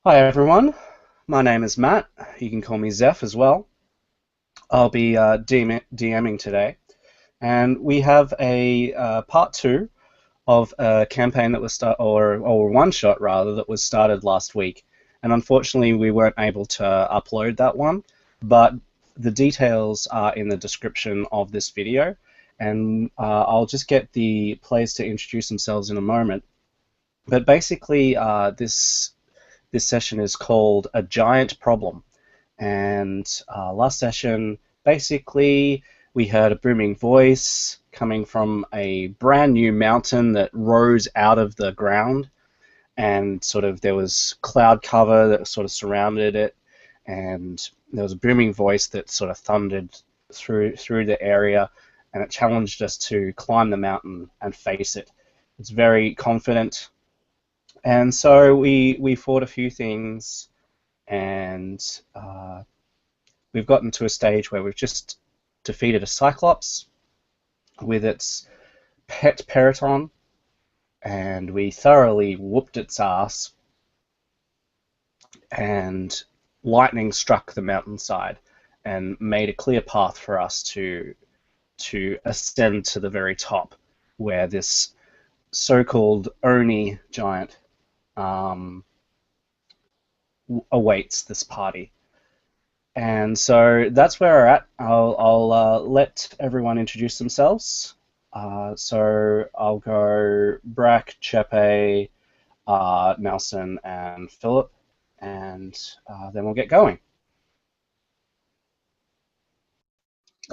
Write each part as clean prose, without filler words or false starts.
Hi everyone, my name is Matt. You can call me Zeph as well. I'll be DMing today, and we have a part two of a campaign that was or one shot rather that was started last week. And unfortunately, we weren't able to upload that one, but the details are in the description of this video, and I'll just get the players to introduce themselves in a moment. But basically, this session is called A Giant Problem. And last session, basically, we heard a booming voice coming from a brand new mountain that rose out of the ground. And sort of there was cloud cover that sort of surrounded it. And there was a booming voice that sort of thundered through the area. And it challenged us to climb the mountain and face it. It's very confident. And so we fought a few things, and we've gotten to a stage where we've just defeated a Cyclops with its pet Peryton, and we thoroughly whooped its ass, and lightning struck the mountainside and made a clear path for us to ascend to the very top, where this so-called Oni giant awaits this party. And so that's where we're at. I'll let everyone introduce themselves. So I'll go Brack, Chepe, Nelson, and Philip, and then we'll get going.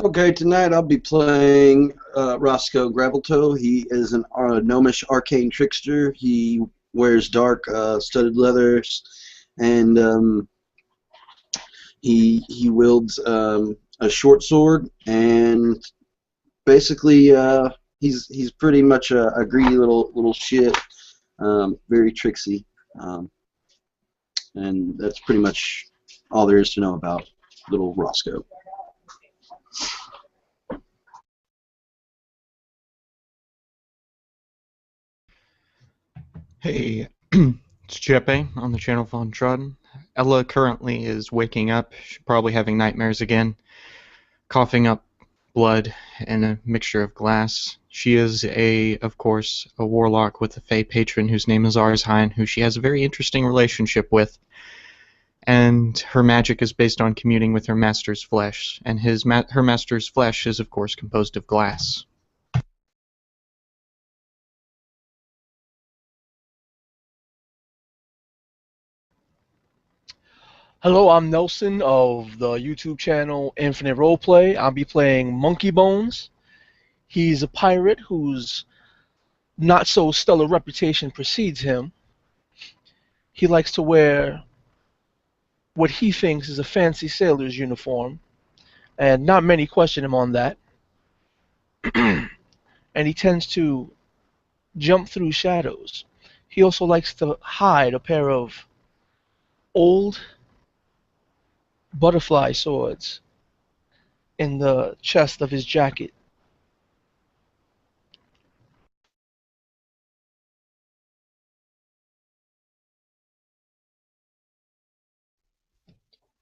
Okay, tonight I'll be playing Roscoe Graveltoe. He is an gnomish arcane trickster. He wears dark studded leathers, and he wields a short sword. And basically, he's pretty much a greedy little shit, very tricksy, and that's pretty much all there is to know about little Roscoe. Hey, it's Chepe on the channel Von Trodden. Ella currently is waking up. She's probably having nightmares again, coughing up blood and a mixture of glass. She is, of course, a warlock with a fey patron whose name is Arsheim, who she has a very interesting relationship with. And her magic is based on communing with her master's flesh, and her master's flesh is, of course, composed of glass. Hello, I'm Nelson of the YouTube channel Infinite Roleplay. I'll be playing Monkey Bones. He's a pirate whose not so stellar reputation precedes him. He likes to wear what he thinks is a fancy sailor's uniform, and not many question him on that. And he tends to jump through shadows. He also likes to hide a pair of old butterfly swords in the chest of his jacket.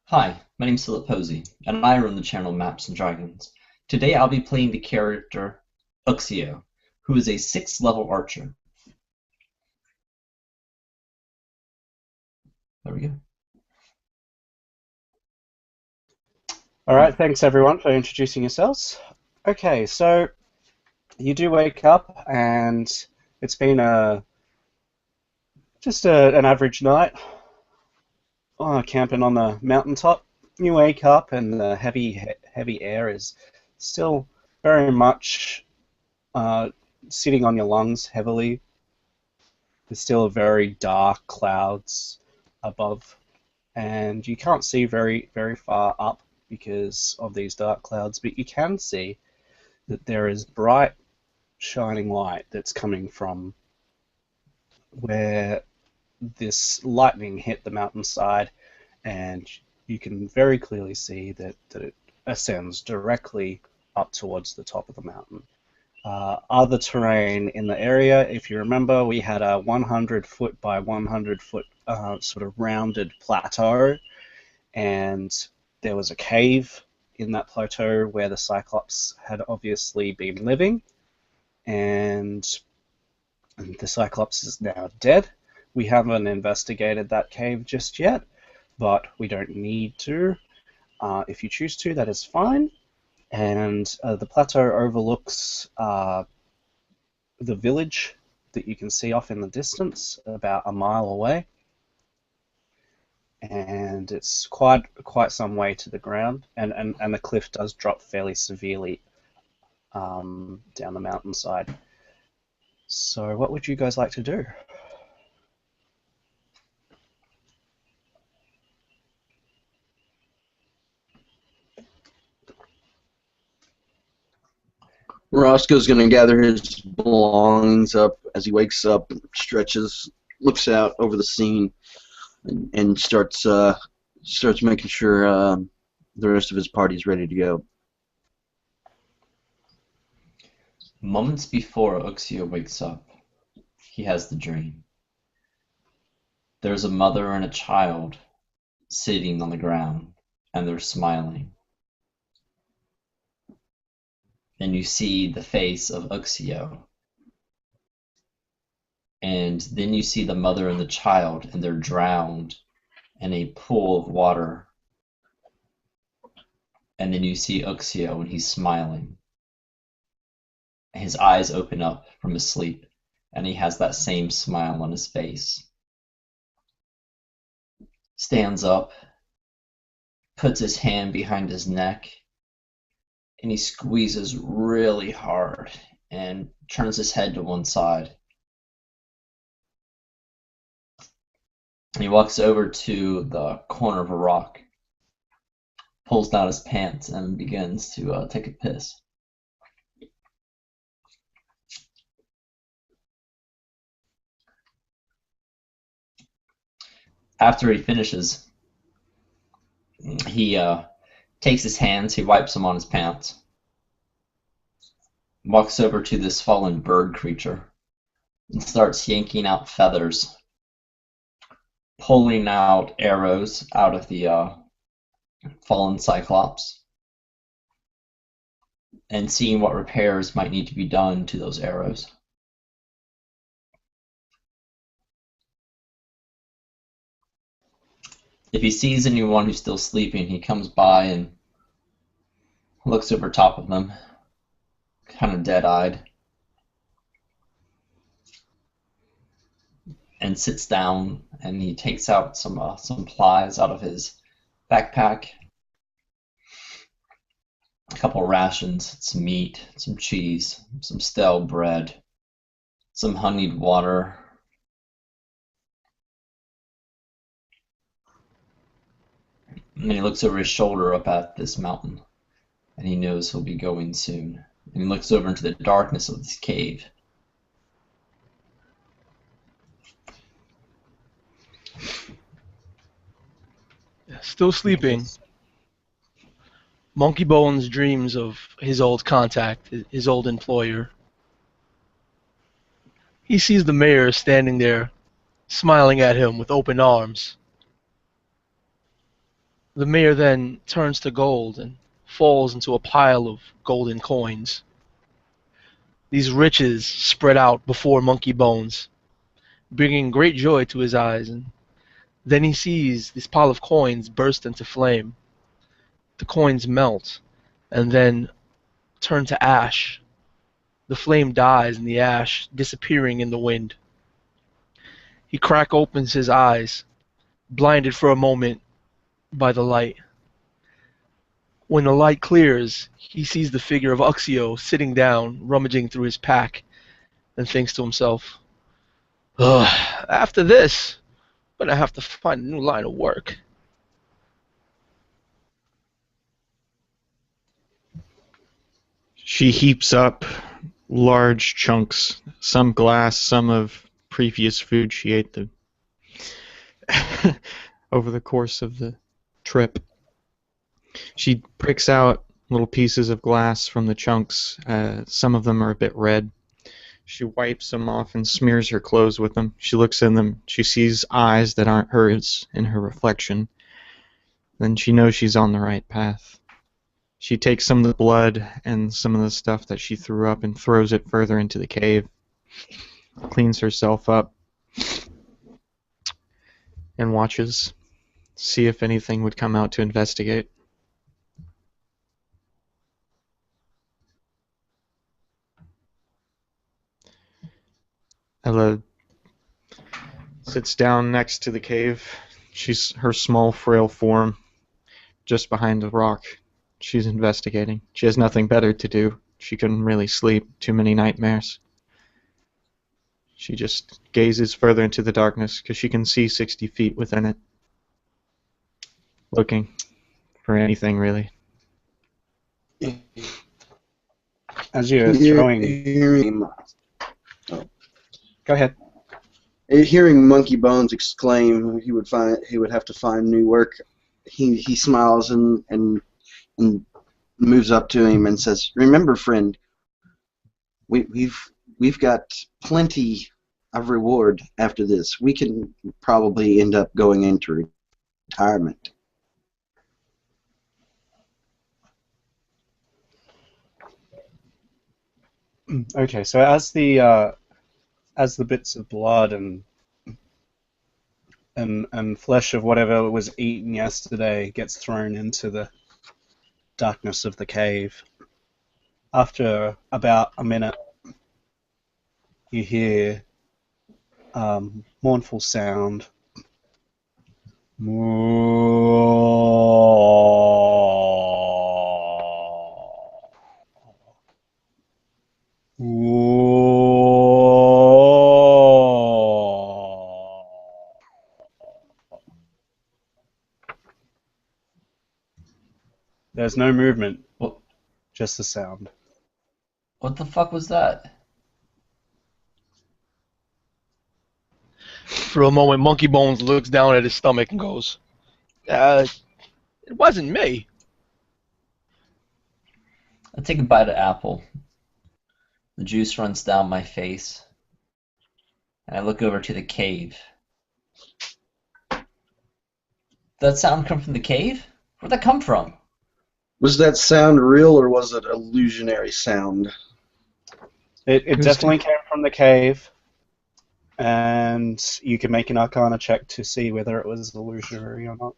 Hi, my name is Philip Posey, and I run the channel Maps and Dragons. Today I'll be playing the character Uxio, who is a 6th level archer. There we go. Alright, thanks everyone for introducing yourselves. Okay, so you do wake up, and it's been just an average night. Camping on the mountaintop. You wake up, and the heavy air is still very much sitting on your lungs heavily. There's still very dark clouds above, and you can't see very far up because of these dark clouds, but you can see that there is bright shining light that's coming from where this lightning hit the mountainside, and you can very clearly see that it ascends directly up towards the top of the mountain. other terrain in the area. If you remember, we had a 100-foot by 100-foot sort of rounded plateau, and there was a cave in that plateau where the Cyclops had obviously been living, and the Cyclops is now dead. We haven't investigated that cave just yet, but we don't need to. If you choose to, that is fine. And the plateau overlooks the village that you can see off in the distance, about a mile away. And it's quite some way to the ground, and the cliff does drop fairly severely down the mountainside. So what would you guys like to do? Roscoe's going to gather his belongings up as he wakes up, stretches, looks out over the scene, and starts making sure the rest of his party is ready to go. Moments before Uxio wakes up, he has the dream. There's a mother and a child sitting on the ground, and they're smiling. And you see the face of Uxio. And then you see the mother and the child, and they're drowned in a pool of water. And then you see Uxio, and he's smiling. His eyes open up from his sleep, and he has that same smile on his face. Stands up, puts his hand behind his neck, and he squeezes really hard and turns his head to one side. He walks over to the corner of a rock, pulls down his pants, and begins to take a piss. After he finishes, he takes his hands, he wipes them on his pants, walks over to this fallen bird creature, and starts yanking out feathers, pulling out arrows out of the fallen Cyclops, and seeing what repairs might need to be done to those arrows. If he sees anyone who's still sleeping, he comes by and looks over top of them, kind of dead-eyed, and sits down, and he takes out some supplies out of his backpack, a couple of rations, some meat, some cheese, some stale bread, some honeyed water. And then he looks over his shoulder up at this mountain, and he knows he'll be going soon. And he looks over into the darkness of this cave. Still sleeping, Monkey Bones dreams of his old contact, his old employer. He sees the mayor standing there, smiling at him with open arms. The mayor then turns to gold and falls into a pile of golden coins. These riches spread out before Monkey Bones, bringing great joy to his eyes, and then he sees this pile of coins burst into flame. The coins melt and then turn to ash. The flame dies and the ash disappearing in the wind. He crack opens his eyes, blinded for a moment by the light. When the light clears, he sees the figure of Uxio sitting down, rummaging through his pack, and thinks to himself, "Ugh, after this, I'm gonna have to find a new line of work." She heaps up large chunks, some glass, some of previous food she ate over the course of the trip. She picks out little pieces of glass from the chunks. Some of them are a bit red. She wipes them off and smears her clothes with them. She looks in them. She sees eyes that aren't hers in her reflection. Then she knows she's on the right path. She takes some of the blood and some of the stuff that she threw up and throws it further into the cave. Cleans herself up. And watches. See if anything would come out to investigate. Ella sits down next to the cave. She's her small, frail form just behind a rock. She's investigating. She has nothing better to do. She couldn't really sleep. Too many nightmares. She just gazes further into the darkness because she can see 60 feet within it. Looking for anything, really. As you're throwing... Go ahead. Hearing Monkey Bones exclaim, he would have to find new work. He smiles and moves up to him and says, "Remember, friend, we've got plenty of reward after this. We can probably end up going into retirement." Okay, so as the bits of blood and flesh of whatever was eaten yesterday gets thrown into the darkness of the cave, after about a minute, you hear mournful sound. There's no movement, What? just the sound. What the fuck was that? For a moment, Monkey Bones looks down at his stomach and goes, "It wasn't me." I take a bite of apple. The juice runs down my face, and I look over to the cave. Did that sound come from the cave? Where'd that come from? Was that sound real or was it illusionary sound? It definitely came from the cave, and you can make an Arcana check to see whether it was illusionary or not.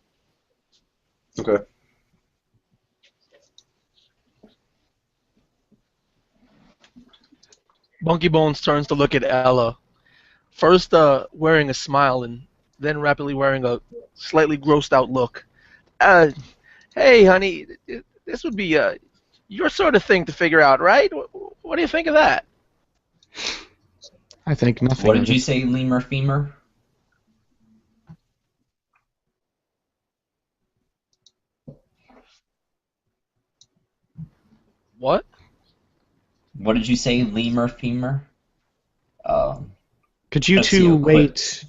Okay. Monkey Bones turns to look at Ella, first wearing a smile and then rapidly wearing a slightly grossed out look. Hey, honey, this would be your sort of thing to figure out, right? What do you think of that? I think nothing. What did you say, lemur femur? What? What did you say, lemur femur? Could you two wait?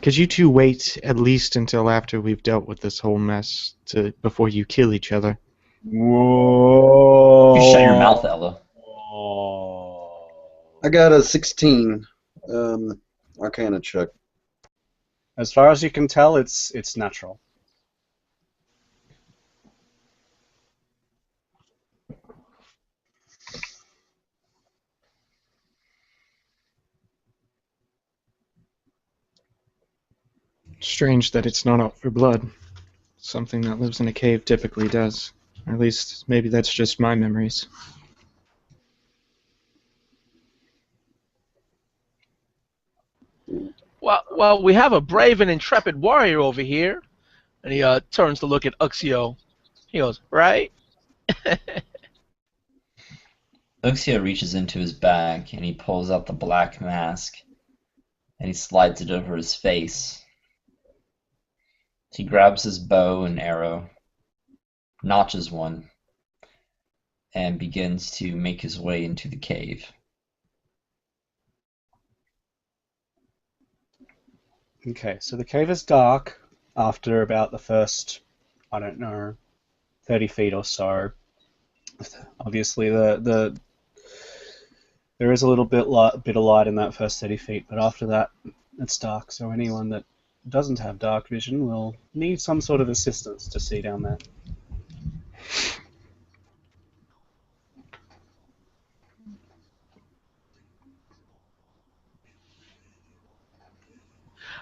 Could you two wait at least until after we've dealt with this whole mess before you kill each other? Whoa! You shut your mouth, Ella. I got a 16 Arcana check. As far as you can tell, it's natural. Strange that it's not out for blood. Something that lives in a cave typically does. Or at least, maybe that's just my memories. Well, we have a brave and intrepid warrior over here. And he turns to look at Uxio. He goes, right? Uxio reaches into his bag and he pulls out the black mask and he slides it over his face. He grabs his bow and arrow, notches one, and begins to make his way into the cave. Okay, so the cave is dark after about the first, I don't know, 30 feet or so. Obviously, there is a little bit of light in that first 30 feet, but after that, it's dark. So anyone that doesn't have dark vision will need some sort of assistance to see down there.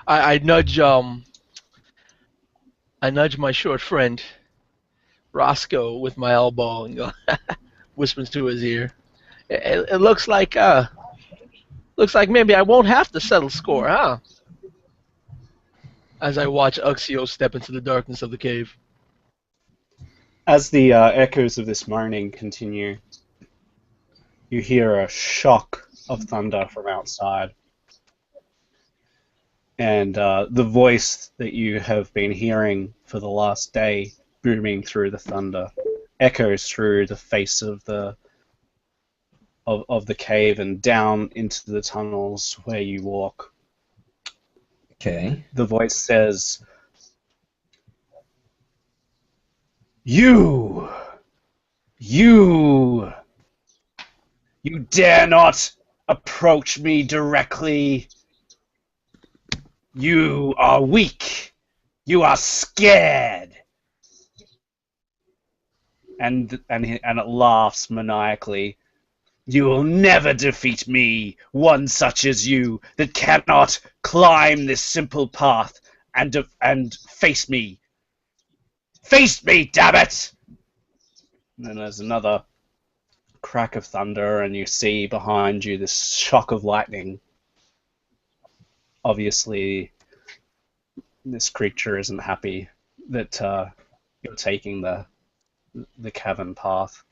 I nudge my short friend Roscoe with my elbow and go whispers to his ear. It looks like maybe I won't have to settle score, huh? As I watch Uxio step into the darkness of the cave. As the echoes of this moaning continue, you hear a shock of thunder from outside. And the voice that you have been hearing for the last day booming through the thunder echoes through the face of the cave and down into the tunnels where you walk. Okay. The voice says, You dare not approach me directly. You are weak. You are scared. And it laughs maniacally. You will never defeat me, one such as you, that cannot climb this simple path and face me. Face me, damn it! And then there's another crack of thunder, and you see behind you this shock of lightning. Obviously, this creature isn't happy that you're taking the cavern path.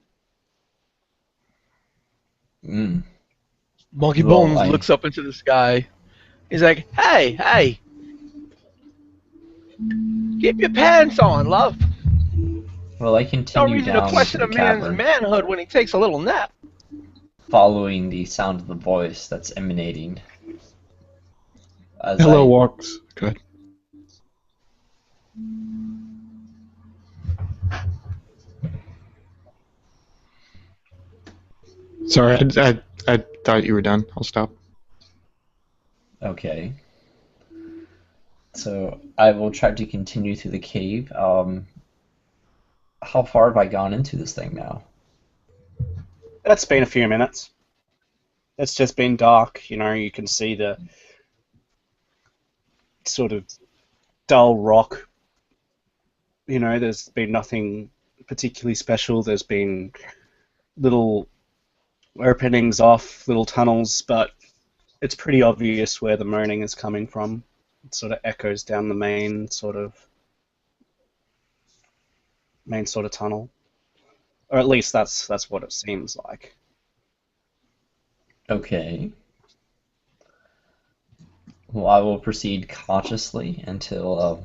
Mm. Monkey Well, Bones looks up into the sky. He's like, hey, keep your pants on, love. Well, I No continue reason to down question into a the man's cavern, manhood when he takes a little nap. following the sound of the voice that's emanating. As Hello, I walks. Good. Sorry, I thought you were done. I'll stop. Okay. So I will try to continue through the cave. How far have I gone into this thing now? It's been a few minutes. It's just been dark. You can see the sort of dull rock. There's been nothing particularly special. There's been little openings off, little tunnels, but it's pretty obvious where the moaning is coming from. It sort of echoes down the main sort of tunnel, or at least that's what it seems like. Okay. Well, I will proceed cautiously until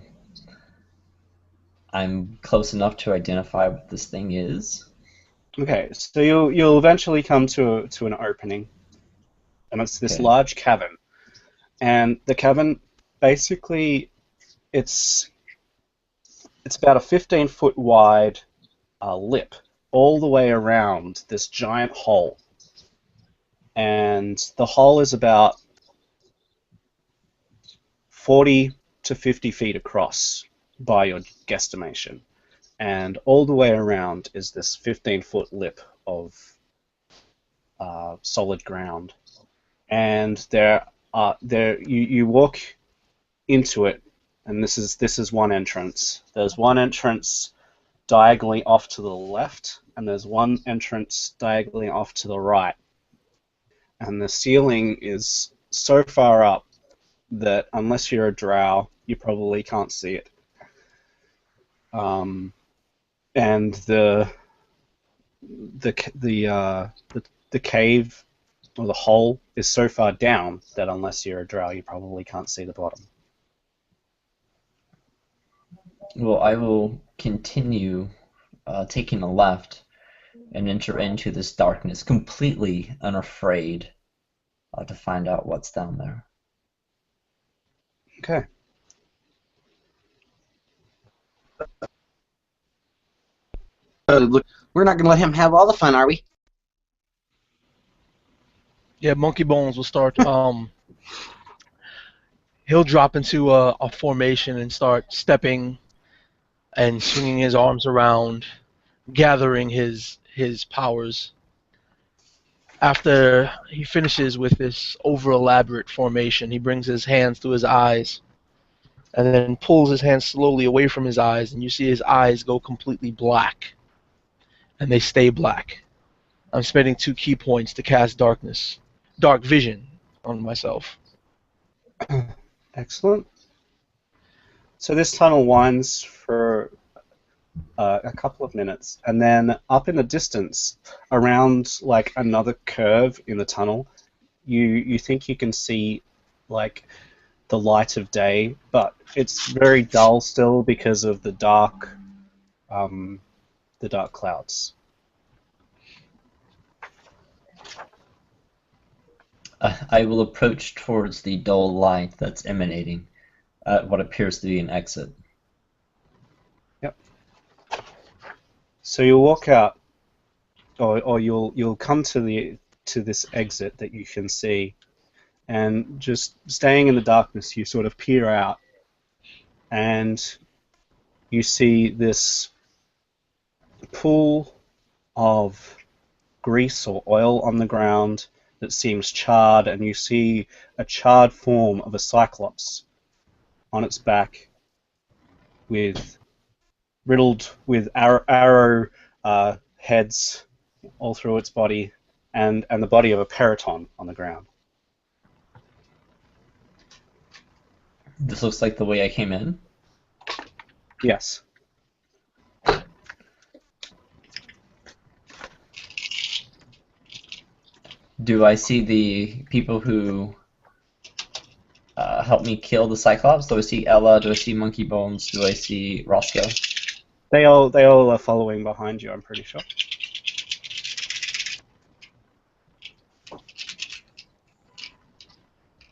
I'm close enough to identify what this thing is. Okay, so you'll eventually come to an opening, and it's this Okay. large cavern, and the cavern basically it's about a 15-foot wide lip all the way around this giant hole, and the hole is about 40 to 50 feet across by your guesstimation, and all the way around is this 15-foot lip of solid ground, and you walk into it, and this is one entrance. There's one entrance diagonally off to the left, and there's one entrance diagonally off to the right. And the ceiling is so far up that unless you're a drow, you probably can't see it. And the cave or the hole is so far down that unless you're a drow, you probably can't see the bottom. Well, I will continue taking a left and enter into this darkness completely unafraid to find out what's down there. Okay. Look, we're not going to let him have all the fun, are we? Yeah, Monkey Bones will start. He'll drop into a formation and start stepping and swinging his arms around, gathering his powers. After he finishes with this over elaborate formation, he brings his hands to his eyes and then pulls his hands slowly away from his eyes, and you see his eyes go completely black, and they stay black. I'm spending 2 key points to cast dark vision on myself. Excellent. So this tunnel winds for a couple of minutes, and then up in the distance, around like another curve in the tunnel, you think you can see like the light of day, but it's very dull still because of the dark clouds. I will approach towards the dull light that's emanating at what appears to be an exit. Yep. So you'll walk out, or you'll come to this exit that you can see, and just staying in the darkness, you sort of peer out, and you see this pool of grease or oil on the ground that seems charred, and you see a charred form of a Cyclops on its back, riddled with arrow heads all through its body, and the body of a Peryton on the ground. This looks like the way I came in. Yes. Do I see the people who helped me kill the Cyclops? Do I see Ella? Do I see Monkey Bones? Do I see Roscoe? They all are following behind you, I'm pretty sure.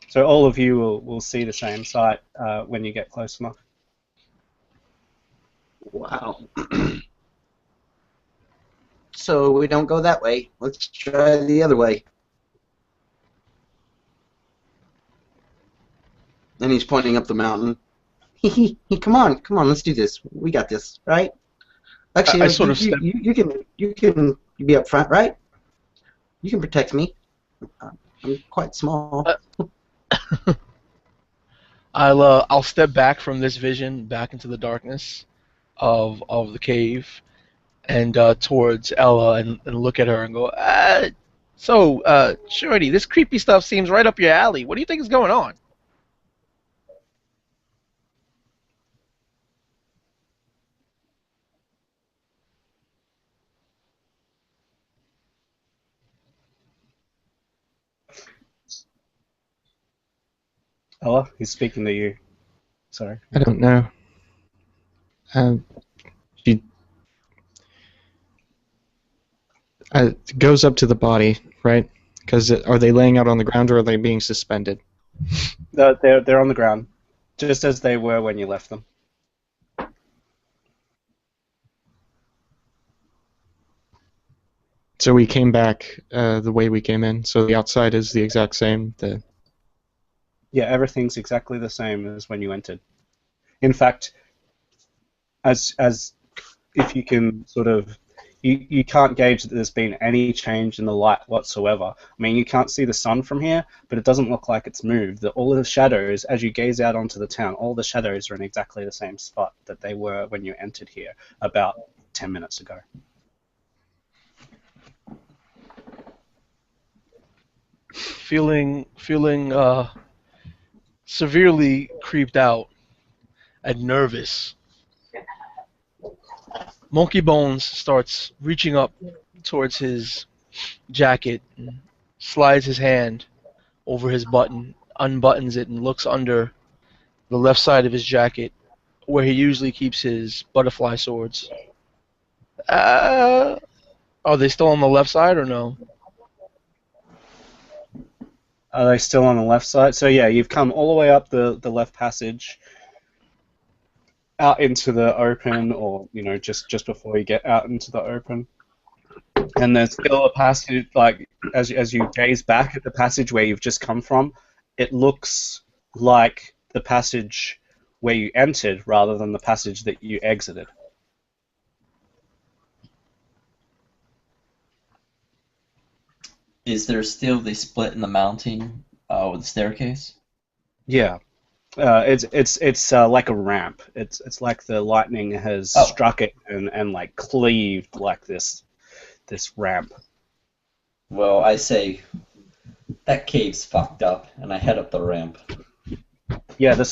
So all of you will see the same sight when you get close enough. Wow. So we don't go that way. Let's try the other way. And he's pointing up the mountain. Come on, let's do this. We got this, right? Actually, I sort of step. you can be up front, right? You can protect me. I'm quite small. I'll step back from this vision, back into the darkness of the cave, and towards Ella, and look at her and go, Shorty, this creepy stuff seems right up your alley. What do you think is going on? Ella, he's speaking to you. Sorry. I don't know. She goes up to the body, right? Because are they laying out on the ground or are they being suspended? They're on the ground, just as they were when you left them. So we came back the way we came in. So the outside is the exact same. Yeah, everything's exactly the same as when you entered. In fact, as if you can sort of, you can't gauge that there's been any change in the light whatsoever. I mean, you can't see the sun from here, but it doesn't look like it's moved. All of the shadows, as you gaze out onto the town, all the shadows are in exactly the same spot that they were when you entered here about 10 minutes ago. Feeling severely creeped out and nervous, Monkey Bones starts reaching up towards his jacket and slides his hand over his button, unbuttons it, and looks under the left side of his jacket where he usually keeps his butterfly swords. Are they still on the left side or no? Are they still on the left side? So yeah, you've come all the way up the left passage, out into the open, or just before you get out into the open. And there's still a passage, like as you gaze back at the passage where you've just come from, it looks like the passage where you entered rather than the passage that you exited. Is there still the split in the mounting with the staircase? Yeah. It's like a ramp. It's like the lightning has struck it and like cleaved like this ramp. Well, I say that cave's fucked up, and I head up the ramp. Yeah, your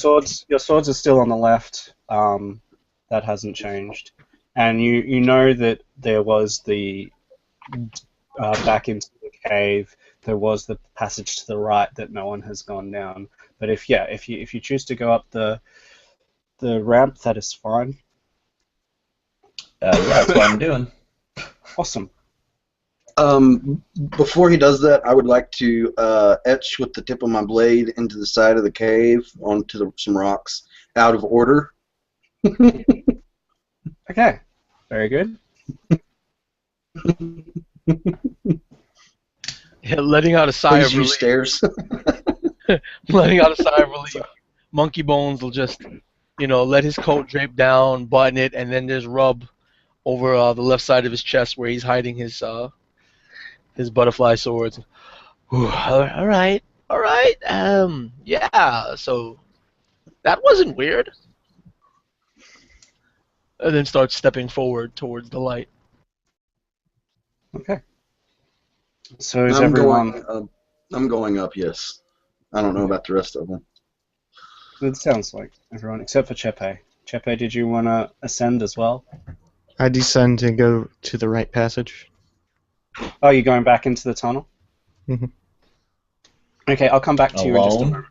swords are still on the left. That hasn't changed, and you know that there was the back into the cave. There was the passage to the right that no one has gone down. But if you choose to go up the ramp, that is fine. Yeah, that's what I'm doing. Awesome. Before he does that, I would like to etch with the tip of my blade into the side of the cave onto some rocks out of order. Okay. Very good. Yeah, letting out a sigh Please of use relief. stairs. Letting out a sigh of relief. Monkey Bones will just, let his coat drape down, button it, and then just rub over the left side of his chest where he's hiding his butterfly swords. Whew, all right. Yeah. So that wasn't weird. And then starts stepping forward towards the light. Okay. So is everyone? I'm going up. Yes. I don't know about the rest of them. It sounds like everyone except for Chepe. Chepe, did you want to ascend as well? I descend and go to the right passage. Oh, you're going back into the tunnel? Mm-hmm. Okay, I'll come back to you in just a Alone? moment.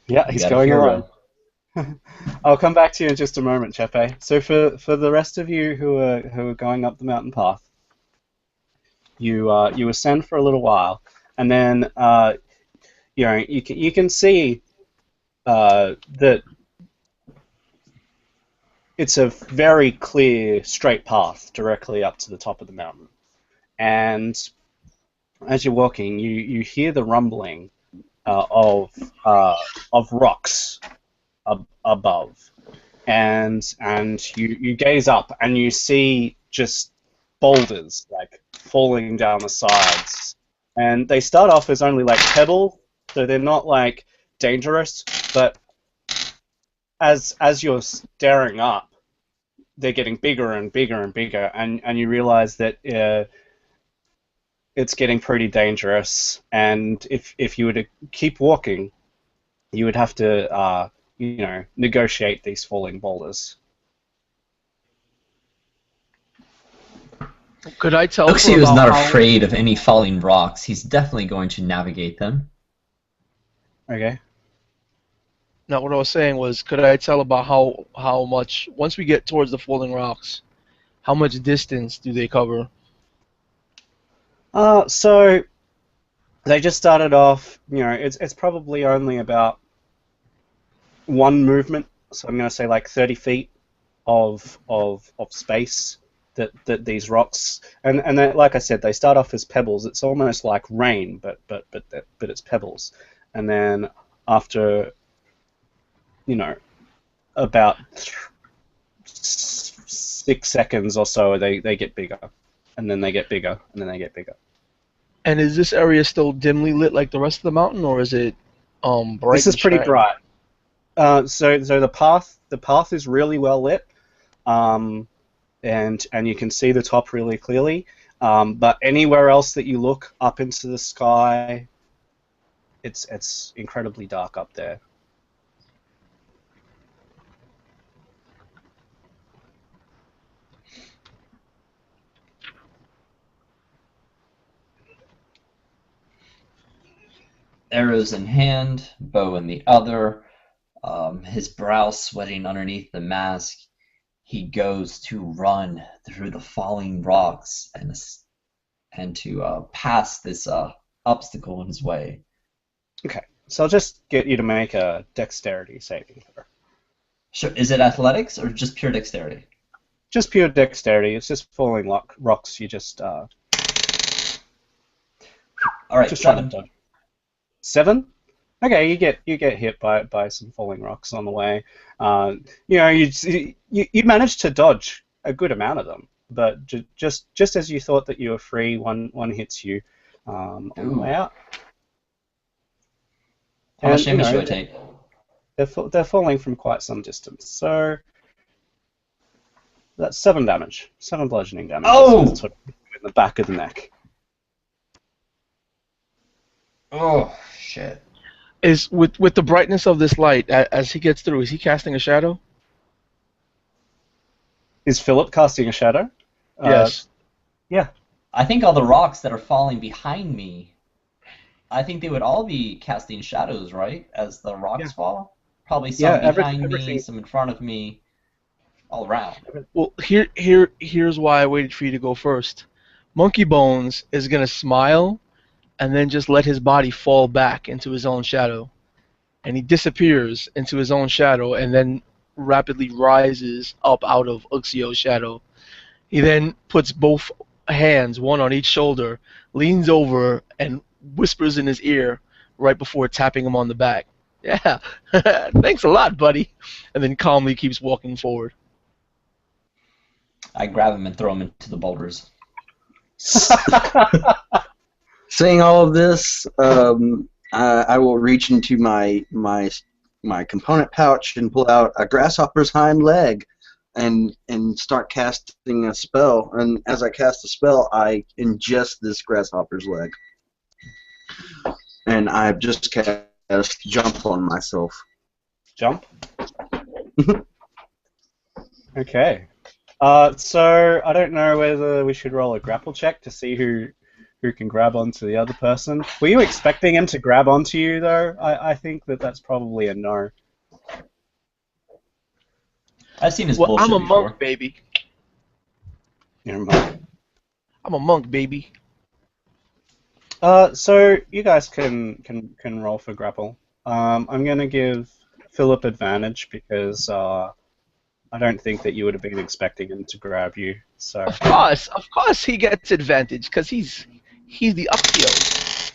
Yeah, he's Got a going hero. alone. I'll come back to you in just a moment, Chepe. So for the rest of you who are going up the mountain path, you ascend for a little while, and then you can see that it's a very clear straight path directly up to the top of the mountain. And as you're walking, you hear the rumbling of rocks above, and you gaze up and you see just boulders like falling down the sides, and they start off as only like pebble, so they're not like dangerous, but as you're staring up, they're getting bigger and bigger and bigger, and you realize that it's getting pretty dangerous, and if you were to keep walking, you would have to negotiate these falling boulders. Could I tell Oxy her is about not how, afraid of any falling rocks. He's definitely going to navigate them. Okay. Now, what I was saying was, could I tell about how much, once we get towards the falling rocks, how much distance do they cover? So they just started off. It's probably only about one movement. So I'm going to say like 30 feet of space that these rocks, and they, like I said, they start off as pebbles. It's almost like rain, but it's pebbles, and then after about 6 seconds or so, they get bigger, and then they get bigger, and then they get bigger. And is this area still dimly lit like the rest of the mountain, or is it bright? This is and pretty shiny? bright. So the path is really well lit, and you can see the top really clearly. But anywhere else that you look up into the sky, it's incredibly dark up there. Arrows in hand, bow in the other, his brow sweating underneath the mask. He goes to run through the falling rocks and to pass this obstacle in his way. Okay. So I'll just get you to make a dexterity saving throw. Sure. Is it athletics or just pure dexterity? Just pure dexterity. It's just falling rocks. You just All right, just 7. 7. Okay, you get hit by some falling rocks on the way. You know, you managed to dodge a good amount of them, but just as you thought that you were free, one hits you on the way out. How much And, damage do I take? They're falling from quite some distance. So that's 7 damage, 7 bludgeoning damage. Oh! Sort of in the back of the neck. Oh, shit. Is with the brightness of this light as he gets through, is he casting a shadow? Is Philip casting a shadow? Yes. Yeah. I think all the rocks that are falling behind me, I think they would all be casting shadows, right? As the rocks fall? Probably some behind me, everything. some in front of me, all around. Well, here's why I waited for you to go first. Monkey Bones is gonna smile, and then just let his body fall back into his own shadow, and he disappears into his own shadow, and then rapidly rises up out of Uxio's shadow. He then puts both hands, one on each shoulder, leans over, and whispers in his ear right before tapping him on the back. Yeah, thanks a lot, buddy. And then calmly keeps walking forward. I grab him and throw him into the boulders. Saying all of this, I will reach into my component pouch and pull out a grasshopper's hind leg, and start casting a spell. And as I cast the spell, I ingest this grasshopper's leg, and I've just cast jump on myself. Jump? Okay. So I don't know whether we should roll a grapple check to see who can grab onto the other person. Were you expecting him to grab onto you, though? I think that's probably a no. I've seen his Well, bullshit I'm a before. monk, baby. You're a monk. I'm a monk, baby. So you guys can roll for grapple. I'm gonna give Philip advantage because I don't think that you would have been expecting him to grab you. So Of course, he gets advantage because he's the Uxio.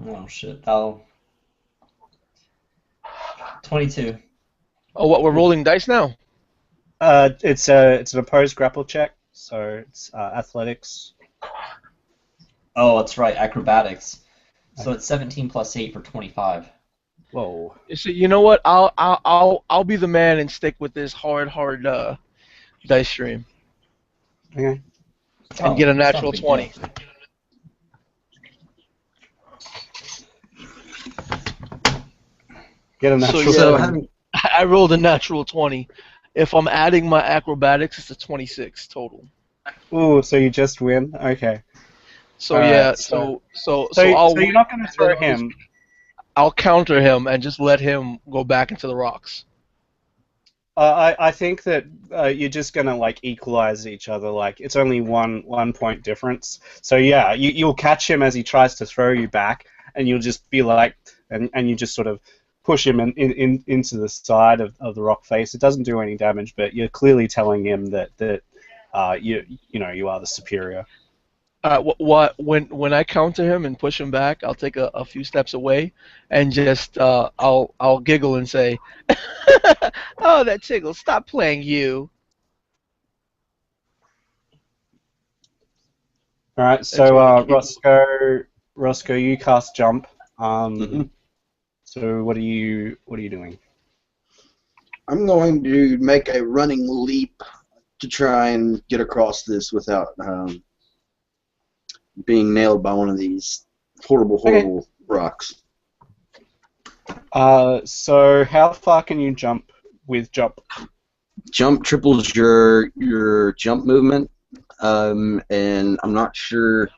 Oh, shit. I'll... 22. Oh, what? We're rolling dice now. it's an opposed grapple check, so it's athletics. Oh, that's right, acrobatics. So it's 17 plus 8 for 25. Whoa. So you know what? I'll be the man and stick with this hard dice stream Okay. and get a it's not natural big 20. deal. Get a natural. yeah. So 20. having I rolled a natural 20. If I'm adding my acrobatics, it's a 26 total. Ooh, so you just win? Okay. So All yeah, right, so so I'll you're not going to throw then him. I'll counter him and just let him go back into the rocks. I think that you're just going to like equalize each other. Like it's only one point difference. So yeah, you'll catch him as he tries to throw you back, and you'll just be like, and you just sort of push him into the side of the rock face. It doesn't do any damage, but you're clearly telling him that you are the superior. When I counter him and push him back, I'll take a few steps away and just I'll giggle and say, "Oh, that tickle! Stop playing, you." All right, so Roscoe, you cast jump. So what are you doing? I'm going to make a running leap to try and get across this without being nailed by one of these horrible rocks. So how far can you jump with jump? Jump triples your jump movement, and I'm not sure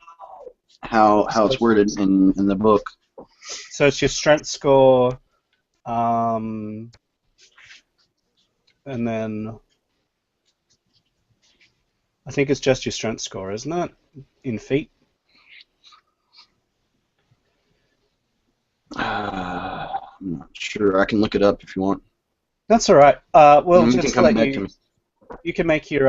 how it's worded in the book. So it's your strength score, and then I think it's just your strength score, isn't it? In feet. I'm not sure. I can look it up if you want. That's all right. Well, You can just to come let back to you, me. you can make your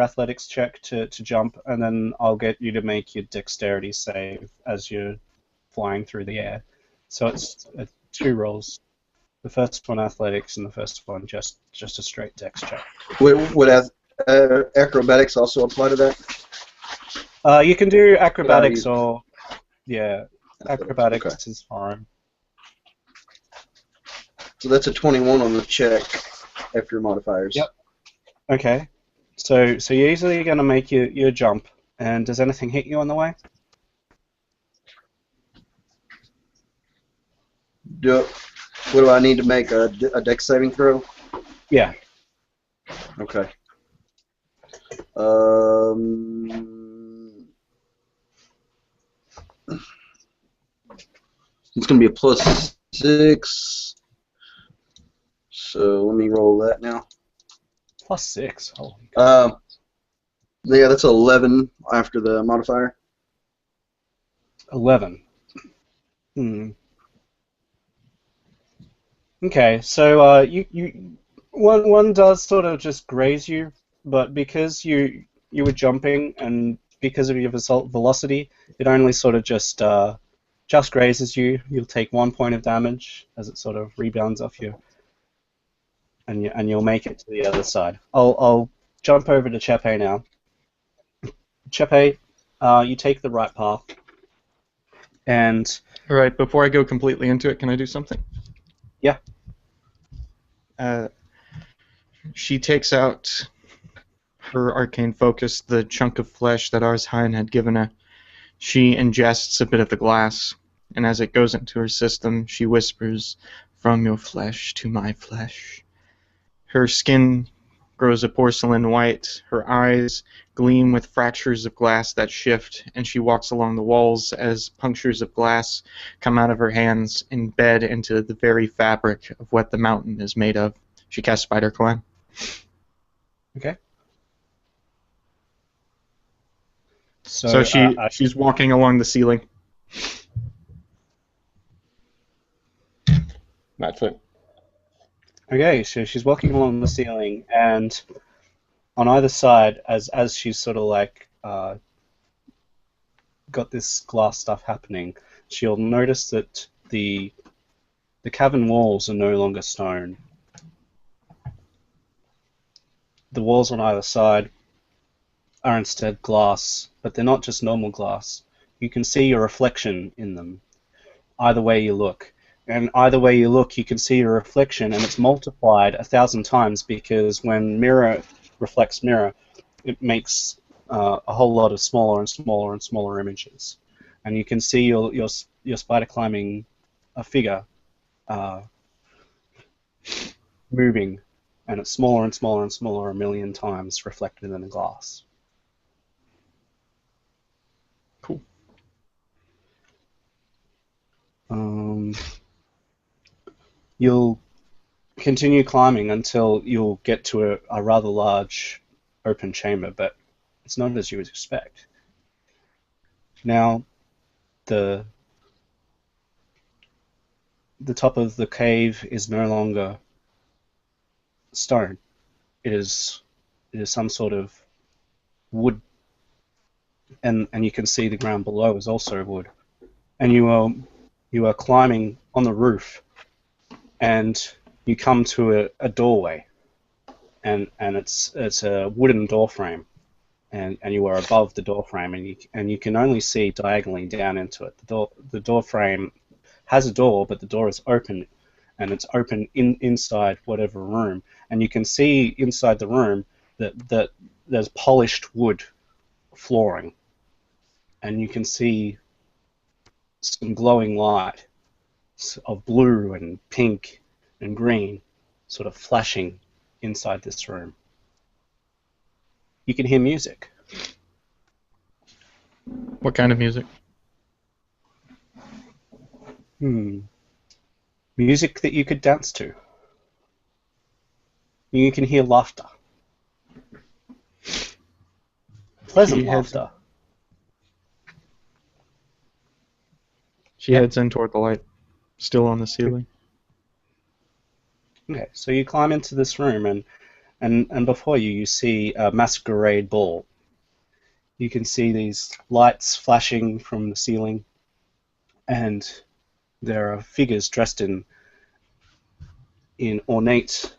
athletics check to jump, and then I'll get you to make your dexterity save as you're flying through the air. So it's 2 rolls. The first one athletics, and the first one just a straight dex check. Would acrobatics also apply to that? You can do Would I acrobatics use or yeah, acrobatics Okay. is fine. So that's a 21 on the check after your modifiers. Yep. Okay. So you're easily going to make your jump, and does anything hit you on the way? What do I need to make? A dex saving throw? Yeah. Okay. It's going to be a +6. So let me roll that now. +6. Holy God. Yeah, that's 11 after the modifier. 11. Okay, so one does sort of just graze you, but because you were jumping and because of your velocity, it only sort of just grazes you. You'll take 1 point of damage as it sort of rebounds off you, and you'll make it to the other side. I'll jump over to Chepe now. Chepe, you take the right path, and All right, before I go completely into it, can I do something? yeah. She takes out her arcane focus, the chunk of flesh that Arsheim had given her. She ingests a bit of the glass, and as it goes into her system, she whispers, "From your flesh to my flesh." Her skin grows a porcelain white, her eyes gleam with fractures of glass that shift, and she walks along the walls as punctures of glass come out of her hands and bed into the very fabric of what the mountain is made of. She casts Spider Climb. Okay. So she's walking along the ceiling. That's it. Okay, so she's walking along the ceiling, and on either side, as she's sort of like got this glass stuff happening, she'll notice that the cavern walls are no longer stone. The walls on either side are instead glass, but they're not just normal glass. You can see your reflection in them, either way you look. And either way you look, you can see your reflection, and it's multiplied 1,000 times because when mirror reflects mirror, it makes a whole lot of smaller and smaller and smaller images. And you can see your spider climbing a figure moving, and it's smaller and smaller and smaller 1,000,000 times reflected in the glass. Cool. You'll continue climbing until you'll get to a rather large open chamber, but it's not as you would expect. Now, the top of the cave is no longer stone. It is some sort of wood, and you can see the ground below is also wood. And you are climbing on the roof, and you come to a doorway, and it's a wooden door frame, and you are above the door frame, and you can only see diagonally down into it. The door frame has a door, but the door is open, and it's open inside whatever room, and you can see inside the room that there's polished wood flooring, and you can see some glowing light of blue and pink and green sort of flashing inside this room. You can hear music. What kind of music? Music that you could dance to. You can hear laughter. Pleasant laughter. She heads in toward the light, still on the ceiling. Okay, so you climb into this room, and before you see a masquerade ball. You can see these lights flashing from the ceiling, and there are figures dressed in ornate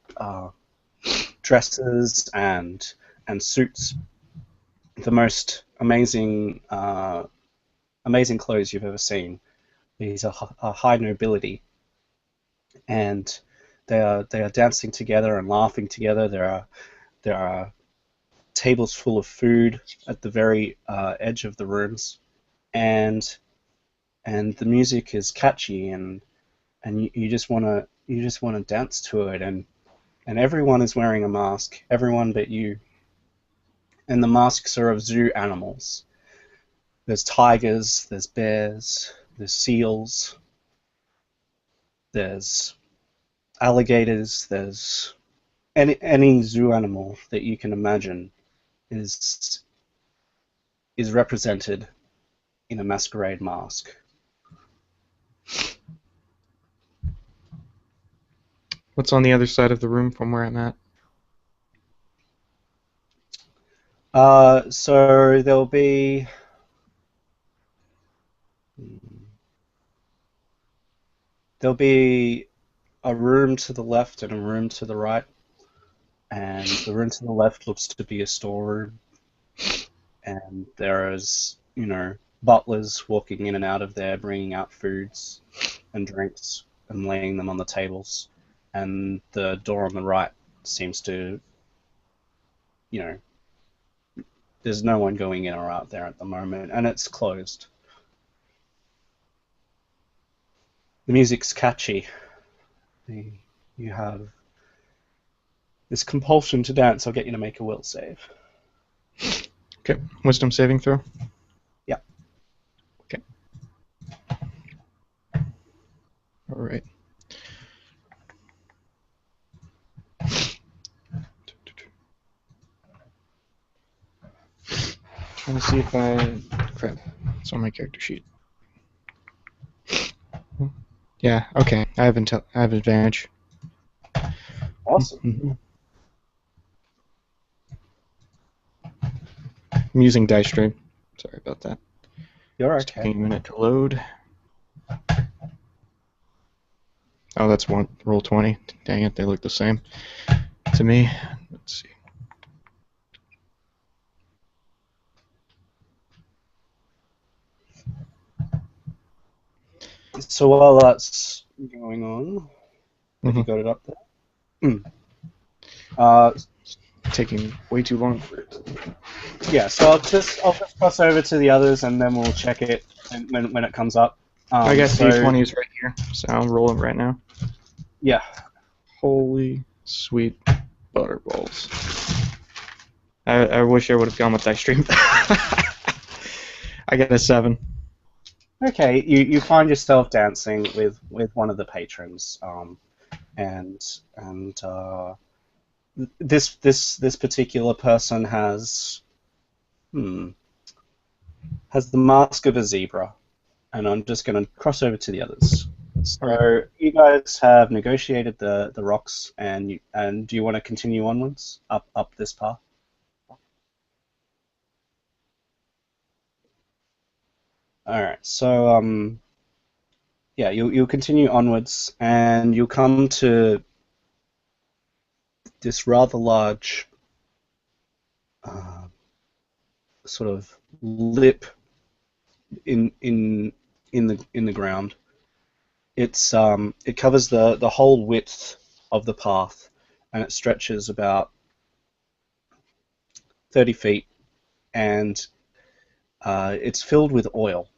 dresses and suits, the most amazing clothes you've ever seen. These are high nobility, and they are dancing together and laughing together. There are tables full of food at the very edge of the rooms, and the music is catchy, and you just wanna dance to it, and everyone is wearing a mask, everyone but you, and the masks are of zoo animals. There's tigers, there's bears, there's seals, there's alligators, there's any zoo animal that you can imagine is represented in a masquerade mask. What's on the other side of the room from where I'm at? So there'll be a room to the left and a room to the right, and the room to the left looks to be a storeroom, and there is, butlers walking in and out of there, bringing out foods and drinks and laying them on the tables, and the door on the right seems to, there's no one going in or out there at the moment, and it's closed. The music's catchy. You have this compulsion to dance. I'll get you to make a will save. Okay, wisdom saving throw. Yeah. Okay. All right. Trying to see if crap. It's on my character sheet. Yeah. Okay. I have advantage. Awesome. I'm using dice stream. Sorry about that. You're It's okay. taking a minute to load. Oh, that's one. Roll 20. Dang it, they look the same to me. Let's see. So while that's going on, have you got it up there? Taking way too long for it. Yeah. So I'll just cross over to the others, and then we'll check it when it comes up. I got so, D20s right here, so I'll roll them right now. Yeah. Holy sweet butterballs. I wish I would have gone with dice stream. I got a 7. Okay. You find yourself dancing with one of the patrons, and this particular person has the mask of a zebra, and I'm just going to cross over to the others. So Alright. you guys have negotiated the rocks, and do you want to continue onwards up this path? All right. So yeah, you'll continue onwards, and you'll come to this rather large sort of lip in the ground. It covers the whole width of the path, and it stretches about 30 feet, and it's filled with oil.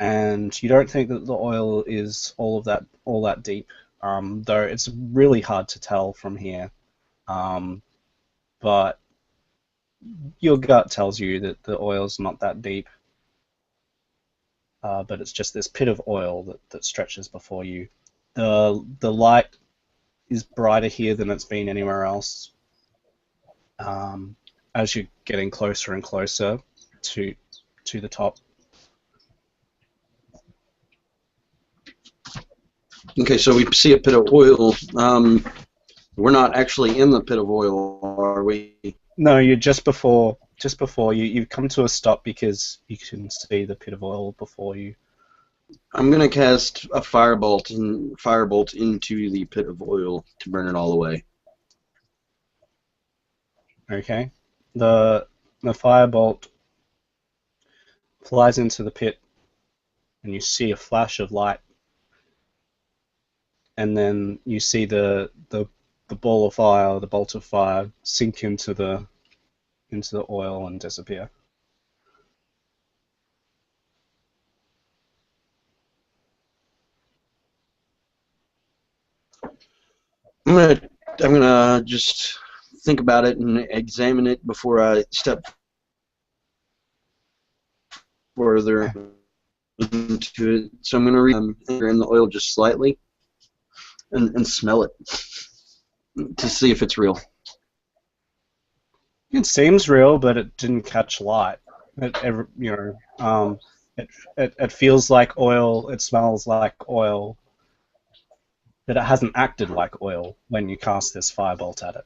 And you don't think that the oil is all that deep, though it's really hard to tell from here. But your gut tells you that the oil's not that deep. But it's just this pit of oil that stretches before you. The light is brighter here than it's been anywhere else. As you're getting closer and closer to the top. Okay, so we see a pit of oil. We're not actually in the pit of oil, are we? No, you're just before. Just before you come to a stop because you can see the pit of oil before you. I'm gonna cast a firebolt into the pit of oil to burn it all away. Okay. The firebolt flies into the pit, and you see a flash of light, and then you see the ball of fire, the bolt of fire, sink into the oil and disappear. I'm gonna just think about it and examine it before I step further into it. So I'm gonna enter in the oil just slightly and smell it to see if it's real. It seems real, but it didn't catch light. It feels like oil. It smells like oil, but it hasn't acted like oil when you cast this firebolt at it.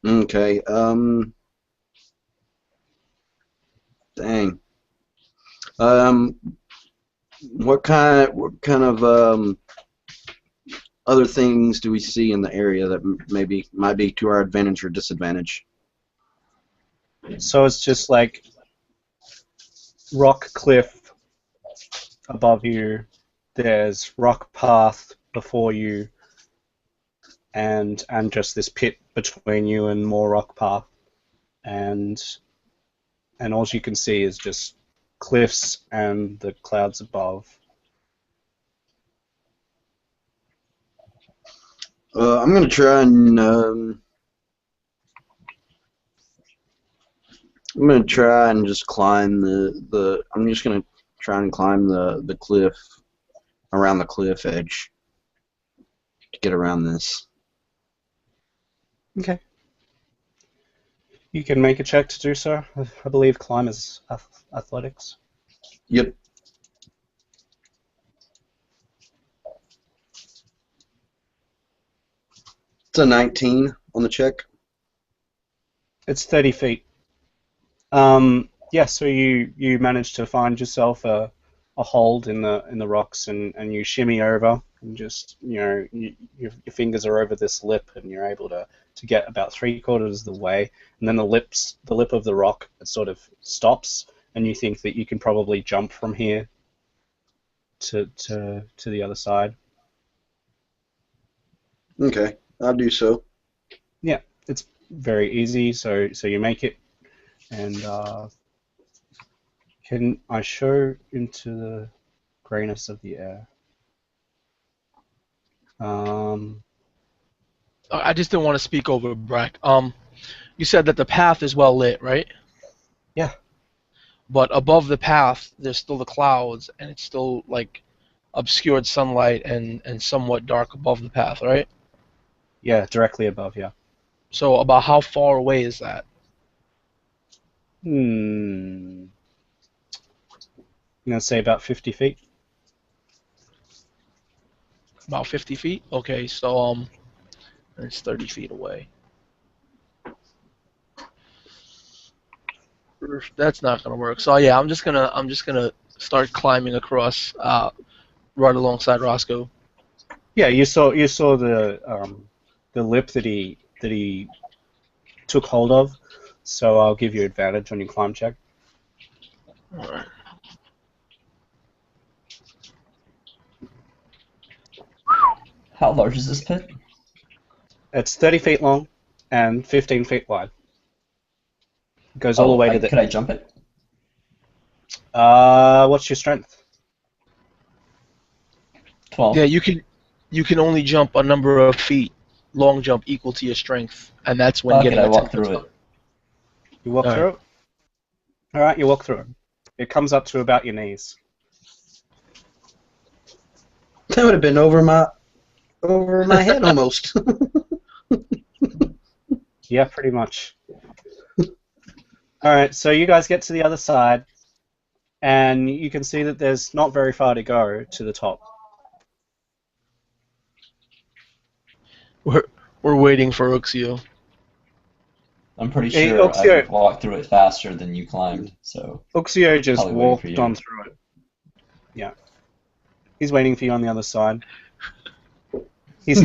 Okay. Dang. What kind of other things do we see in the area that maybe might be to our advantage or disadvantage? So it's just like rock cliff above you. There's rock path before you, and just this pit between you and more rock path, and all you can see is just cliffs and the clouds above. I'm gonna try and I'm gonna try and just climb the. I'm just gonna try and climb the cliff around the cliff edge to get around this. Okay. You can make a check to do so. I believe climb is athletics. Yep. It's a 19 on the check. It's 30 feet. Yeah, so you manage to find yourself a hold in the rocks, and you shimmy over, and just your fingers are over this lip, and you're able to get about 3/4 of the way, and then the lip of the rock, it sort of stops, and you think that you can probably jump from here to the other side. Okay, I'll do so. Yeah, it's very easy. So you make it, and can I show into the grayness of the air? I just didn't want to speak over Brack. You said that the path is well lit, right? Yeah. But above the path, there's still the clouds, and it's still like obscured sunlight and somewhat dark above the path, right? Yeah, directly above, yeah. So about how far away is that? I'm gonna say about 50 feet. About 50 feet? Okay, so it's 30 feet away. That's not gonna work. So yeah, I'm just gonna start climbing across right alongside Roscoe. Yeah, you saw the lip that he took hold of, so I'll give you advantage on your climb check. All right. How large is this pit? It's 30 feet long and 15 feet wide. It goes all the way to the. Could I jump it? What's your strength? 12. Yeah, you can only jump a number of feet, long jump equal to your strength, and that's when Fuck getting it, I a walk 10 through it. You walk All through it? Alright, you walk through it. It comes up to about your knees. That would have been over my head almost. Yeah, pretty much. All right, so you guys get to the other side, and you can see that there's not very far to go to the top. We're waiting for Uxio. I'm pretty Hey, sure I Uxio, walked through it faster than you climbed, so Uxio just probably waiting for walked you. on through it. Yeah, he's waiting for you on the other side. He's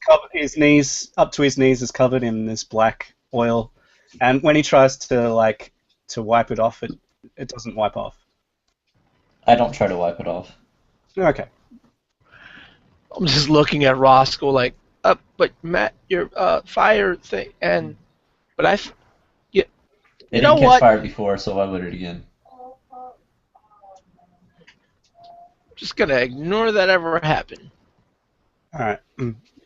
covered, his knees up to his knees is covered in this black oil, and when he tries to wipe it off, it doesn't wipe off. I don't try to wipe it off. Okay. I'm just looking at Roscoe like, but Matt, your fire thing, but you It know didn't catch what? fire before, so why would it again? Just gonna ignore that ever happened. All right.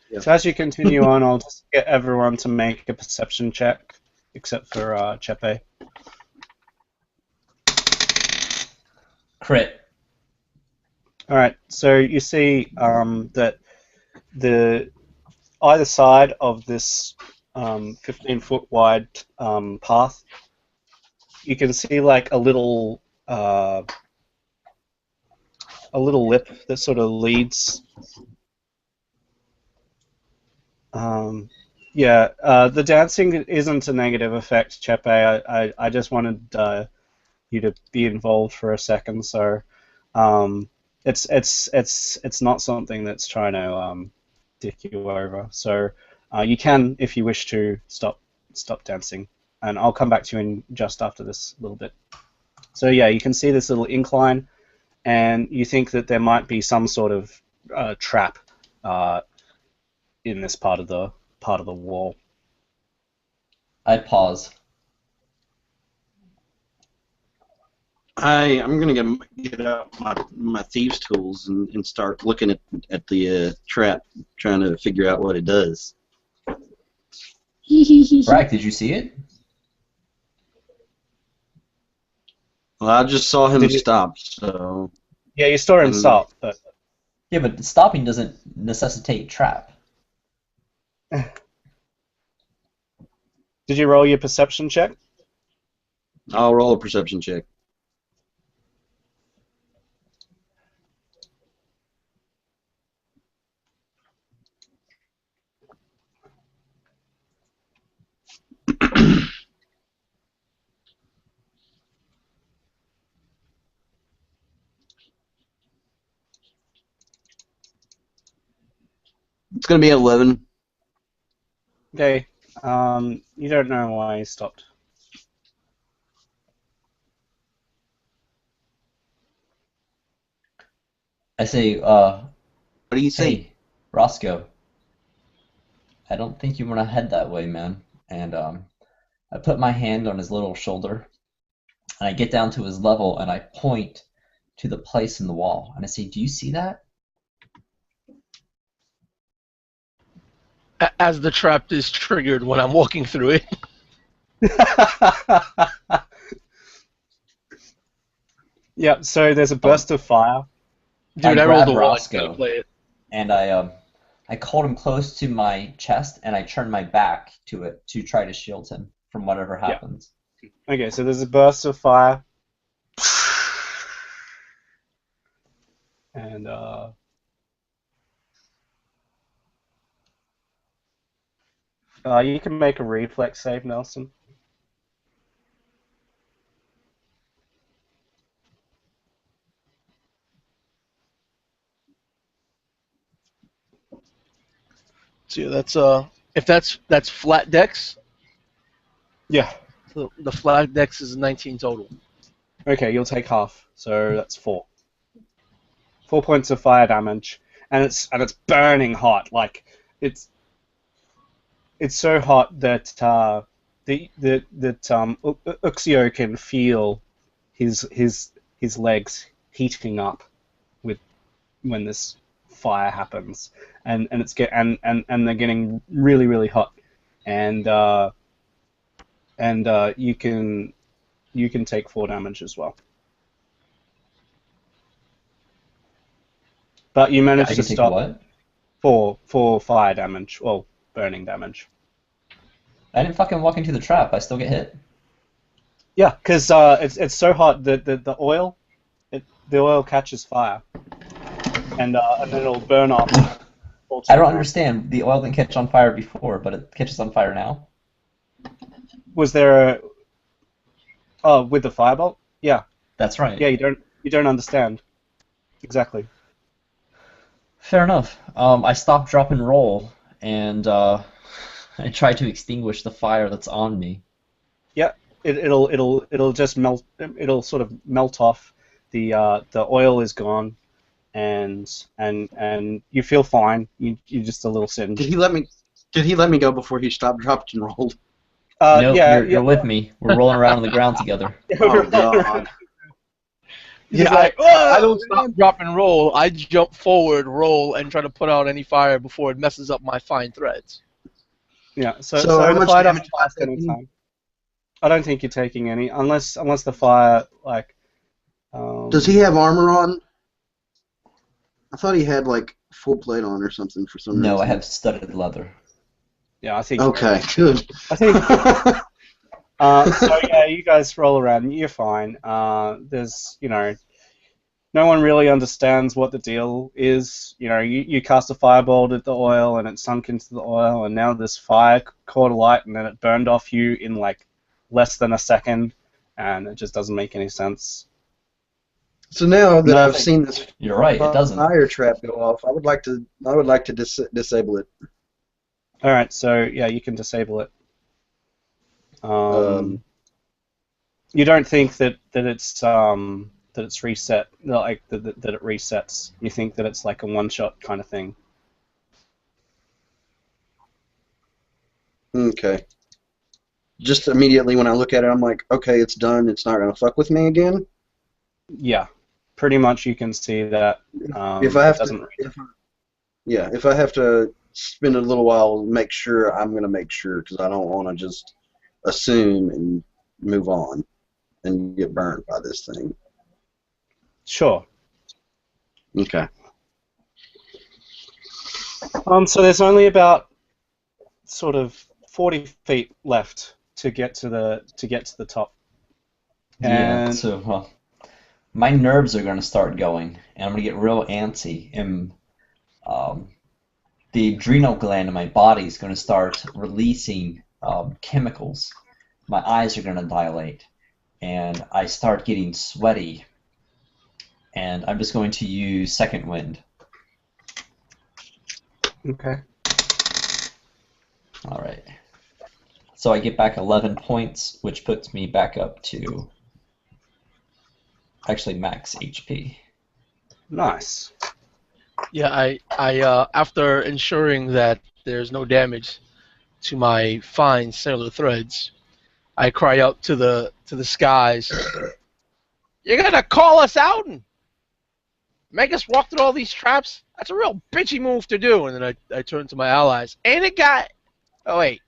Yeah. So as you continue on, I'll just get everyone to make a perception check, except for Chepe. Crit. All right. So you see that the either side of this 15-foot wide path, you can see like a little lip that sort of leads. The dancing isn't a negative effect, Chepe. I just wanted you to be involved for a second, so it's not something that's trying to dick you over. So you can, if you wish to, stop dancing, and I'll come back to you in just after this little bit. So yeah, you can see this little incline, and you think that there might be some sort of trap in this part of the wall. I pause. I'm gonna get out my thieves' tools and start looking at the trap, trying to figure out what it does. Brack, did you see it? Well, I just saw him Did you- stop, so Yeah, you saw him stop, but Yeah, but stopping doesn't necessitate trap. did you roll your perception check? I'll roll a perception check. It's gonna be 11. Okay. You don't know why he stopped. I say, What do you think? hey, Roscoe, I don't think you want to head that way, man. And I put my hand on his little shoulder, and I get down to his level, and I point to the place in the wall, and I say, do you see that? As the trap is triggered when I'm walking through it. Yeah, so there's a burst of fire. Dude, I I rolled a grabbed 1. Roscoe. Gotta play it. And I called him close to my chest, and I turned my back to it to try to shield him from whatever happens. Okay, so there's a burst of fire. And you can make a reflex save, Nelson. So yeah, that's if that's flat dex, Yeah. the flat dex is 19 total. Okay, you'll take half, so that's 4. 4 points of fire damage, and it's burning hot. Like it's so hot that Uxio can feel his legs heating up with when this fire happens, and they're getting really really hot, and you can take 4 damage as well. But you I managed can to take stop what? 4 fire damage, well, burning damage. I didn't fucking walk into the trap. I still get hit. Yeah, because it's so hot that the oil the oil catches fire, and then it'll burn off all to I the don't ground. understand. The oil didn't catch on fire before, but it catches on fire now. Was there a with the firebolt? Yeah, That's right. yeah. You don't understand exactly. Fair enough. I stop, drop, and roll, and I try to extinguish the fire that's on me. Yeah, it'll just melt. It'll sort of melt off. The oil is gone, and you feel fine. You're just a little Did singed. he let me? Did he let me go before he stopped, dropped, and rolled? Nope, Yeah, you're with me. We're rolling around on the ground together. Oh God. He's Yeah, like, I "Whoa, don't stop, man." drop, and roll. I jump forward, roll, and try to put out any fire before it messes up my fine threads. Yeah. So So how the much fire doesn't damage am last I any taking? time. I don't think you're taking any unless the fire like. Does he have armor on? I thought he had like full plate on or something for some No, I reason. have studded leather. Yeah, I think. Okay, good. I think. So yeah, you guys roll around. You're fine. There's no one really understands what the deal is. You cast a fireball at the oil and it sunk into the oil, and now this fire caught alight and then it burned off you in like less than a second, and it just doesn't make any sense. So now that I've Nothing. seen this You're right, it doesn't. fire trap go off, I would like to disable it. All right, so yeah, you can disable it. Um, You don't think that it's reset, like that it resets. You think that it's like a one-shot kind of thing. okay. Just immediately when I look at it, I'm like, okay, it's done. It's not gonna fuck with me again. Yeah, pretty much you can see that If I it have to, doesn't. if I have to spend a little while, make sure I'm gonna make sure because I don't want to just assume and move on and get burned by this thing. Sure. Okay. So there's only about sort of 40 feet left to get to the top. Yeah, And so my nerves are going to start going, and I'm going to get real antsy, and um, the adrenal gland in my body is going to start releasing chemicals. My eyes are going to dilate, and I start getting sweaty, and I'm just going to use second wind. okay. All right. So I get back 11 points, which puts me back up to actually max HP. Nice. Yeah, I after ensuring that there's no damage to my fine cellular threads, I cry out to the skies. You're gonna call us out and make us walk through all these traps? That's a real bitchy move to do. And then I turn to my allies. Ain't it got? Oh wait,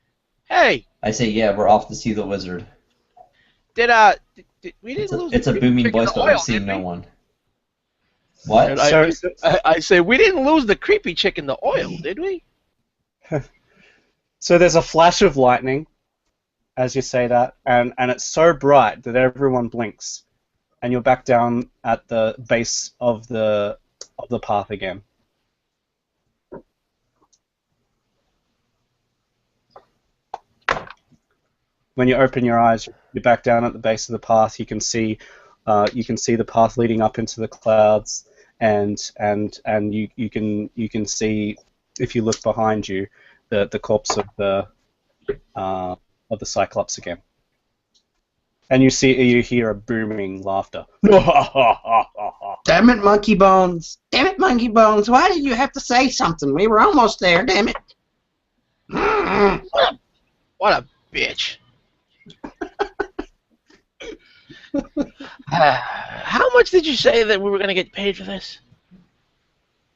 hey, I say, yeah, we're off to see the wizard. did we didn't lose It's the a booming chicken voice, to but oil, we've seen did no we? one. And What? I say we didn't lose the creepy chicken to oil, did we? So there's a flash of lightning as you say that, and it's so bright that everyone blinks, and you're back down at the base of the path again. When you open your eyes, you're back down at the base of the path. You can see the path leading up into the clouds, and you can see, if you look behind you, the corpse of the Cyclops again. And you hear a booming laughter. Damn it, Monkey Bones! Damn it, Monkey Bones! Why did you have to say something? We were almost there. Damn it! What a bitch. How much did you say that we were going to get paid for this?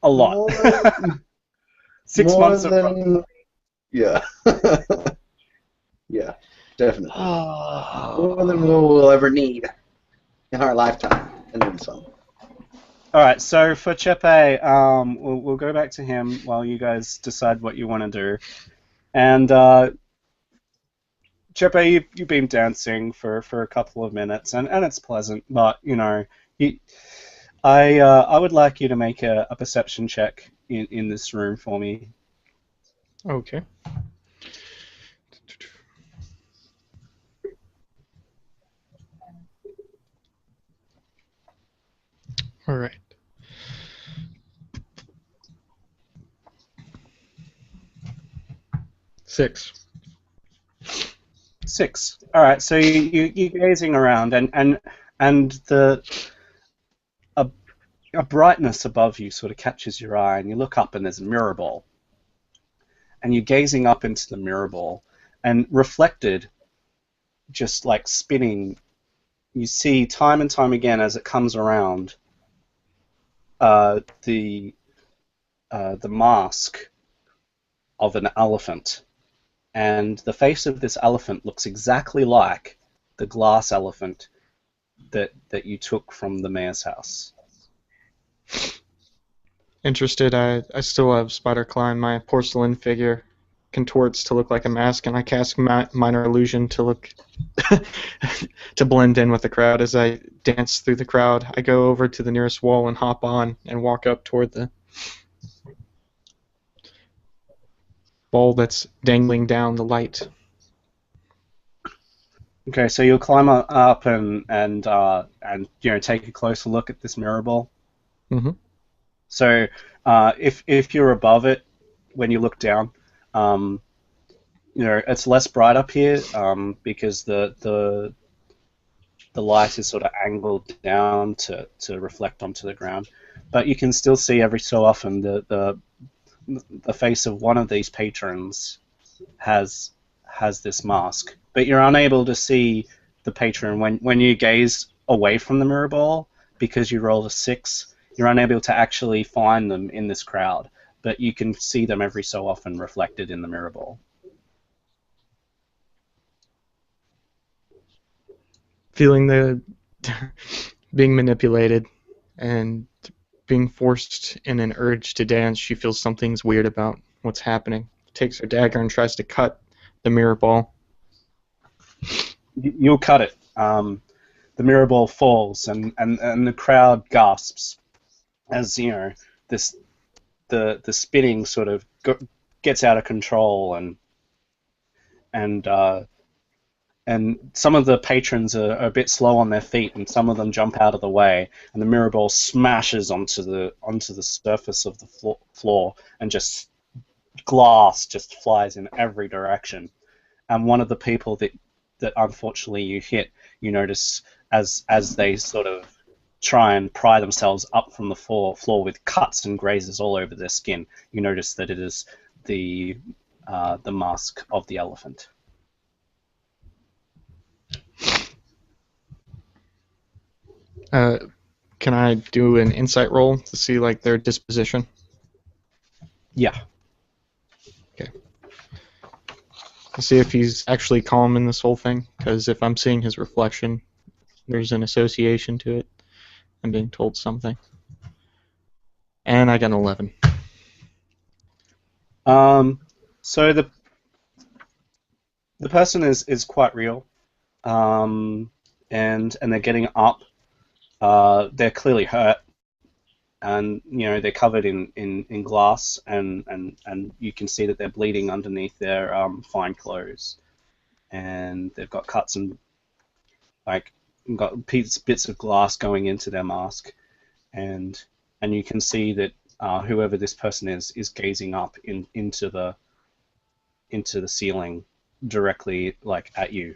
A lot. More 6 months of than, yeah. Yeah, definitely. More than we'll ever need in our lifetime, and then some. All right, so for Chepe, we'll go back to him while you guys decide what you want to do. And Chepe, you've been dancing for a couple of minutes, and it's pleasant, but you, I would like you to make a perception check in this room for me. Okay. All right. Six. 6. All right, so you're gazing around, and a brightness above you sort of catches your eye, and you look up, and there's a mirror ball, and you're gazing up into the mirror ball, and reflected, just like spinning, you see time and time again as it comes around, the mask of an elephant. And the face of this elephant looks exactly like the glass elephant that you took from the mayor's house. Interested, I still have Spider Climb. My porcelain figure contorts to look like a mask, and I cast Minor Illusion to look to blend in with the crowd. As I dance through the crowd, I go over to the nearest wall and hop on and walk up toward the ball that's dangling down the light. Okay, so you'll climb up and take a closer look at this mirror ball. Mm-hmm. So if you're above it, when you look down, it's less bright up here because the light is sort of angled down to reflect onto the ground. But you can still see every so often the face of one of these patrons has this mask, but you're unable to see the patron when you gaze away from the mirror ball because you rolled a 6. You're unable to actually find them in this crowd, but you can see them every so often reflected in the mirror ball. Feeling the being manipulated and being forced in an urge to dance, she feels something's weird about what's happening. Takes her dagger and tries to cut the mirror ball. You'll cut it. The mirror ball falls, and the crowd gasps as the spinning sort of gets out of control, and some of the patrons are a bit slow on their feet, and some of them jump out of the way, and the mirror ball smashes onto the surface of the floor, and just glass just flies in every direction. And one of the people that unfortunately you hit, you notice as they sort of try and pry themselves up from the floor with cuts and grazes all over their skin, you notice that it is the mask of the elephant. Can I do an insight roll to see like their disposition? Yeah. Okay. To see if he's actually calm in this whole thing, because if I'm seeing his reflection, there's an association to it. I'm being told something. And I got an 11. So the person is quite real, and they're getting up. They're clearly hurt, and they're covered in glass, and you can see that they're bleeding underneath their fine clothes, and they've got cuts and got bits of glass going into their mask, and you can see that whoever this person is gazing up into the ceiling directly at you.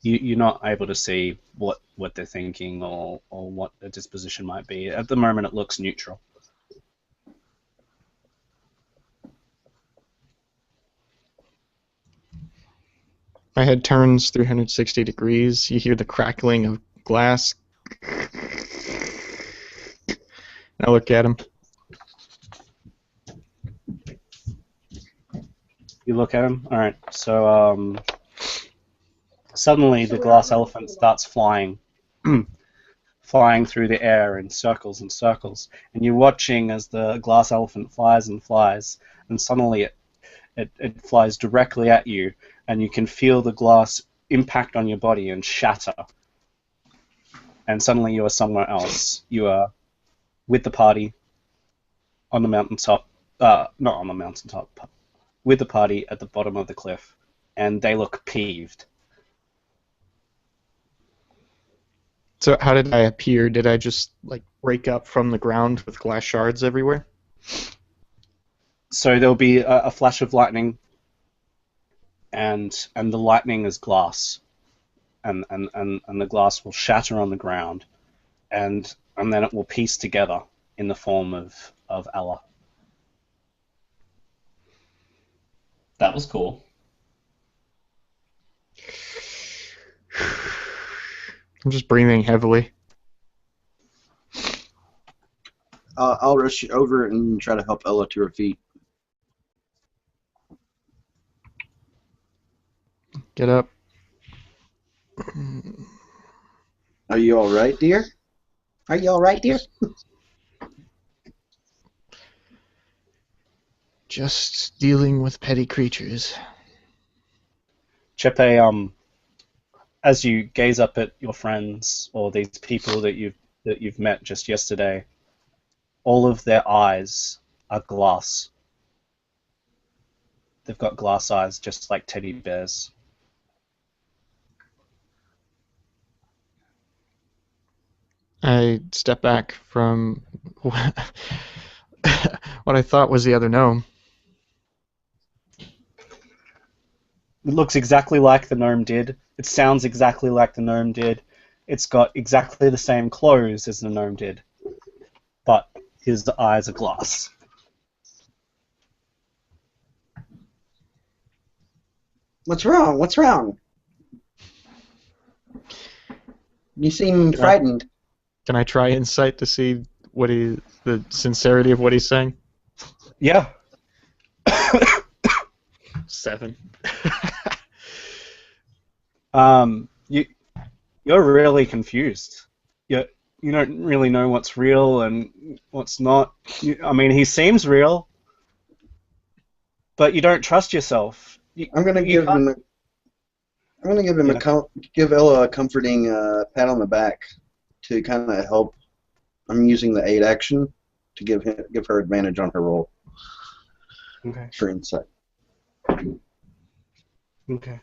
You're not able to see what they're thinking or what their disposition might be. At the moment, it looks neutral. My head turns 360 degrees. You hear the crackling of glass. I look at him. You look at him? Alright, so suddenly the glass elephant starts flying. Flying through the air in circles and circles. And you're watching as the glass elephant flies and flies, and suddenly it flies directly at you, and you can feel the glass impact on your body and shatter. And suddenly you are somewhere else. You are with the party on the mountaintop, not on the mountaintop, with the party at the bottom of the cliff, and they look peeved. So how did I appear? Did I just like break up from the ground with glass shards everywhere? So there'll be a flash of lightning, and the lightning is glass, and the glass will shatter on the ground, and then it will piece together in the form of Ella. That was cool. I'm just breathing heavily. I'll rush over and try to help Ella to her feet. Get up. Are you all right, dear? Are you all right, dear? Just dealing with petty creatures. Chepe, as you gaze up at your friends or these people that you've met just yesterday, all of their eyes are glass. They've got glass eyes, just like teddy bears. I step back from what I thought was the other gnome. It looks exactly like the gnome did. It sounds exactly like the gnome did. It's got exactly the same clothes as the gnome did. But his eyes are glass. What's wrong? What's wrong? You seem frightened. Can I try insight to see the sincerity of what he's saying? Yeah. 7. You're really confused. You don't really know what's real and what's not. I mean, he seems real, but you don't trust yourself. I'm gonna give him give Ella a comforting pat on the back to kind of help. I'm using the aid action to give her advantage on her roll. Okay. For insight. Okay.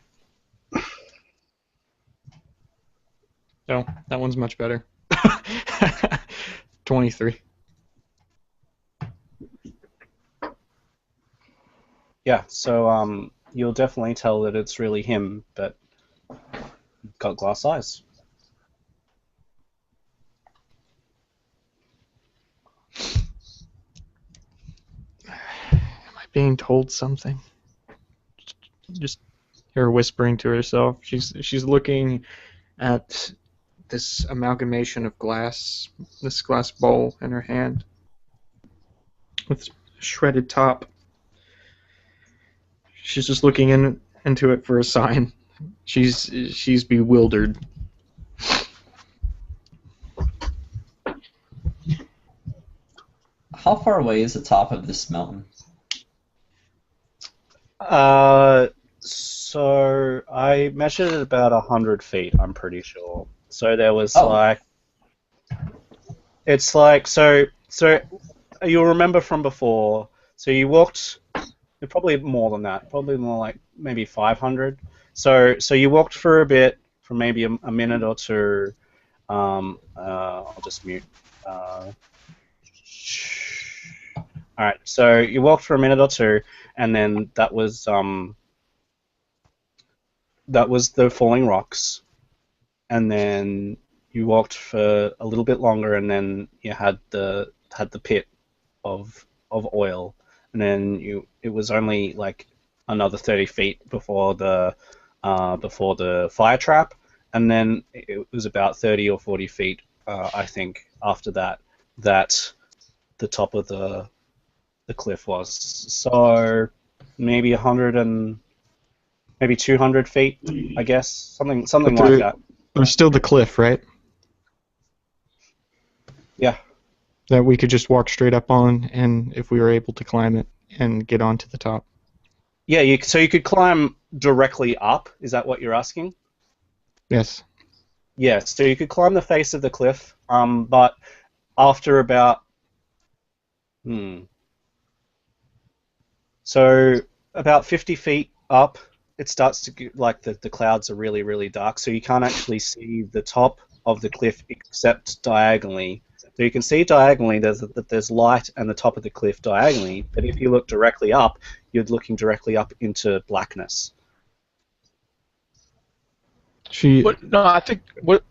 Oh, that one's much better. 23. Yeah. So you'll definitely tell that it's really him, but got glass eyes. Am I being told something? Just hear her whispering to herself. She's looking at this amalgamation of glass, this glass bowl in her hand with shredded top. She's just looking into it for a sign. She's bewildered. How far away is the top of this mountain? So I measured it about 100 feet, I'm pretty sure. So there was it's like, so you'll remember from before, so you walked, probably more than that, probably more like maybe 500. So you walked for a bit, for maybe a minute or two. I'll just mute. Alright, so you walked for a minute or two, and then that was the falling rocks, and then you walked for a little bit longer, and then you had the pit of oil, and then it was only like another 30 feet before the fire trap, and then it was about 30 or 40 feet, I think, after that the top of the cliff was. So maybe 100 and maybe 200 feet, I guess, something like that. There's still the cliff, right? Yeah. That we could just walk straight up on, and if we were able to climb it and get onto the top. Yeah, so you could climb directly up. Is that what you're asking? Yes. Yeah, so you could climb the face of the cliff, but after about so about 50 feet up, it starts to get, like the clouds are really, really dark, so you can't actually see the top of the cliff except diagonally. So you can see diagonally that there's light and the top of the cliff diagonally, but if you look directly up, you're looking directly up into blackness. She. But no, I think what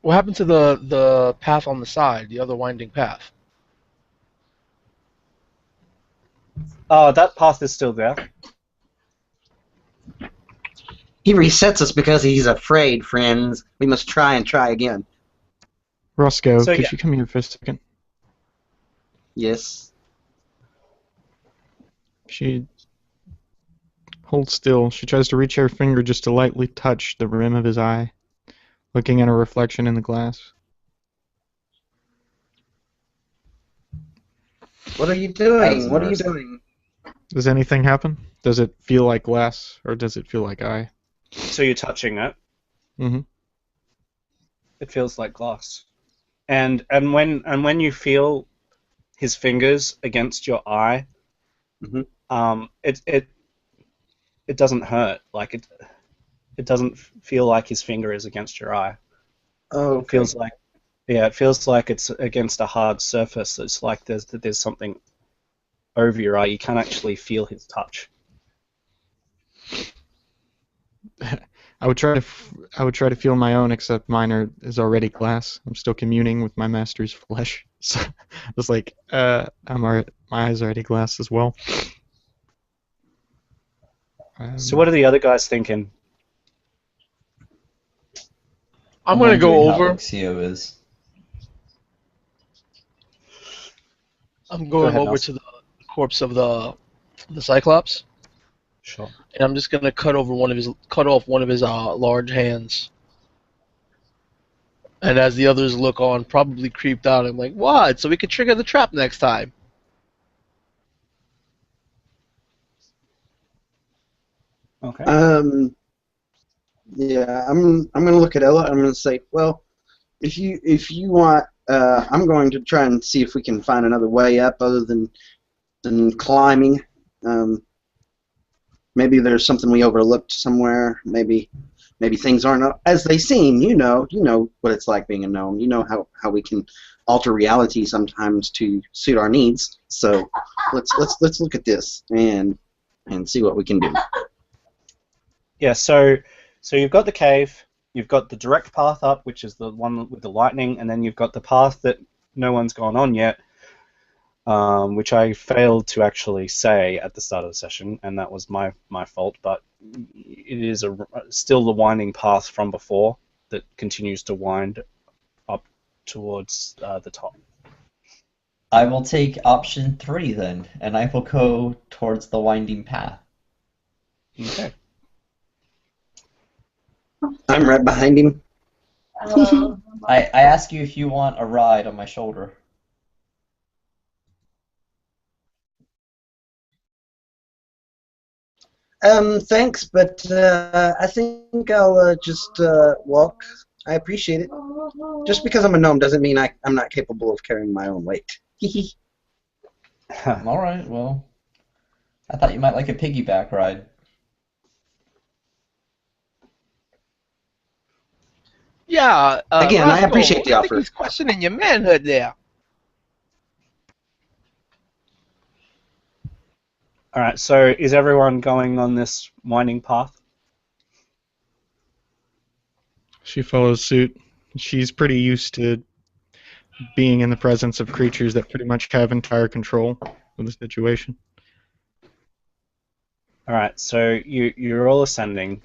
happened to the path on the side, the other winding path? Oh, that path is still there. He resets us because he's afraid, friends. We must try and try again. Roscoe, So, could yeah. you come here for a second? Yes. She holds still. She tries to reach her finger just to lightly touch the rim of his eye, looking at her reflection in the glass. What are you That is doing? a What are you mercy. doing? Does anything happen? Does it feel like glass, or does it feel like eye? So you're touching it. Mm-hmm. It feels like glass. And when you feel his fingers against your eye, Mhm. it doesn't hurt. Like it doesn't feel like his finger is against your eye. Oh, It okay. feels like it feels like it's against a hard surface. It's like there's something over your eye. You can't actually feel his touch. I would try to feel my own, except mine is already glass. I'm still communing with my master's flesh. So it's like, my eyes are already glass as well. So what are the other guys thinking? I'm I'm gonna go wondering how over. Uxio is. I'm Go going ahead, over Nelson. to the corpse of the Cyclops, Sure. and I'm just gonna cut off one of his large hands. And as the others look on, probably creeped out, I'm like, "What? So we can trigger the trap next time." Okay. Yeah, I'm gonna look at Ella. I'm gonna say, well, if you want, I'm going to try and see if we can find another way up other than climbing. Maybe there's something we overlooked somewhere. Maybe things aren't as they seem. You know what it's like being a gnome. You know how we can alter reality sometimes to suit our needs. So let's look at this and see what we can do. Yeah. So you've got the cave. You've got the direct path up, which is the one with the lightning, and then you've got the path that no one's gone on yet, which I failed to actually say at the start of the session, and that was my fault. But it is still the winding path from before that continues to wind up towards the top. I will take option 3 then, and I will go towards the winding path. Okay. I'm right behind him. I ask you if you want a ride on my shoulder. Thanks, but I think I'll just walk. I appreciate it. Just because I'm a gnome doesn't mean I'm not capable of carrying my own weight. Alright, well, I thought you might like a piggyback ride. Yeah, Again, I Roscoe, appreciate the I think offer. he's questioning your manhood there. All right. So is everyone going on this winding path? She follows suit. She's pretty used to being in the presence of creatures that pretty much have entire control of the situation. All right. So you're all ascending,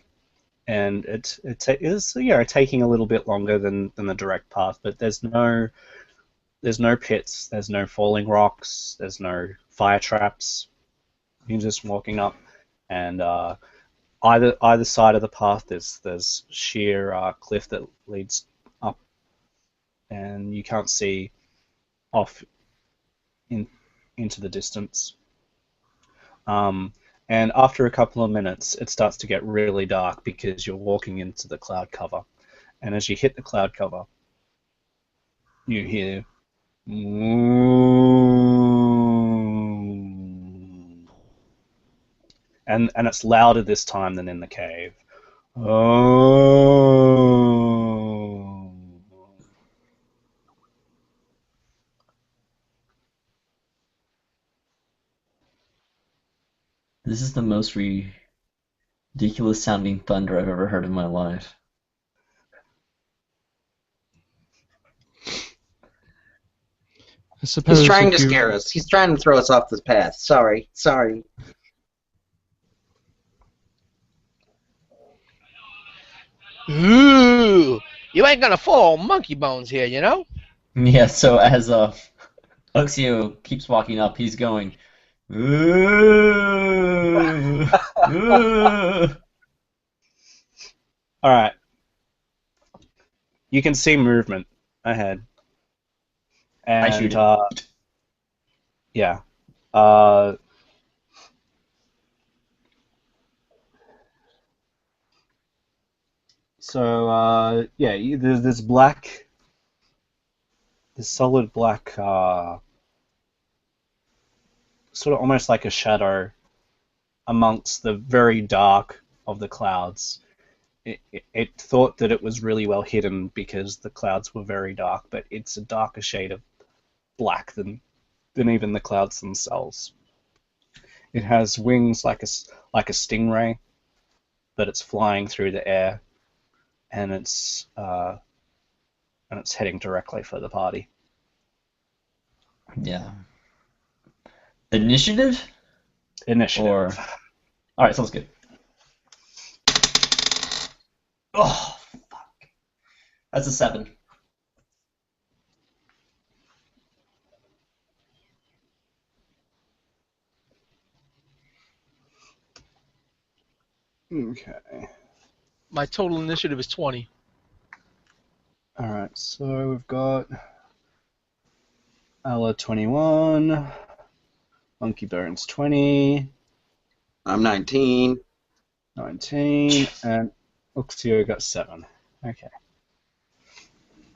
and it is taking a little bit longer than the direct path, but there's no pits, there's no falling rocks, there's no fire traps. You're just walking up, and either side of the path there's sheer cliff that leads up, and you can't see off into the distance. And after a couple of minutes, it starts to get really dark because you're walking into the cloud cover. And as you hit the cloud cover, you hear... And it's louder this time than in the cave. Oh. This is the most ridiculous sounding thunder I've ever heard in my life. I suppose He's trying if to you- scare us. He's trying to throw us off this path. Sorry. Ooh, you ain't gonna fall on monkey bones here, you know? Yeah, so as Uxio keeps walking up, he's going, ooh, ooh. All right. You can see movement ahead. And, I shoot him. yeah. Yeah, there's this black, this solid black, sort of almost like a shadow amongst the very dark of the clouds. It thought that it was really well hidden because the clouds were very dark, but it's a darker shade of black than even the clouds themselves. It has wings like a stingray, but it's flying through the air, and it's heading directly for the party. Yeah. Initiative? Initiative. Or... Alright, sounds good. Oh, fuck. That's a 7. Okay. My total initiative is 20. All right. So we've got Ella 21, Monkey Bones 20, I'm 19. 19, and Uxio got 7. Okay.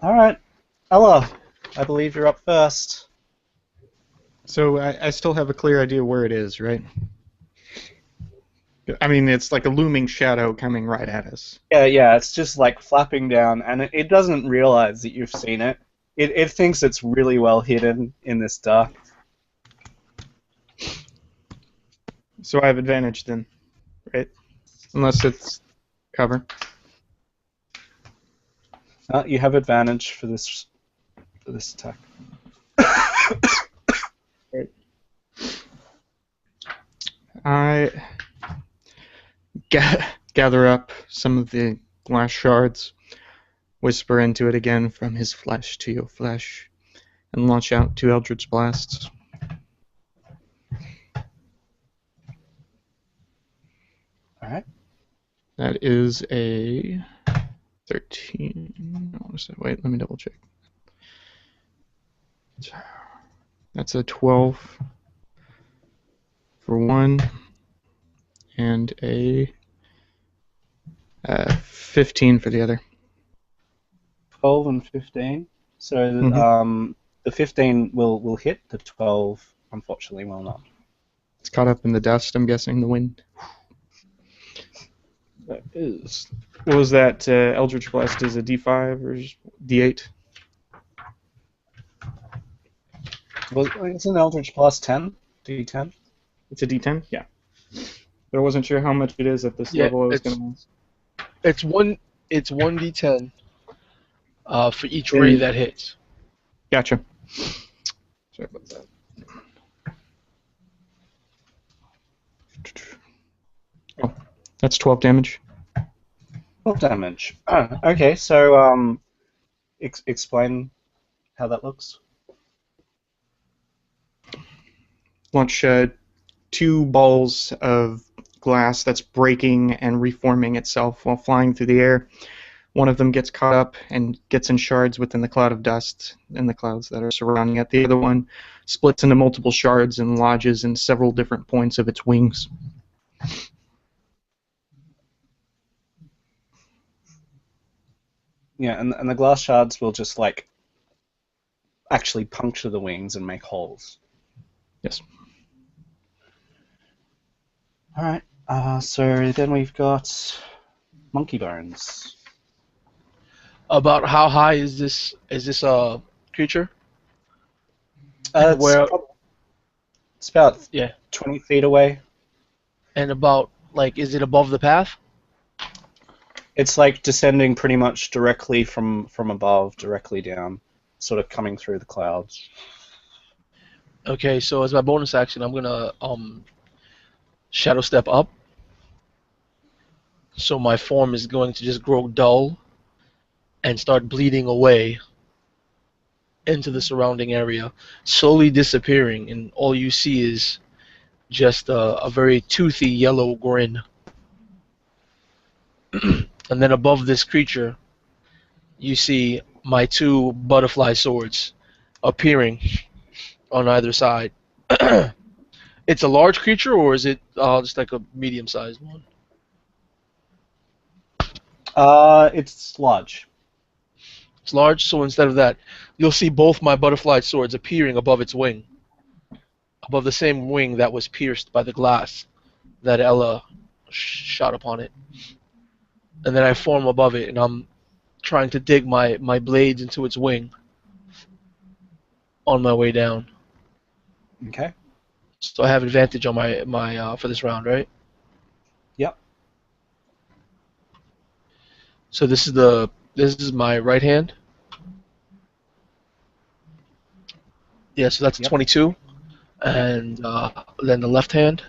All right, Ella, I believe you're up first. So I still have a clear idea where it is, right? I mean, it's like a looming shadow coming right at us. Yeah, it's just like flapping down, and it doesn't realize that you've seen it. It thinks it's really well hidden in this dark. So I have advantage then, right? Unless it's cover. You have advantage for this attack. Right. I gather up some of the glass shards, whisper into it again, from his flesh to your flesh, and launch out 2 Eldritch Blasts. All right. That is a 13. What was that? Wait, let me double check. That's a 12 for one, and a 15 for the other. 12 and 15. So the 15 will hit. The 12 unfortunately will not. It's caught up in the dust, I'm guessing, the wind. That is... What was that? Eldritch Blast is a D5 or D8? Well, it's an Eldritch plus 10, D10. It's a D10? Yeah. But I wasn't sure how much it is at this Yeah, level. I was going to ask. It's 1d10 for each ray that hits. Gotcha. Sorry about that. Oh, that's 12 damage. 12 damage. Okay, so explain how that looks. Launch 2 balls of glass that's breaking and reforming itself while flying through the air. One of them gets caught up and gets in shards within the cloud of dust and the clouds that are surrounding it. The other one splits into multiple shards and lodges in several different points of its wings. Yeah, and the glass shards will just like actually puncture the wings and make holes. Yes. All right. So then we've got monkey bones. About how high is this creature? And It's where? it's about Yeah. 20 feet away. And about like, is it above the path? It's like descending pretty much directly from above, directly down, sort of coming through the clouds. Okay, so as my bonus action, I'm gonna shadow step up. So my form is going to just grow dull and start bleeding away into the surrounding area, slowly disappearing, and all you see is just a very toothy yellow grin. And then above this creature, you see my two butterfly swords appearing on either side. It's a large creature, or is it just like a medium-sized one? It's large. It's large, so instead of that, you'll see both my butterfly swords appearing above its wing, above the same wing that was pierced by the glass that Ella shot upon it. And then I form above it, and I'm trying to dig my blades into its wing on my way down. Okay. So I have advantage on my for this round, right? Yep. So this is my right hand. Yeah, so that's Yep. 22, and then the left hand.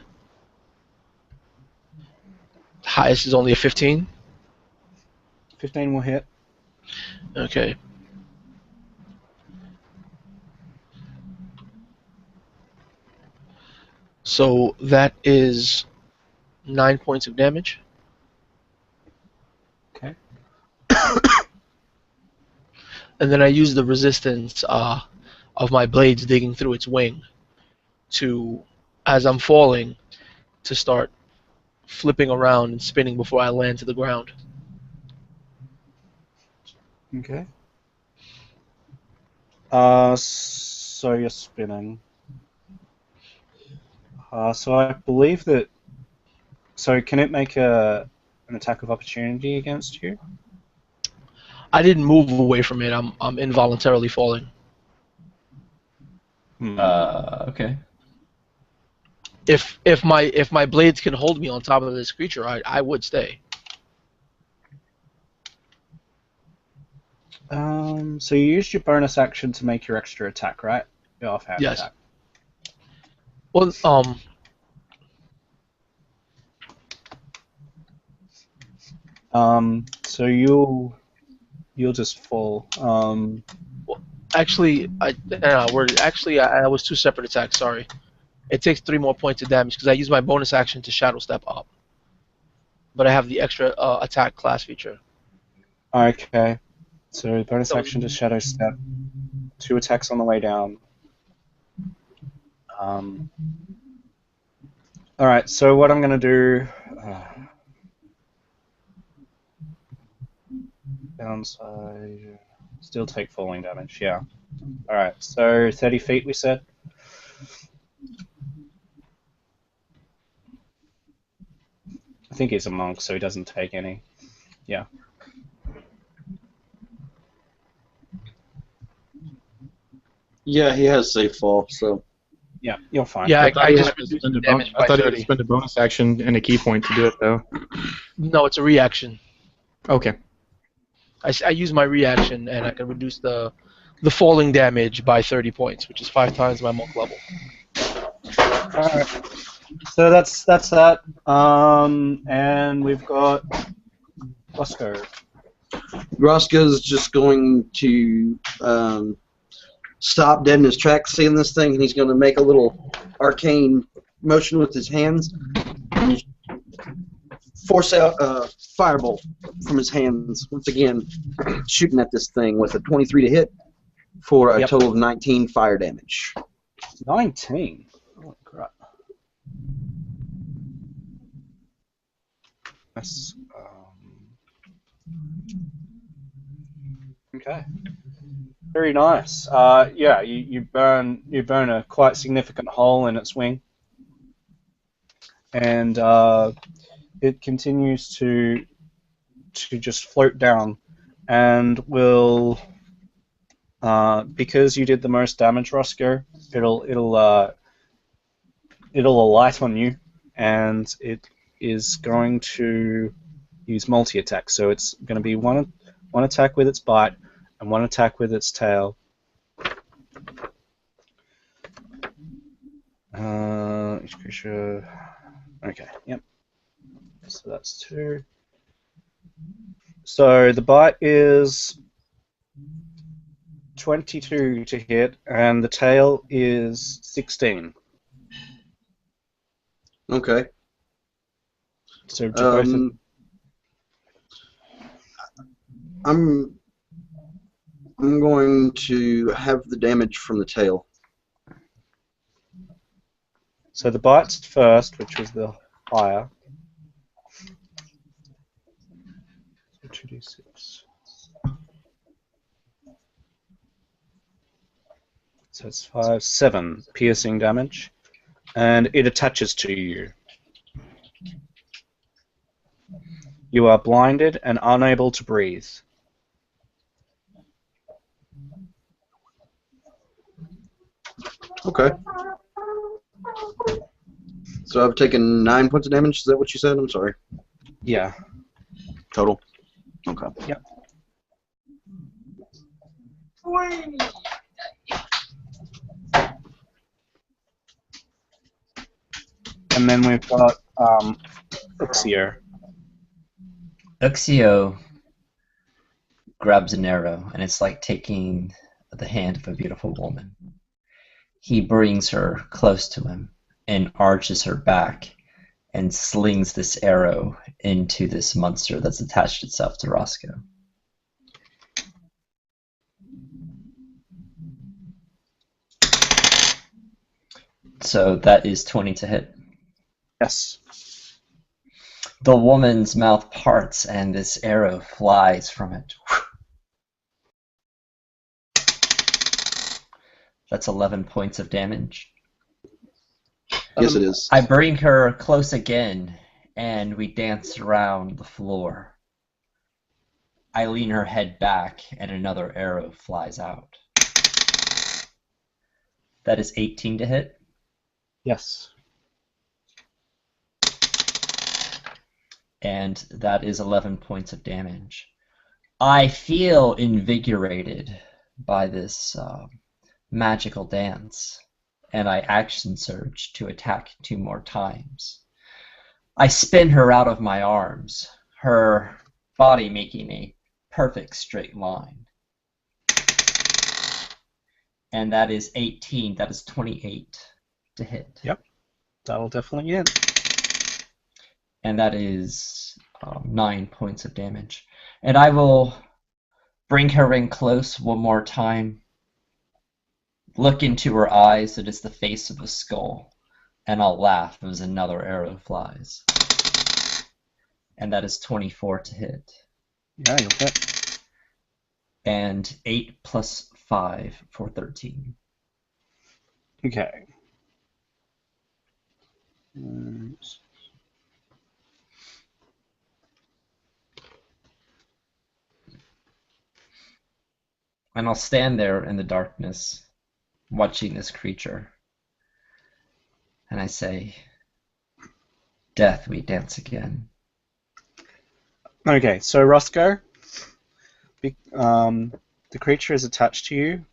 Highest is only a 15. 15 will hit. Okay. So that is 9 points of damage. Okay. And then I use the resistance of my blades digging through its wing to, as I'm falling, to start flipping around and spinning before I land to the ground. Okay. So you're spinning. So I believe that. So can it make an attack of opportunity against you? I didn't move away from it. I'm involuntarily falling. Okay. If my blades can hold me on top of this creature, I would stay. So you used your bonus action to make your extra attack, right? Your offhand Yes. attack. Well, So you'll just fall. actually, I was two separate attacks. Sorry. It takes 3 more points of damage because I use my bonus action to shadow step up. But I have the extra attack class feature. Okay. So bonus So- action to shadow step. 2 attacks on the way down. All right. So what I'm gonna do. Downside. Still take falling damage. Yeah. All right. So 30 feet, we said. I think he's a monk, so he doesn't take any. Yeah. Yeah, he has safe fall, so. Yeah, you're fine. Yeah, thought I he just had to reduced spend the a bon- damage I by thought he had to 30. spend a bonus action and a key point to do it, though. No, it's a reaction. Okay. I use my reaction, and I can reduce the falling damage by 30 points, which is 5 times my monk level. Alright. So that's that. And we've got Roscoe. Roscoe's just going to stop dead in his tracks seeing this thing, and he's going to make a little arcane motion with his hands and force out a firebolt from his hands, once again shooting at this thing with a 23 to hit for a total of 19 fire damage. 19. Holy crap. That's, Okay. Very nice. Yeah, you burn a quite significant hole in its wing, and it continues to just float down, and will because you did the most damage, Roscoe. It'll alight on you, and it is going to use multi-attack. So it's going to be one attack with its bite and one attack with its tail. Each creature. Okay. Yep. So that's 2. So the bite is 22 to hit, and the tail is 16. Okay. So to both of I'm going to have the damage from the tail. So the bite's first, which was the higher. So 2d6. So it's 5, 7 piercing damage, and it attaches to you. You are blinded and unable to breathe. Okay. So I've taken 9 points of damage. Is that what you said? I'm sorry. Yeah. Total. Okay. Yep. And then we've got Uxio. Uxio grabs an arrow, and it's like taking the hand of a beautiful woman. He brings her close to him and arches her back and slings this arrow into this monster that's attached itself to Roscoe. So that is 20 to hit. Yes. The woman's mouth parts and this arrow flies from it. That's 11 points of damage. Yes, it is. I bring her close again, and we dance around the floor. I lean her head back, and another arrow flies out. That is 18 to hit. Yes. And that is 11 points of damage. I feel invigorated by this magical dance, and I action surge to attack 2 more times. I spin her out of my arms, her body making a perfect straight line. And that is 18, that is 28 to hit. Yep. That'll definitely hit. And that is 9 points of damage. And I will bring her in close one more time, look into her eyes, it is the face of a skull, and I'll laugh as another arrow flies. And that is 24 to hit. Yeah, you'll hit. And 8 plus 5 for 13. Okay. And I'll stand there in the darkness, watching this creature. And I say, "Death, we dance again." Okay, so Roscoe, the creature is attached to you.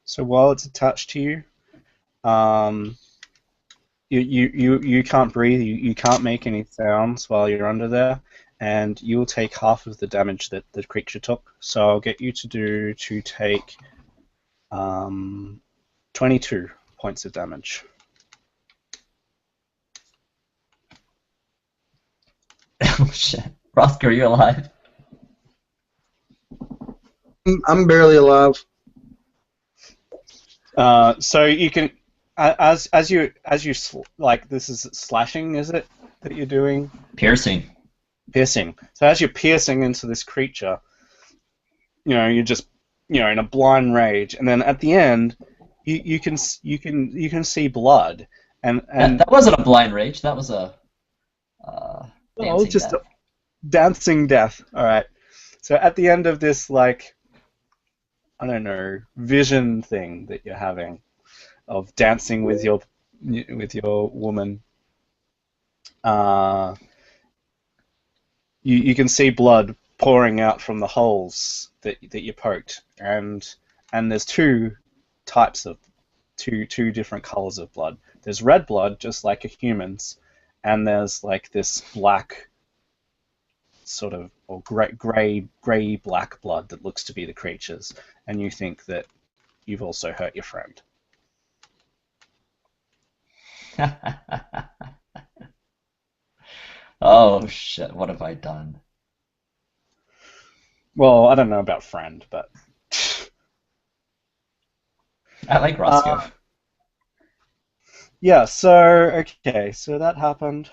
So while it's attached to you, you can't breathe. You can't make any sounds while you're under there, and you'll take half of the damage that the creature took. So I'll get you to take 22 points of damage. Oh shit. Roscoe, are you alive? I'm barely alive. So you can, as you like, this is slashing, is it, that you're doing? Piercing. Piercing. So as you're piercing into this creature, you're just in a blind rage, and then at the end, you can see blood, and That wasn't a blind rage. That was a dancing just death. dancing death. All right. So at the end of this, like, I don't know, vision thing that you're having of dancing with your woman, you can see blood pouring out from the holes that you poked, and there's two different colors of blood. There's red blood, just like a human's, and there's like this black sort of, or grey black blood that looks to be the creature's, and you think that you've also hurt your friend. Oh shit! What have I done? Well, I don't know about friend, but I like Roscoe. yeah. So okay, so that happened.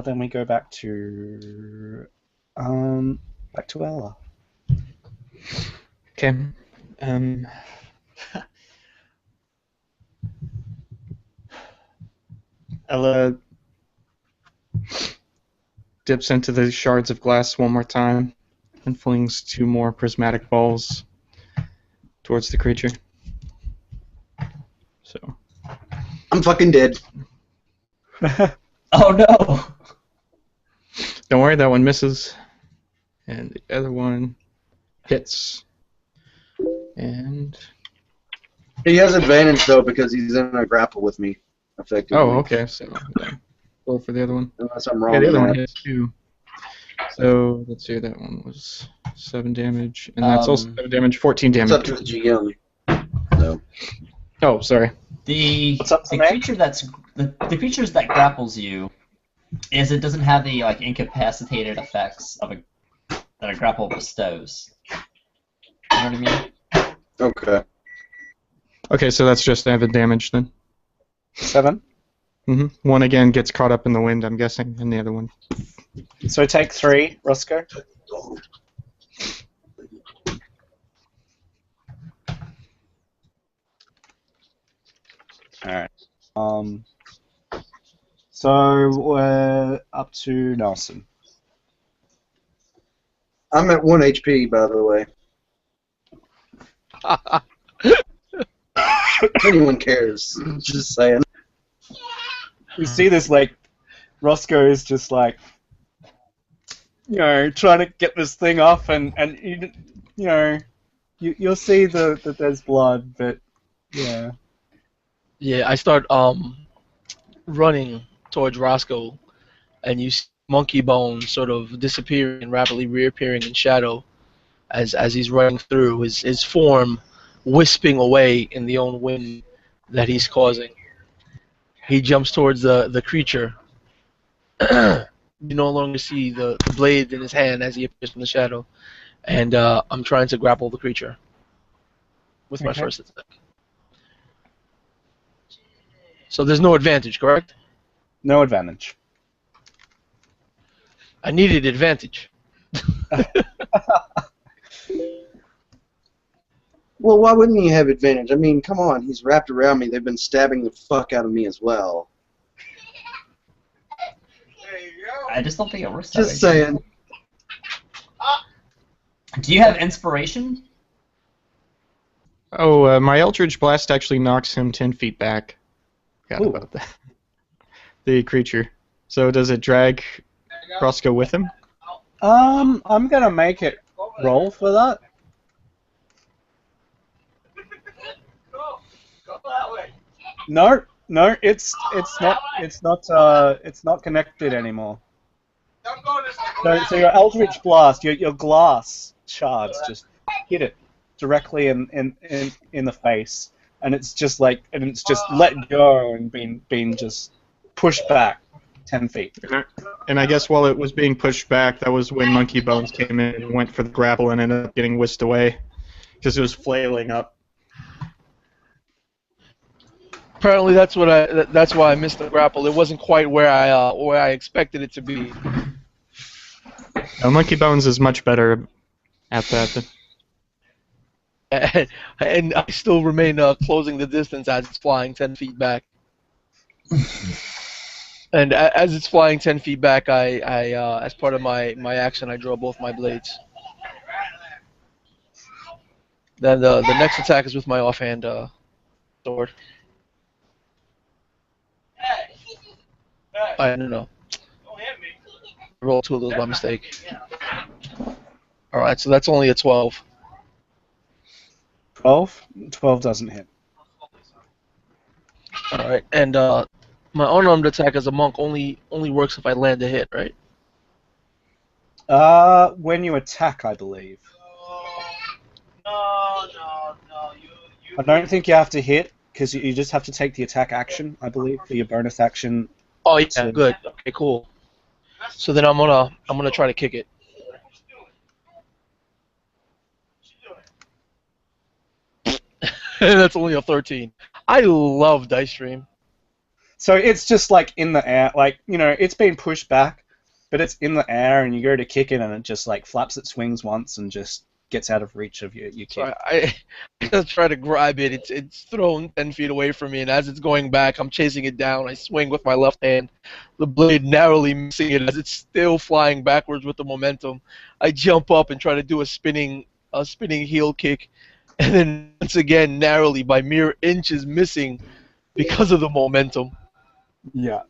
Then we go back to Ella. Okay. Ella dips into the shards of glass one more time and flings 2 more prismatic balls towards the creature. So. I'm fucking dead. Oh no! Don't worry, that one misses. And the other one hits. And... He has advantage, though, because he's in a grapple with me, effectively. Oh, okay. So, roll for the other one. Unless I'm wrong. Yeah, the other on one that. hits too. So, let's see, that one was 7 damage. And that's also 7 damage, 14 damage. It's up to the GM. So. Oh, sorry. The What's up, the Samay? creature the creatures that grapples you it doesn't have the like incapacitated effects that a grapple bestows. You know what I mean? Okay. Okay, so that's just 7 damage then. 7. One again gets caught up in the wind, I'm guessing, and the other one. So take 3, Roscoe. Alright. So we're up to Nelson. I'm at 1 HP, by the way. If anyone cares. Just saying. You see this, like, Roscoe is just like, trying to get this thing off, and you'll see that there's blood, but yeah. Yeah, I start running towards Roscoe, and you see Monkey Bone sort of disappearing and rapidly reappearing in shadow as he's running through, his form wisping away in the own wind that he's causing. He jumps towards the creature. You no longer see the blade in his hand as he appears from the shadow, and I'm trying to grapple the creature with my first attack. So there's no advantage, correct? No advantage. I needed advantage. Well, why wouldn't he have advantage? I mean, come on, he's wrapped around me. They've been stabbing the fuck out of me as well. I just don't think it works that way. Just saying. Do you have inspiration? Oh, my Eldritch Blast actually knocks him 10 feet back. Forgot about that. The creature. So does it drag Roscoe with him? I'm gonna make it roll for that. No, it's not connected anymore. So your Eldritch Blast, your glass shards just hit it directly in the face, and it's just let go and being just pushed back 10 feet. And I guess while it was being pushed back, that was when Monkey Bones came in and went for the grapple and ended up getting whisked away because it was flailing up. Apparently, that's why I missed the grapple. It wasn't quite where I expected it to be. Monkey Bones is much better at that. and I still remain closing the distance as it's flying 10 feet back. And as it's flying 10 feet back, I as part of my action, I draw both my blades. Then the next attack is with my offhand sword. No. I rolled 2 of those by mistake. Alright, so that's only a 12. 12? 12 doesn't hit. Alright, and my unarmed attack as a monk only works if I land a hit, right? When you attack, I believe. I don't think you have to hit, because you just have to take the attack action, I believe, for your bonus action. Oh yeah, good. Okay, cool. So then I'm gonna try to kick it. That's only a 13. I love Dice Stream. So it's just like in the air, like, you know, it's been pushed back, but it's in the air, and you go to kick it, and it just like flaps its wings once and just gets out of reach of your kick. So I just try to grab it. It's thrown 10 feet away from me, and as it's going back, I'm chasing it down. I swing with my left hand, the blade narrowly missing it as it's still flying backwards with the momentum. I jump up and try to do a spinning heel kick, and then once again narrowly by mere inches missing because of the momentum. Yeah.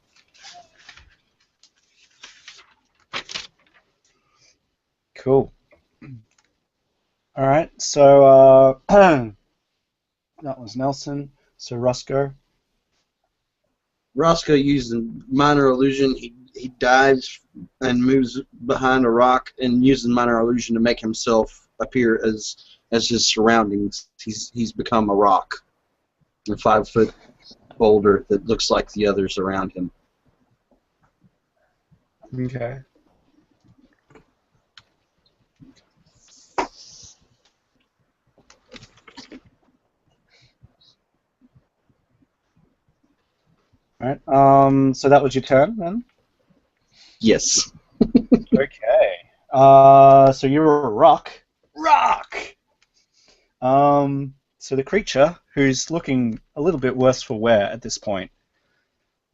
Cool. All right, so that was Nelson. So Roscoe. Roscoe using minor illusion. He dives and moves behind a rock and uses minor illusion to make himself appear as his surroundings. He's become a rock, a 5-foot boulder that looks like the others around him. Okay. All right. So that was your turn then? Yes. Okay. So you're a rock. Rock! So the creature, who's looking a little bit worse for wear at this point.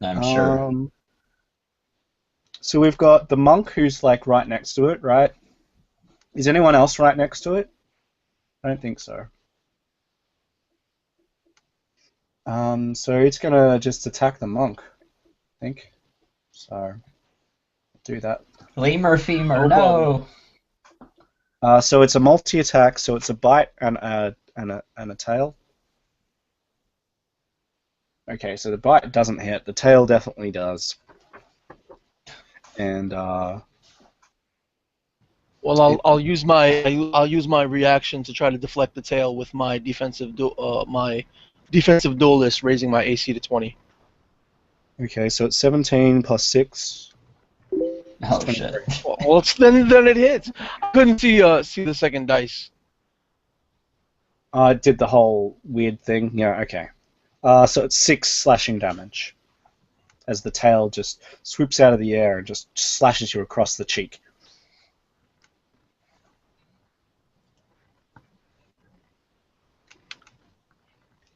I'm sure. So we've got the monk who's like right next to it, right? Is anyone else right next to it? I don't think so. So it's gonna just attack the monk, I think. So do that. Lemur, no. So it's a multi-attack. So it's a bite and a tail. Okay, so the bite doesn't hit. The tail definitely does. And Well, I'll use my reaction to try to deflect the tail with my defensive duelist, raising my AC to 20. okay, so it's 17 plus 6. Oh shit. Well, then it hits. I couldn't see the second dice. It did the whole weird thing. Yeah, okay. So it's 6 slashing damage as the tail just swoops out of the air and just slashes you across the cheek.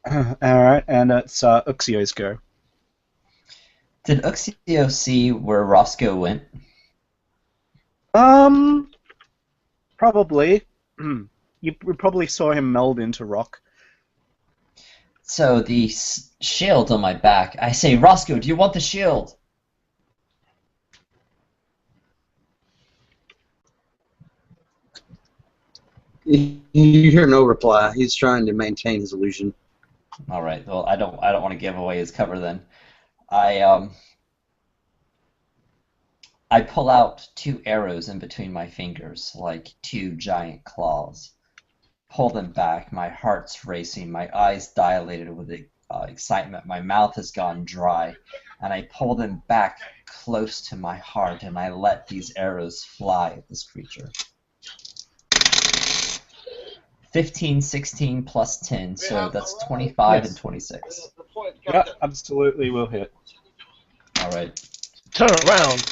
Alright, and it's Uxio's go. Did Uxio see where Roscoe went? Probably. You probably saw him meld into rock. So the shield on my back. I say, Roscoe, do you want the shield? You hear no reply. He's trying to maintain his illusion. All right. Well, I don't want to give away his cover then. I pull out 2 arrows in between my fingers, like 2 giant claws. Pull them back. My heart's racing. My eyes dilated with excitement. My mouth has gone dry, and I pull them back close to my heart, and I let these arrows fly at this creature. 15, 16 plus 10, so that's 25 and 26. Yeah, absolutely will hit. All right. Turn around.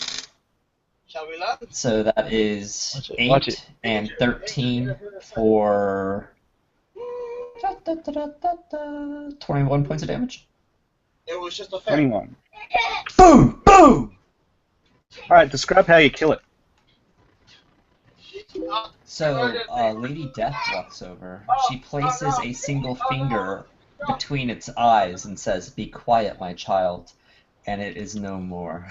So that is Watch it. 8 and 13 for 21 points of damage. It was just a fact. 21. Boom! Boom! Alright, describe how you kill it. So, Lady Death walks over. She places a single finger between its eyes and says, "Be quiet, my child," and it is no more.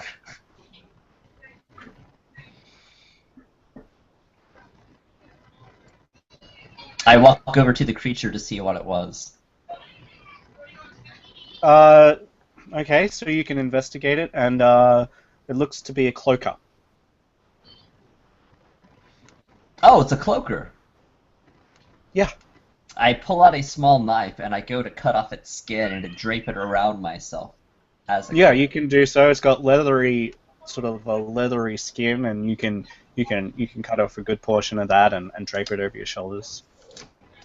I walk over to the creature to see what it was. Okay, so you can investigate it, and it looks to be a cloaker. Oh, it's a cloaker. Yeah. I pull out a small knife and I go to cut off its skin and to drape it around myself. Yeah, you can do so. It's got sort of a leathery skin, and you can cut off a good portion of that and drape it over your shoulders.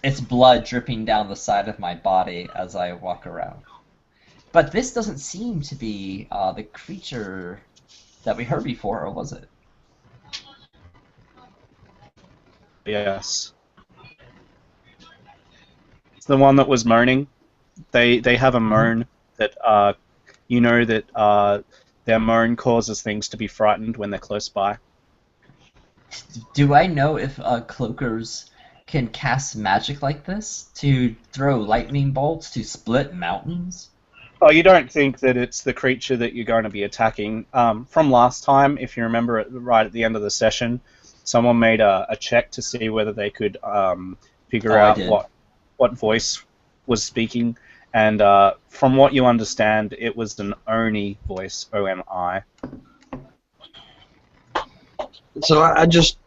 It's blood dripping down the side of my body as I walk around. But this doesn't seem to be the creature that we heard before, or was it? Yes. It's the one that was moaning. They have a moan that you know that their moan causes things to be frightened when they're close by. Do I know if cloakers can cast magic like this to throw lightning bolts to split mountains? Oh, you don't think that it's the creature that you're going to be attacking. From last time, if you remember right at the end of the session, someone made a check to see whether they could figure out what voice was speaking, and from what you understand, it was an Oni voice, O-N-I. So I just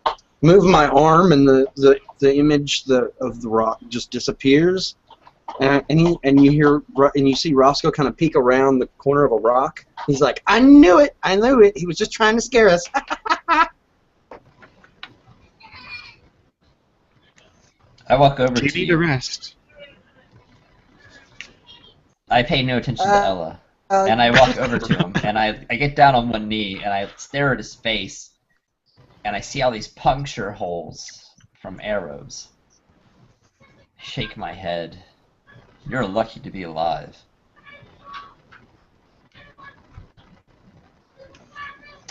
move my arm, and the image of the rock just disappears, and you see Roscoe kind of peek around the corner of a rock. He's like, "I knew it! I knew it! He was just trying to scare us." I walk over to TV to you. rest. I pay no attention to Ella. And I walk over to him, and I get down on one knee, and I stare at his face, and I see all these puncture holes from arrows. I shake my head. You're lucky to be alive.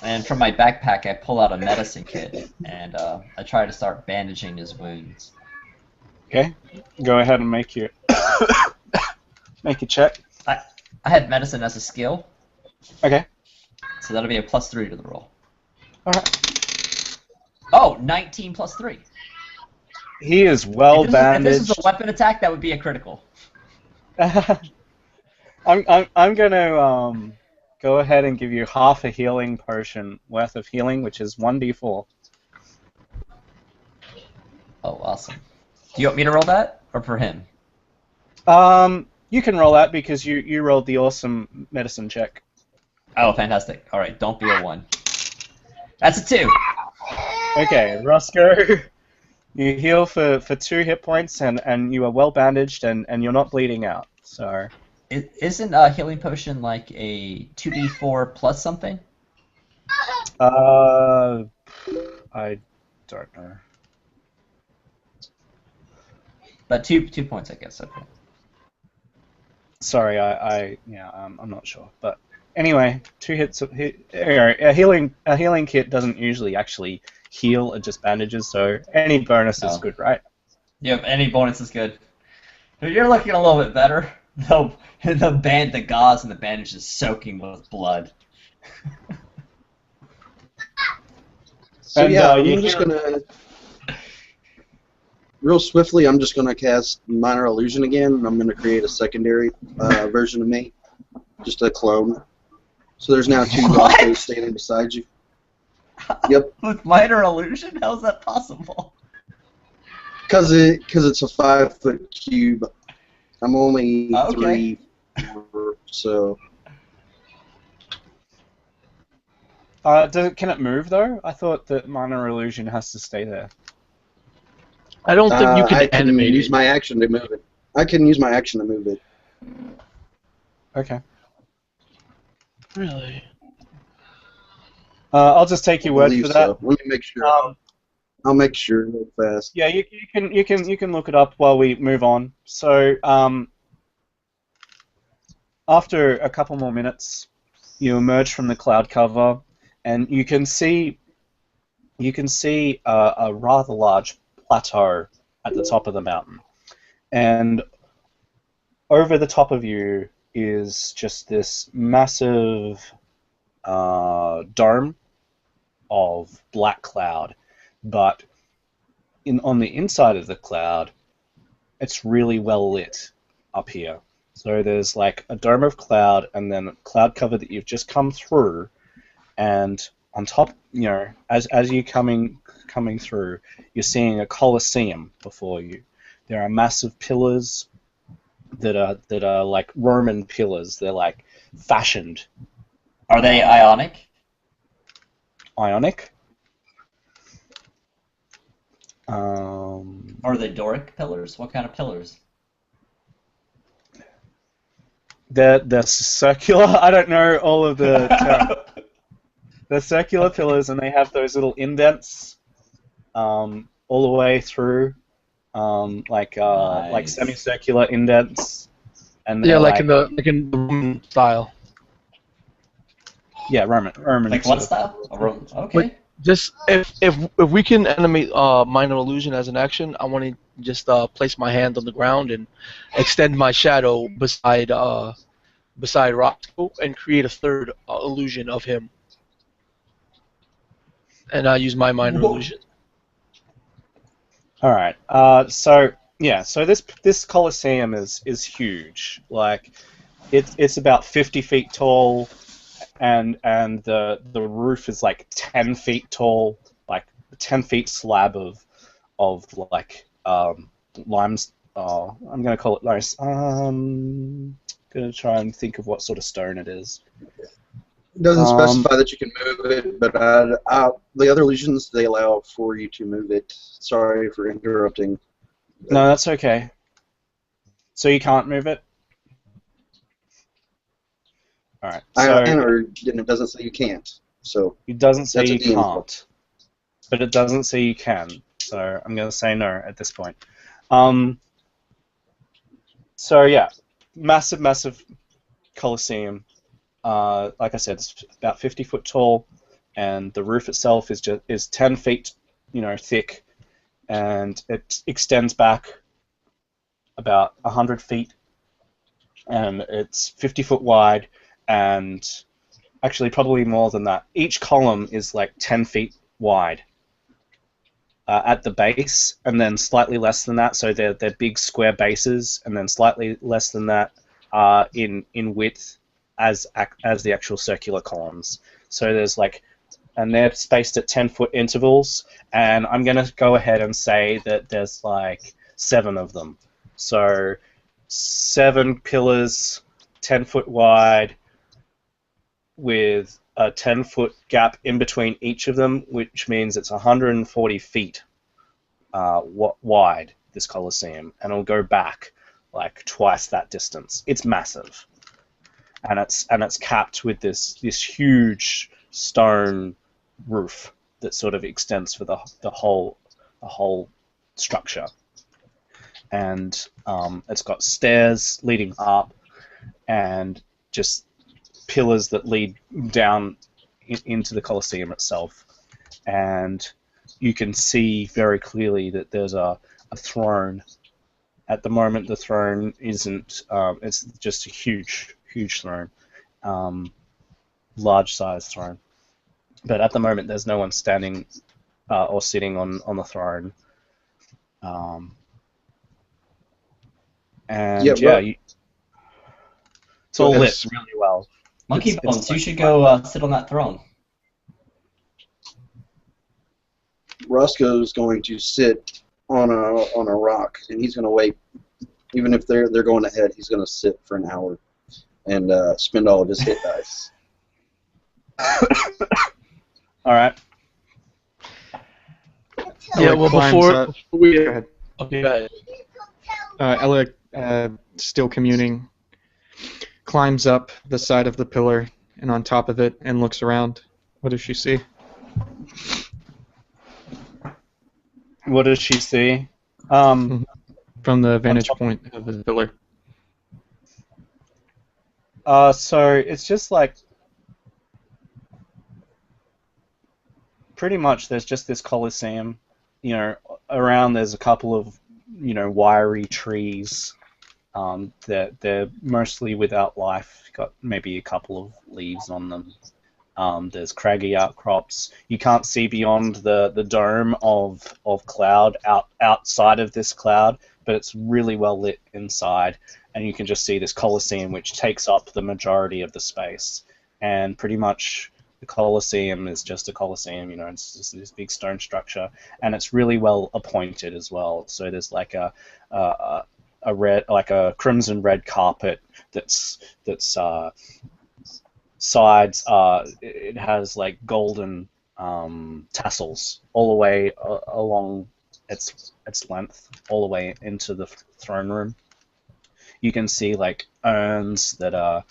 And from my backpack, I pull out a medicine kit, and I try to start bandaging his wounds. Okay, go ahead and make your make a check. I had medicine as a skill, Okay. so that'll be a +3 to the roll. All right. Oh, 19 plus 3. He is well If bandaged. this is a weapon attack, that would be a critical. I'm gonna go ahead and give you half a healing potion worth of healing, which is 1d4. Oh, awesome. Do you want me to roll that, or for him? You can roll that because you rolled the awesome medicine check. Oh, fantastic. All right, don't be a 1. That's a 2. Okay, Roscoe, you heal for 2 hit points, and you are well bandaged, and you're not bleeding out. So. Isn't a healing potion like a 2d4 plus something? I don't know. But 2 points, I guess. Okay. Sorry, I'm not sure. But anyway, 2 hits. Anyway, a healing kit doesn't usually actually heal; it just bandages. So any bonus is good, right? Yep, any bonus is good. You're looking a little bit better. The gauze and the bandage is soaking with blood. So And, yeah, you I'm just hear- gonna real swiftly. I'm just gonna cast Minor Illusion again, and I'm gonna create a secondary version of me, just a clone. So there's now 2 Roscoes standing beside you. Yep. With minor illusion? How is that possible? Cause it's a 5-foot cube. I'm only Okay. 3, 4, so. Can it move though? I thought that minor illusion has to stay there. I don't think you I can can animate use it. my action to move it. I can use my action to move it. Okay. Really? I'll just take your I word believe for that. so. Let me make sure. I'll make sure real fast. Yeah, you can look it up while we move on. So after a couple more minutes, you emerge from the cloud cover, and you can see a rather large plateau at the top of the mountain, and over the top of you is just this massive dome of black cloud, but on the inside of the cloud, it's really well lit up here. So there's like a dome of cloud, and then cloud cover that you've just come through, and on top, as you coming through, you're seeing a coliseum before you. There are massive pillars that are like Roman pillars. They're like fashioned. Are they ionic? Ionic. Are they Doric pillars? What kind of pillars? They're circular. I don't know all of the term. They're circular pillars, and they have those little indents all the way through, like Nice. semicircular indents, and Yeah, they're like in the Roman style. Roman. Like sort what of- style? Okay. Just if we can animate minor illusion as an action, I want to just place my hand on the ground and extend my shadow beside Roscoe and create a third illusion of him. And I use my minor Whoa. illusion. All right. So this coliseum is huge. Like, it's about 50 feet tall, and the roof is like 10 feet tall, like 10 feet slab of like limes. I'm gonna call it nice. Gonna try and think of what sort of stone it is. It doesn't specify that you can move it, but the other illusions, they allow for you to move it. Sorry for interrupting. No, that's okay. So you can't move it? Alright, I can, so or it doesn't say you can't. So it doesn't say that's a you DM. can't, but it doesn't say you can, so I'm going to say no at this point. So yeah, massive coliseum. Like I said, it's about 50 foot tall, and the roof itself is 10 feet, thick, and it extends back about 100 feet, and it's 50 foot wide, and actually probably more than that. Each column is like 10 feet wide at the base, and then slightly less than that, so they're big square bases, and then slightly less than that in width as the actual circular columns. So there's and they're spaced at 10-foot intervals, and I'm going to go ahead and say that there's like 7 of them. So 7 pillars, 10-foot wide, with a 10-foot gap in between each of them, which means it's 140 feet wide, this Colosseum, and it'll go back like twice that distance. It's massive, and it's capped with this huge stone roof that sort of extends for the whole structure, and it's got stairs leading up, and just pillars that lead down into the Colosseum itself, and you can see very clearly that there's a throne. At the moment, the throne isn't. It's just a huge throne, large-sized throne. But at the moment, there's no one standing or sitting on the throne. And it's all lit really well. Monkey It's Bones, you like- should go sit on that throne. Roscoe's going to sit on a rock, and he's going to wait. Even if they're going ahead, he's going to sit for an hour and spend all of his hit dice. All right. Yeah, well, before Go we... ahead. Okay, go ahead. Ella, still communing, climbs up the side of the pillar and on top of it and looks around. What does she see? What does she see? From the vantage point of the pillar. So it's just like pretty much there's just this coliseum, around there's a couple of, wiry trees. They're mostly without life. Got maybe a couple of leaves on them. There's craggy outcrops. You can't see beyond the dome of cloud outside of this cloud, but it's really well lit inside, and you can just see this coliseum which takes up the majority of the space. And pretty much the coliseum is just a coliseum, it's just this big stone structure, and it's really well appointed as well. So there's like a red, like a crimson red carpet that's sides. It has like golden tassels all the way along its length, all the way into the throne room. You can see like urns that are,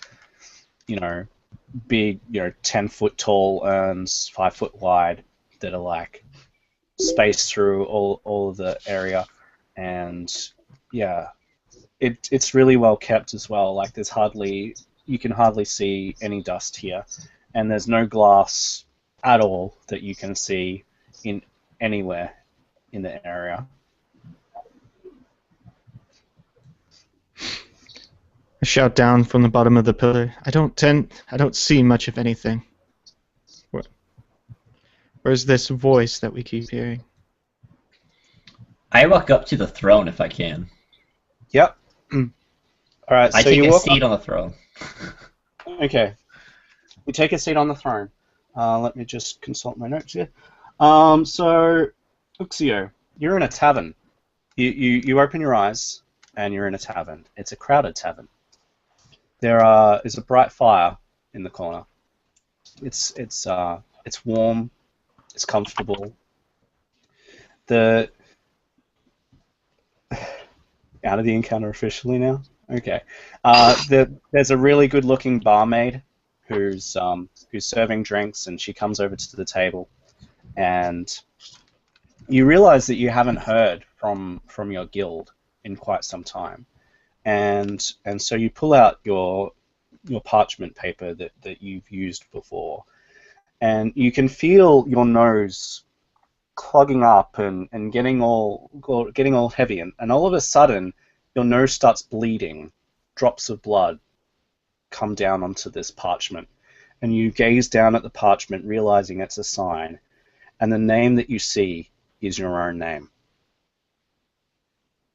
big, 10-foot tall urns, 5-foot wide, that are like spaced through all of the area, and yeah, it's really well kept as well. Like you can hardly see any dust here, and there's no glass at all that you can see in anywhere in the area. I shout down from the bottom of the pillar. I don't see much of anything. Where's this voice that we keep hearing? I walk up to the throne if I can. Yep. All right. I So take you a walk seat on the throne. Okay. You take a seat on the throne. Let me just consult my notes here. So, Uxio, you're in a tavern. You open your eyes, and you're in a tavern. It's a crowded tavern. There is a bright fire in the corner. It's warm. It's comfortable. Out of the encounter officially now. Okay. There's a really good-looking barmaid who's serving drinks, and she comes over to the table, and you realize that you haven't heard from your guild in quite some time, and so you pull out your parchment paper that you've used before, and you can feel your nose clogging up and getting all heavy, and all of a sudden your nose starts bleeding. Drops of blood come down onto this parchment, and you gaze down at the parchment, realizing it's a sign, and the name that you see is your own name,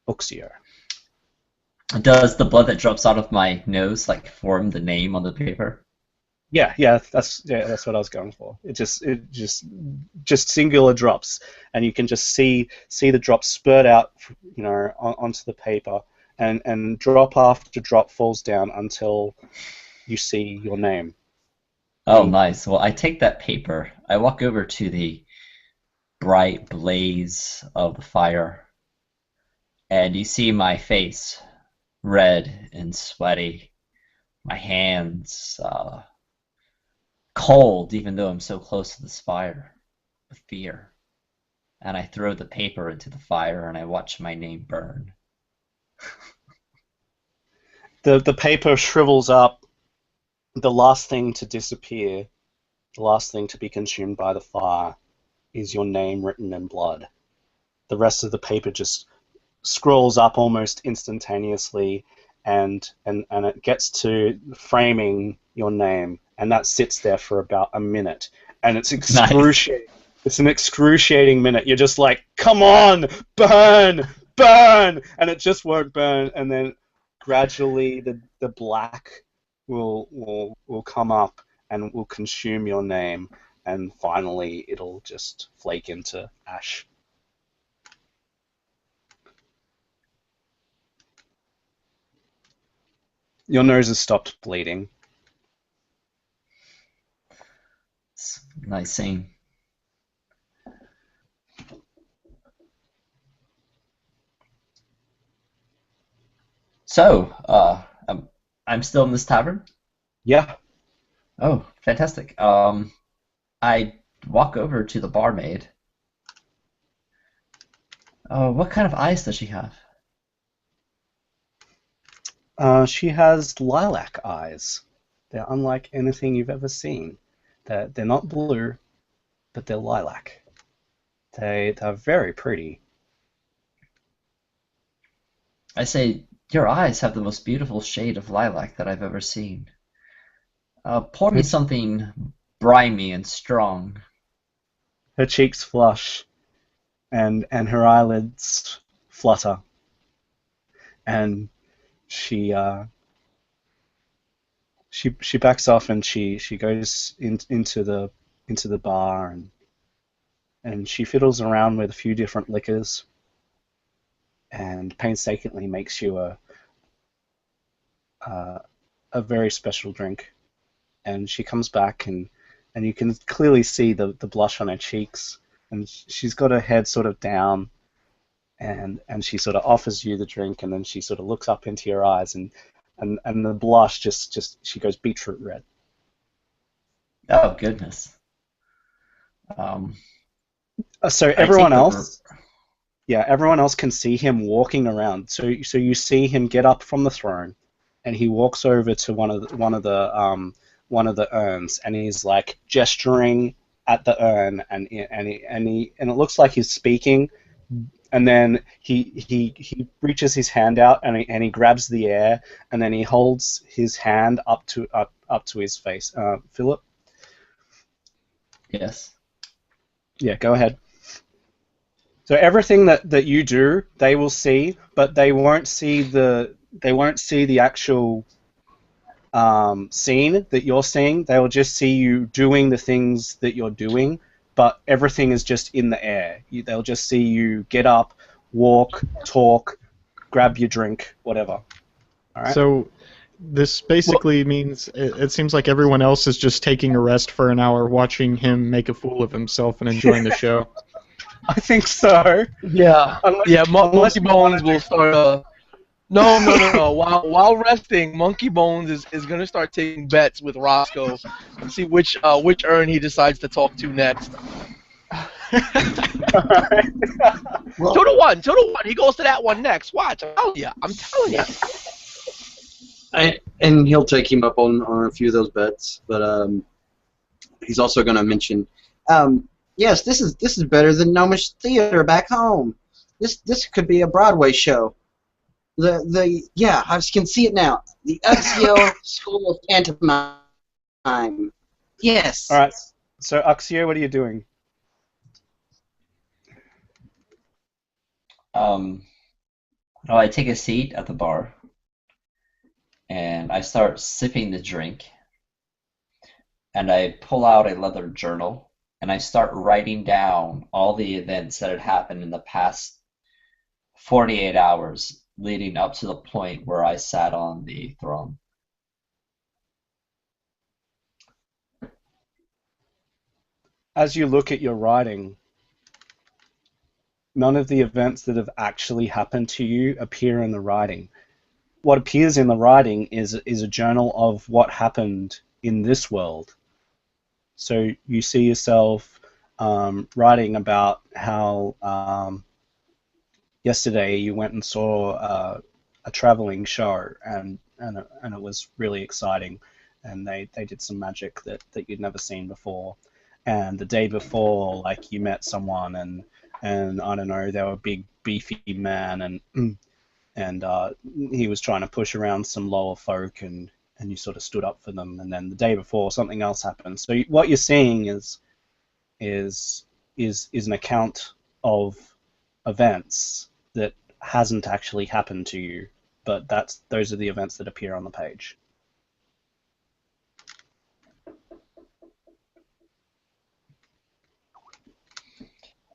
Uxio. Does the blood that drops out of my nose like form the name on the paper? Yeah, that's what I was going for. It just singular drops, and you can just see the drops spurt out, onto the paper, and drop after drop falls down until you see your name. Oh, nice. Well, I take that paper. I walk over to the bright blaze of the fire, and you see my face, red and sweaty, my hands cold, even though I'm so close to this fire, with fear. And I throw the paper into the fire, and I watch my name burn. The paper shrivels up. The last thing to disappear, the last thing to be consumed by the fire, is your name written in blood. The rest of the paper just scrolls up almost instantaneously, and it gets to framing your name, and that sits there for about a minute, and it's excruciating. Nice. It's an excruciating minute. You're just like, come on, burn, burn, and it just won't burn, and then gradually the black will come up and will consume your name, and finally it'll just flake into ash. Your nose has stopped bleeding. It's a nice scene. So, I'm still in this tavern? Yeah. Oh, fantastic. I walk over to the barmaid, Oh, what kind of eyes does she have? She has lilac eyes. They're unlike anything you've ever seen. They're not blue, but they're lilac. They're very pretty. I say, your eyes have the most beautiful shade of lilac that I've ever seen. Pour me Her, something briny and strong. her cheeks flush, and her eyelids flutter, and she she backs off and she goes into the bar and she fiddles around with a few different liquors and painstakingly makes you a, a very special drink. And she comes back and you can clearly see the blush on her cheeks, and she's got her head sort of down, and she sort of offers you the drink, and then she sort of looks up into your eyes, and the blush just she goes beetroot red. Oh, goodness. Um, So I take the... Br everyone else can see him walking around. So you see him get up from the throne, and he walks over to one of the urns, and he's like gesturing at the urn, and it looks like he's speaking, and then he reaches his hand out and he grabs the air, and then he holds his hand up to his face. Philip, Yes. yeah, go ahead. So everything that you do, they will see, but they won't see the actual scene that you're seeing. They will just see you doing the things that you're doing, but everything is just in the air. They'll just see you get up, walk, talk, grab your drink, whatever. All right. So this Well, basically means it seems like everyone else is just taking a rest for an hour, watching him make a fool of himself and enjoying the show. I think so. yeah, yeah. Unless Monkey you want Bones to do will start. No, no, no, no. While resting, Monkey Bones is gonna start taking bets with Roscoe and see which urn he decides to talk to next. All right. Well, 2 to 1, 2 to 1. He goes to that one next. Watch, I'm telling you. I'm telling you. and he'll take him up on a few of those bets, but he's also going to mention, yes, this is better than Gnomish Theater back home. This could be a Broadway show. Yeah, I can see it now. The Uxio School of Pantomime. Yes. All right. So Axio, what are you doing? Well, I take a seat at the bar and I start sipping the drink and I pull out a leather journal and I start writing down all the events that had happened in the past 48 hours leading up to the point where I sat on the throne. As you look at your writing, none of the events that have actually happened to you appear in the writing. What appears in the writing is a journal of what happened in this world. So you see yourself writing about how yesterday you went and saw a traveling show, and it was really exciting, and they did some magic that you'd never seen before. And the day before, like, you met someone, and I don't know, they were a big beefy man, and he was trying to push around some lower folk, and you sort of stood up for them. And then the day before, something else happened. So what you're seeing is an account of events that hasn't actually happened to you, but those are the events that appear on the page.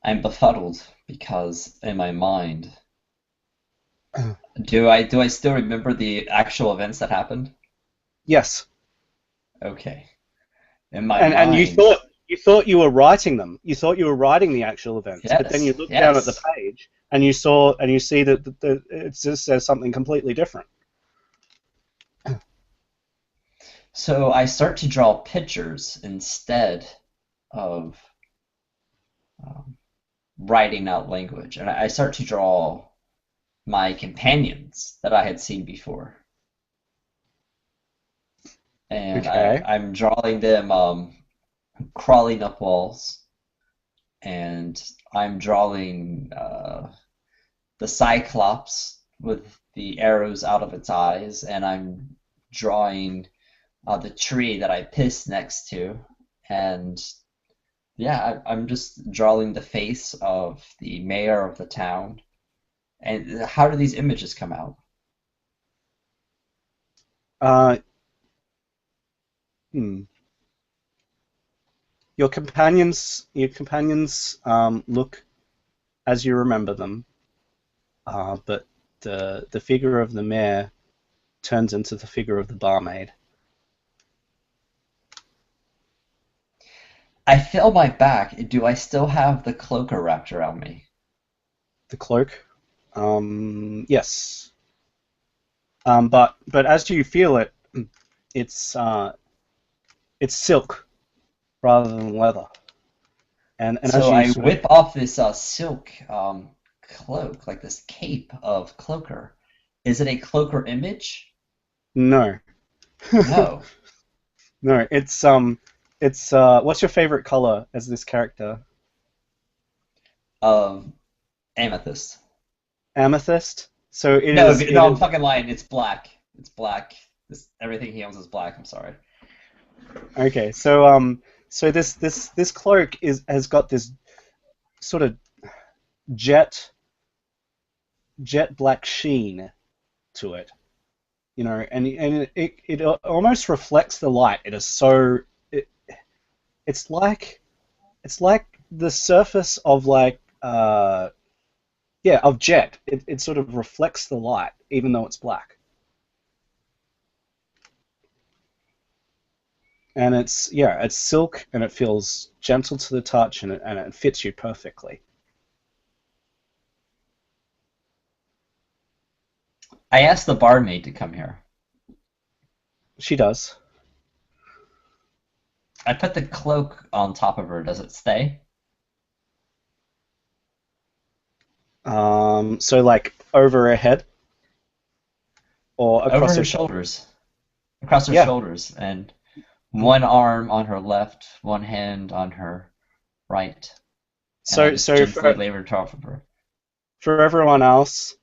I'm befuddled because in my mind, do I still remember the actual events that happened? Yes. Okay. In my And mind, you thought you were writing them. You thought you were writing the actual events, but then you yes, look down at the yes. page and you see that it just says something completely different. So I start to draw pictures instead of um, writing out language, and I start to draw my companions that I had seen before. And Okay. I'm drawing them crawling up walls, and I'm drawing the Cyclops with the arrows out of its eyes, and I'm drawing the tree that I pissed next to, and yeah, I'm just drawing the face of the mayor of the town. And how do these images come out? Uh, hmm. Your companions look as you remember them, but the figure of the mayor turns into the figure of the barmaid. I feel my back. Do I still have the cloak wrapped around me? The cloak, yes, but as you feel it, it's it's silk rather than leather, and as So you I sort of whip off this silk cloak, like this cape of cloaker. Is it a cloaker image? no, No. no, it's what's your favorite color as this character? Of amethyst. Amethyst. So it No, is it no, I'm is fucking lying. It's black. It's black. Everything he owns is black. I'm sorry. okay. So this cloak has got this sort of jet jet black sheen to it, and it almost reflects the light. It is so it's like it's like the surface of of jet. It sort of reflects the light even though it's black. And it's silk and it feels gentle to the touch and it fits you perfectly. I asked the barmaid to come here. She does. I put the cloak on top of her. Does it stay? So like over her head or Over across her her shoulder. shoulders. Across her Yeah. shoulders. And one arm on her left, one hand on her right. And I So just so gently for lay her top of her. for everyone else,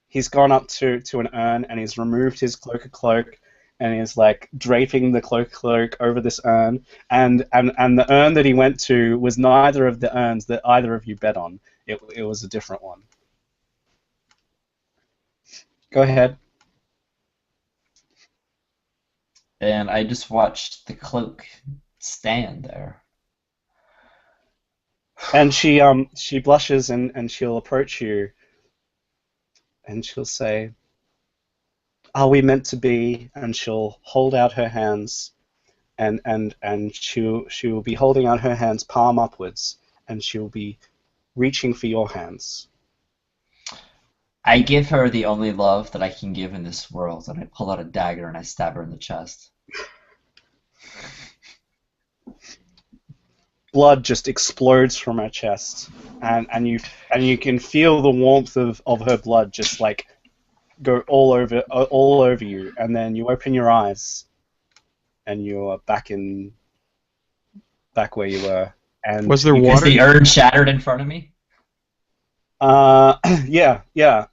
he's gone up to an urn and he's removed his cloak and he's like draping the cloak over this urn and the urn that he went to was neither of the urns that either of you bet on. It was a different one. Go ahead. And I just watched the cloak stand there. And she blushes and she'll approach you and she'll say, "Are we meant to be?" And she'll hold out her hands and she will be holding out her hands palm upwards and she'll be reaching for your hands. I give her the only love that I can give in this world, and I pull out a dagger and I stab her in the chest. Blood just explodes from her chest, and you can feel the warmth of her blood just like go all over you, and then you open your eyes, and you're back where you were, and Was there Is water? the urn shattered in front of me? yeah.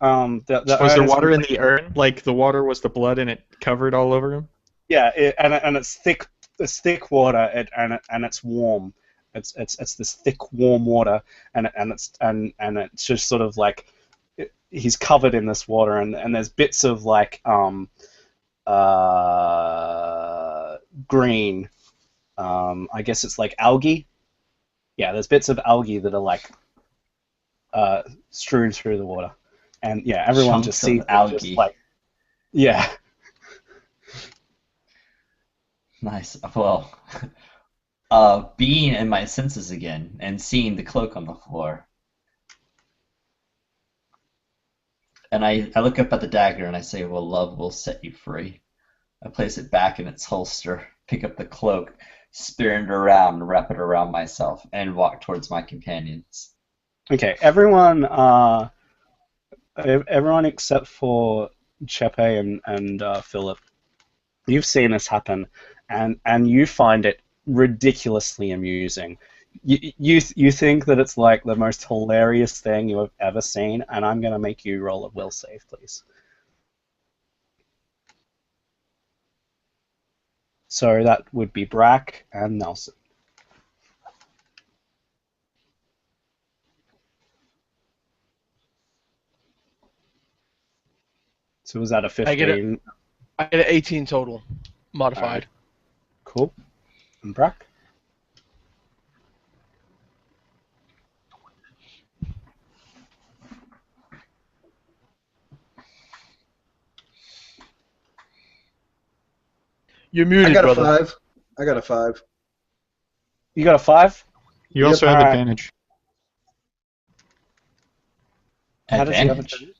The Was there urn is water in complete. the urn? Like the water was the blood and it covered all over him? Yeah, and it's thick. It's thick water, and it's warm. It's this thick warm water, and it's just sort of like he's covered in this water, and there's bits of like green. I guess it's like algae. Yeah, there's bits of algae that are like strewn through the water, and yeah, everyone just Chunks sees of it, just algae. like yeah. Nice. Well, being in my senses again and seeing the cloak on the floor. And I look up at the dagger and I say, well, love will set you free. I place it back in its holster, pick up the cloak, spin it around, wrap it around myself, and walk towards my companions. Okay, everyone except for Chepe and Philip, you've seen this happen, and you find it ridiculously amusing. You think that it's like the most hilarious thing you have ever seen, and I'm gonna make you roll a will save, please. So that would be Brack and Nelson. So was that a 15? I get an 18 total, modified. Alright. Cool. And Brack? You're muted, I got brother. a 5. I got a 5. You got a 5? You also have Alright. advantage. How does he have Advantage. advantage?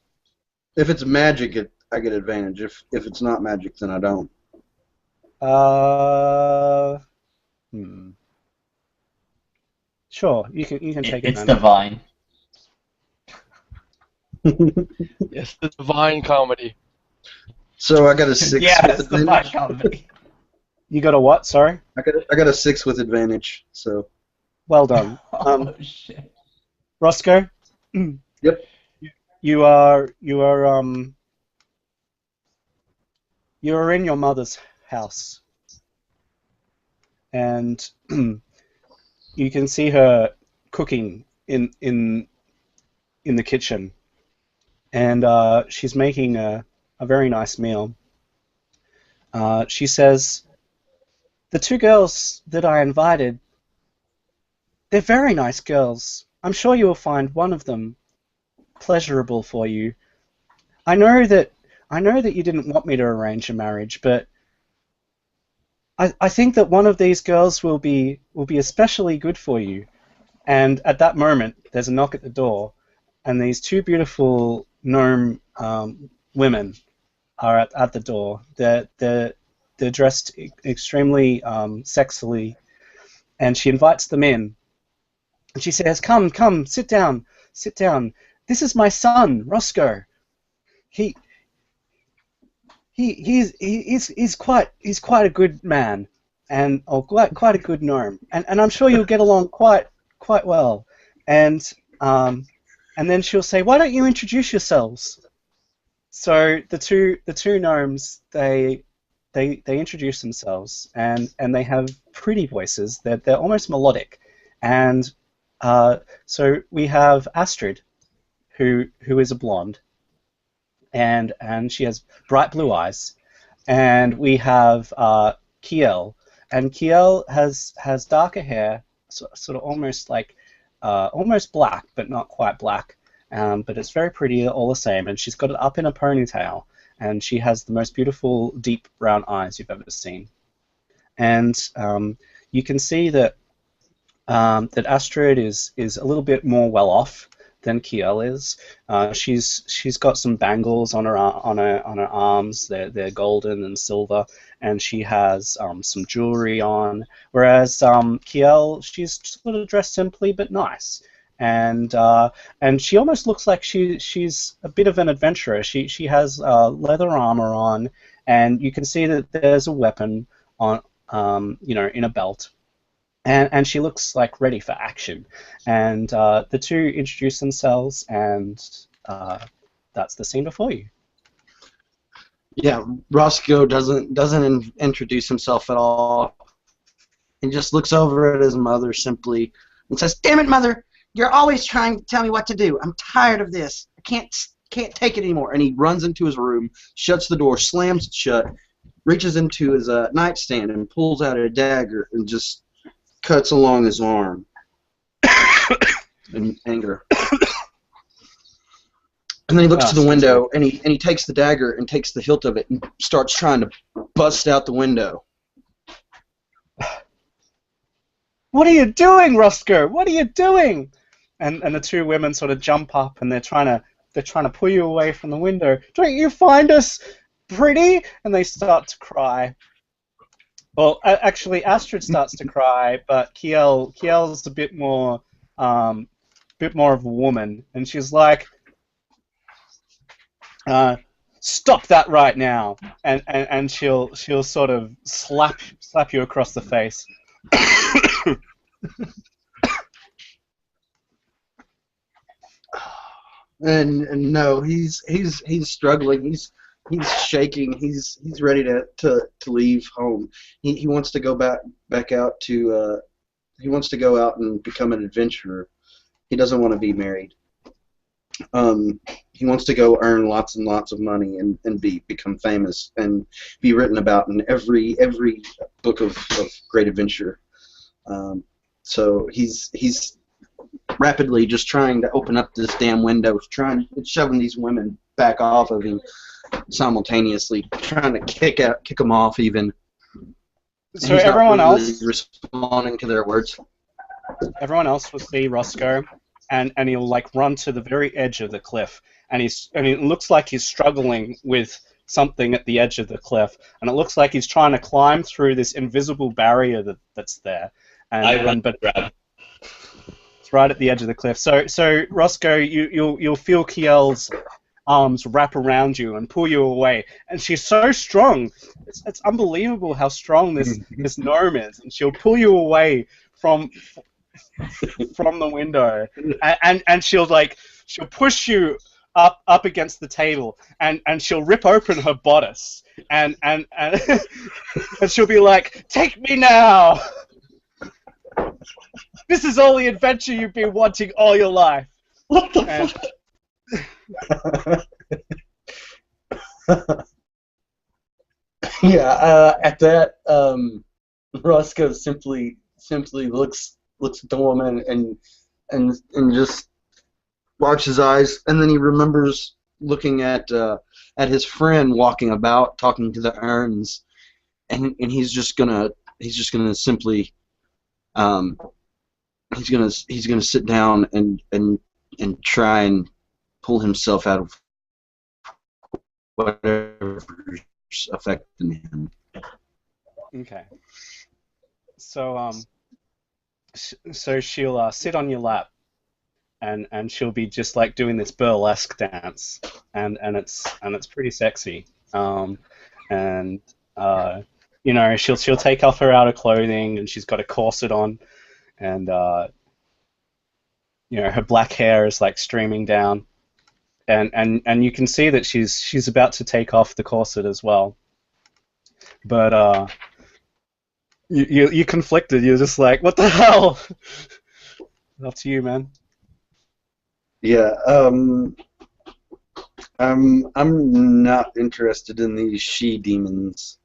If it's magic, I get advantage. If it's not magic, then I don't. Sure, you can take It's advantage. divine. Yes, the divine comedy. So I got a 6 Yeah, with it's divine advantage. comedy. You got a what? Sorry. I got a 6 with advantage. So Well done. Oh shit. Roscoe. Yep. You are in your mother's house, and you can see her cooking in the kitchen, and she's making a very nice meal. She says, "The two girls that I invited, they're very nice girls. I'm sure you will find one of them pleasurable for you. I know that you didn't want me to arrange a marriage, but I think that one of these girls will be especially good for you." And at that moment, there's a knock at the door, and these two beautiful gnome women are at the door. They're dressed extremely sexily, and she invites them in. And she says, "Come, sit down. This is my son, Roscoe. He's quite a good man, and quite a good gnome, and I'm sure you'll get along quite well." And then she'll say, "Why don't you introduce yourselves?" So the two gnomes, they introduce themselves, and they have pretty voices. They're almost melodic, and so we have Astrid, who is a blonde, and she has bright blue eyes, and we have Kiel, and Kiel has darker hair, sort of almost like almost black, but not quite black, but it's very pretty all the same, and she's got it up in a ponytail, and she has the most beautiful deep brown eyes you've ever seen, and you can see that that Astrid is a little bit more well off than Kiel is. She's got some bangles on her arms. They're golden and silver, and she has some jewelry on. Whereas Kiel, she's sort of dressed simply but nice, and she almost looks like she's a bit of an adventurer. She has leather armor on, and you can see that there's a weapon on in a belt. And she looks like ready for action. And the two introduce themselves, and that's the scene before you. yeah, Roscoe doesn't introduce himself at all. He just looks over at his mother simply and says, "Damn it, Mother! You're always trying to tell me what to do. I'm tired of this. I can't take it anymore." And he runs into his room, shuts the door, slams it shut, reaches into his nightstand and pulls out a dagger and just cuts along his arm in anger. And then he looks to the window, and he takes the dagger and takes the hilt of it and starts trying to bust out the window. "What are you doing, Roscoe? What are you doing?" And the two women sort of jump up, and they're trying to pull you away from the window. "Don't you find us pretty?" And they start to cry. Well, actually, Astrid starts to cry, but Kiel's a bit more bit more of a woman, and she's like, "Stop that right now!" And she'll sort of slap you across the face. And no, he's struggling. He's shaking. He's ready to leave home. He wants to go back out to he wants to go out and become an adventurer. He doesn't want to be married. He wants to go earn lots and lots of money and become famous and be written about in every book of great adventure. So he's rapidly just trying to open up this damn window, shoving these women back off of him simultaneously, trying to kick them off even. So everyone else responding to their words. Everyone else will see Roscoe, and he'll like run to the very edge of the cliff, and it looks like he's struggling with something at the edge of the cliff, and it looks like he's trying to climb through this invisible barrier that's there. But it's right at the edge of the cliff. So Roscoe, you'll feel Kiel's arms wrap around you and pull you away, and she's so strong. It's unbelievable how strong this gnome is, and she'll pull you away from the window, and she'll push you up against the table, and she'll rip open her bodice, and and she'll be like, "Take me now! This is all the adventure you've been wanting all your life." What the fuck? Yeah. At that, Roscoe simply looks at the woman and just wipes his eyes, and then he remembers looking at his friend walking about talking to the urns, and he's just gonna simply he's gonna sit down and try and pull himself out of whatever's affecting him. Okay. So she'll sit on your lap, and she'll be just like doing this burlesque dance, and it's pretty sexy. You know, she'll take off her outer clothing, and she's got a corset on, and you know, her black hair is like streaming down, and you can see that she's about to take off the corset as well. But you're conflicted. You're just like, what the hell? Up to you, man. Yeah. I'm not interested in these she-demons.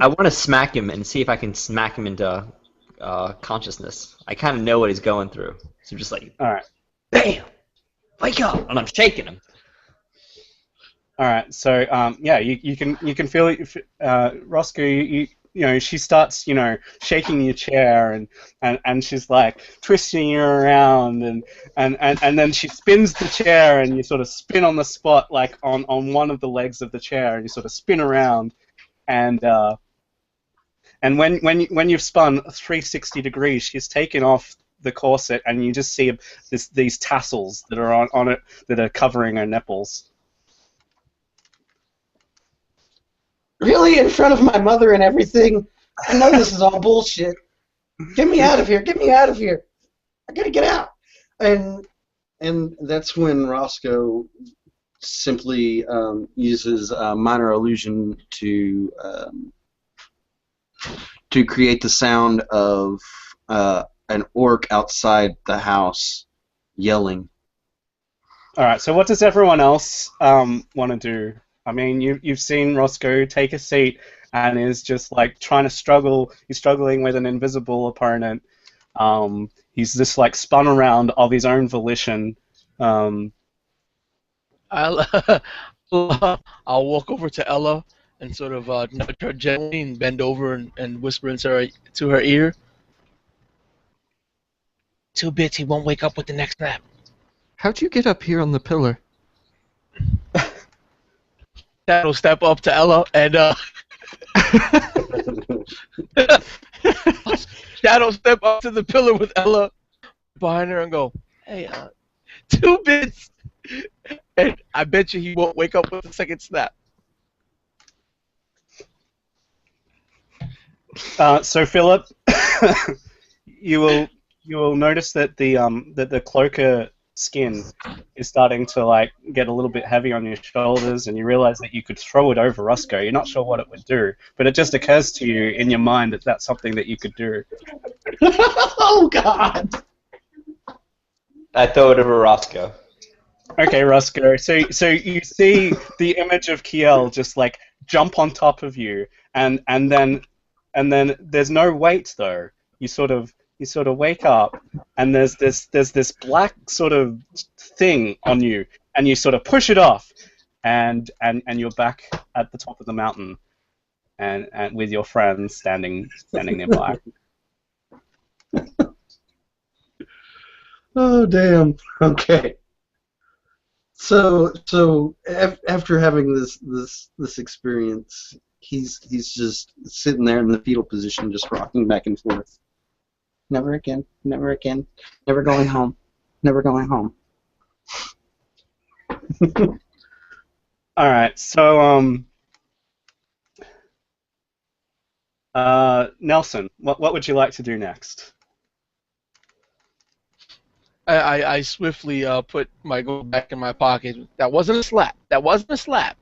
I want to smack him and see if I can smack him into consciousness. I kind of know what he's going through. So just like, All right. bam, wake up, and I'm shaking him. All right. So yeah, you can feel it, Roscoe. You know, she starts, you know, shaking your chair, and she's like twisting you around, and then she spins the chair, and you sort of spin on the spot, like on one of the legs of the chair, and you sort of spin around, and when you've spun 360 degrees, she's taken off the corset, and you just see these tassels that are on it that are covering her nipples. Really? In front of my mother and everything? I know this is all bullshit. Get me out of here. Get me out of here. I gotta get out. And that's when Roscoe simply uses minor illusion to create the sound of an orc outside the house yelling. All right. So what does everyone else want to do? I mean, you've seen Roscoe take a seat and is just like trying to struggle. He's struggling with an invisible opponent. He's just like spun around of his own volition. I'll walk over to Ella and sort of nudge her gently and bend over and whisper into her ear. 2 bits, he won't wake up with the next nap. How'd you get up here on the pillar? Shadow step up to Ella and Shadow step up to the pillar with Ella behind her and go, Hey, 2 bits, and I bet you he won't wake up with a second snap. So Philip, you will notice that the cloaker skin is starting to like get a little bit heavy on your shoulders, and you realize that you could throw it over Roscoe. You're not sure what it would do, but it just occurs to you in your mind that that's something that you could do. Oh God! I throw it over Roscoe. Okay, Roscoe. So you see the image of Kiel just like jump on top of you, and then there's no weight though. You sort of wake up, and there's this black sort of thing on you, and you sort of push it off, and you're back at the top of the mountain, and with your friends standing nearby. Oh damn. Okay. So after having this experience, he's just sitting there in the fetal position, just rocking back and forth. Never again. Never again. Never going home. Never going home. All right. So Nelson, what would you like to do next? I swiftly put my gold back in my pocket. That wasn't a slap. That wasn't a slap.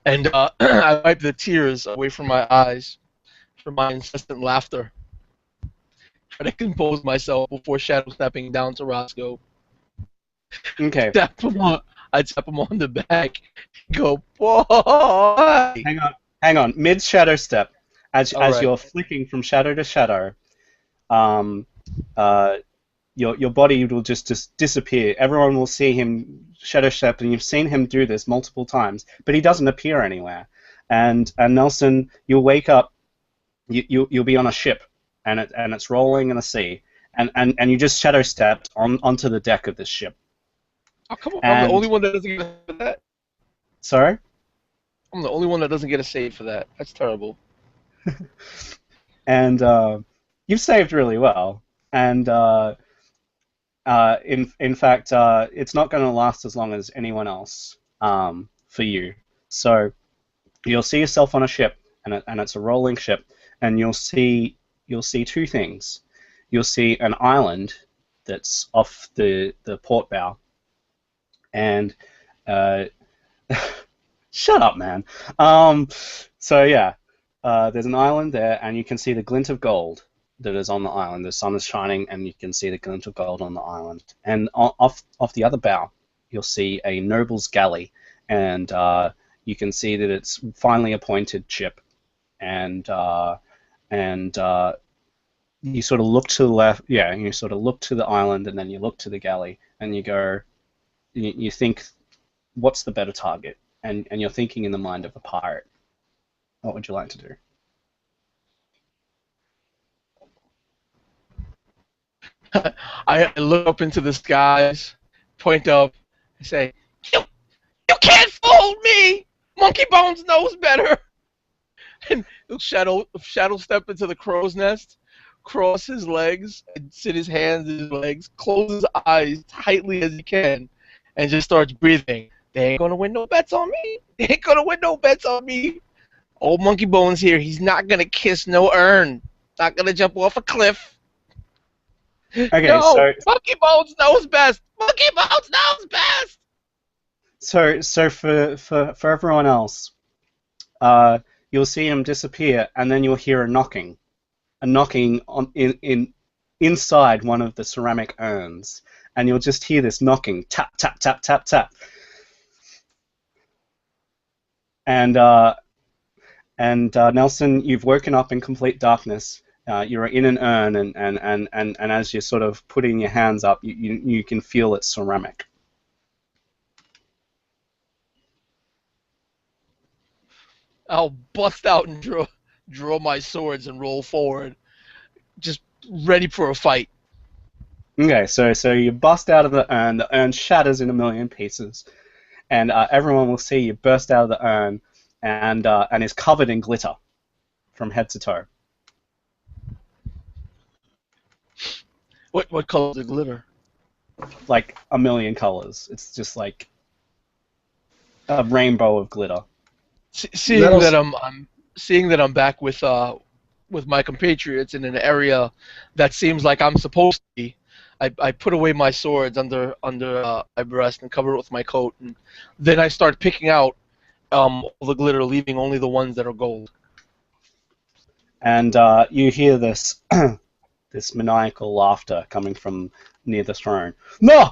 And I wiped the tears away from my eyes from my incessant laughter. Try to compose myself before shadow stepping down to Roscoe. Okay. I'd tap him on the back. Go, boy! Hang on. Mid shadow step, as Right. you're flicking from shadow to shadow, your body will just disappear. Everyone will see him shadow step, and you've seen him do this multiple times, but he doesn't appear anywhere. And Nelson, you'll wake up. You'll be on a ship, and it's rolling in the sea, and you just shadow stepped onto the deck of this ship. Oh, come on. I'm the only one that doesn't get a save for that. Sorry? I'm the only one that doesn't get a save for that. That's terrible. And you've saved really well. And in fact, it's not going to last as long as anyone else for you. So you'll see yourself on a ship, and it's a rolling ship, and you'll see 2 things. You'll see an island that's off the port bow, and shut up, man. So yeah, there's an island there, and you can see the glint of gold that is on the island. The sun is shining, and you can see the glint of gold on the island. And off the other bow, you'll see a noble's galley, and you can see that it's finely appointed ship. And you sort of look to the left, yeah, and you sort of look to the island, and then you look to the galley, and you go, you think, what's the better target? And you're thinking in the mind of a pirate. What would you like to do? I look up into the skies, point up, and say, You can't fool me! Monkey Bones knows better! And he'll shadow step into the crow's nest, cross his legs, and sit his hands in his legs, close his eyes tightly as he can, and just starts breathing. They ain't gonna win no bets on me. They ain't gonna win no bets on me. Old Monkey Bones here, he's not gonna kiss no urn. Not gonna jump off a cliff. Okay, No, so Monkey Bones knows best. Monkey Bones knows best. so for everyone else, you'll see him disappear, and then you'll hear a knocking on inside one of the ceramic urns, and you'll just hear this knocking, tap tap tap tap tap, and Nelson, you've woken up in complete darkness. You're in an urn, and as you're sort of putting your hands up, you can feel it's ceramic. I'll bust out and draw my swords and roll forward, just ready for a fight. Okay, so you bust out of the urn shatters in a million pieces, and everyone will see you burst out of the urn, and is covered in glitter from head to toe. What color is the glitter? Like a million colors. It's just like a rainbow of glitter. Seeing That'll that I'm back with my compatriots in an area that seems like I'm supposed to be, I put away my swords under my breast and cover it with my coat, and then I start picking out all the glitter, leaving only the ones that are gold. And you hear this this maniacal laughter coming from near the throne. No!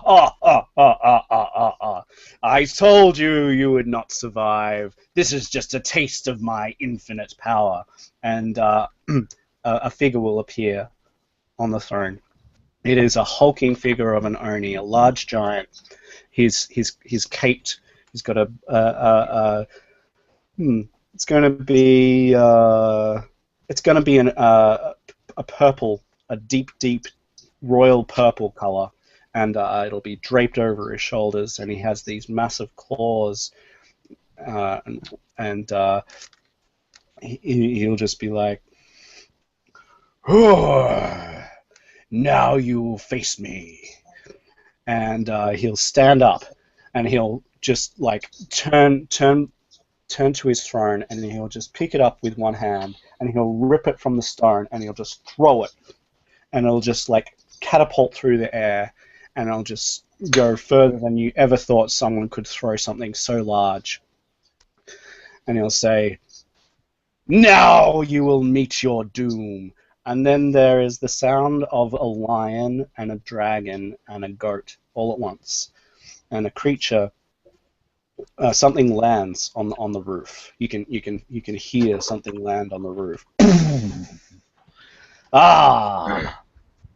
I told you you would not survive. This is just a taste of my infinite power. And a figure will appear on the throne. It is a hulking figure of an Oni, a large giant. He's caped. He's got it's going to be a purple, a deep royal purple color, and it'll be draped over his shoulders, and he has these massive claws, and he'll just be like, now you will face me, and he'll stand up, and he'll just like turn to his throne, and he'll just pick it up with one hand, and he'll rip it from the stone, and he'll just throw it, and it'll just like catapult through the air, and it'll just go further than you ever thought someone could throw something so large. And he'll say, now you will meet your doom. And then there is the sound of a lion and a dragon and a goat all at once, and a creature. Something lands on the roof. You can hear something land on the roof.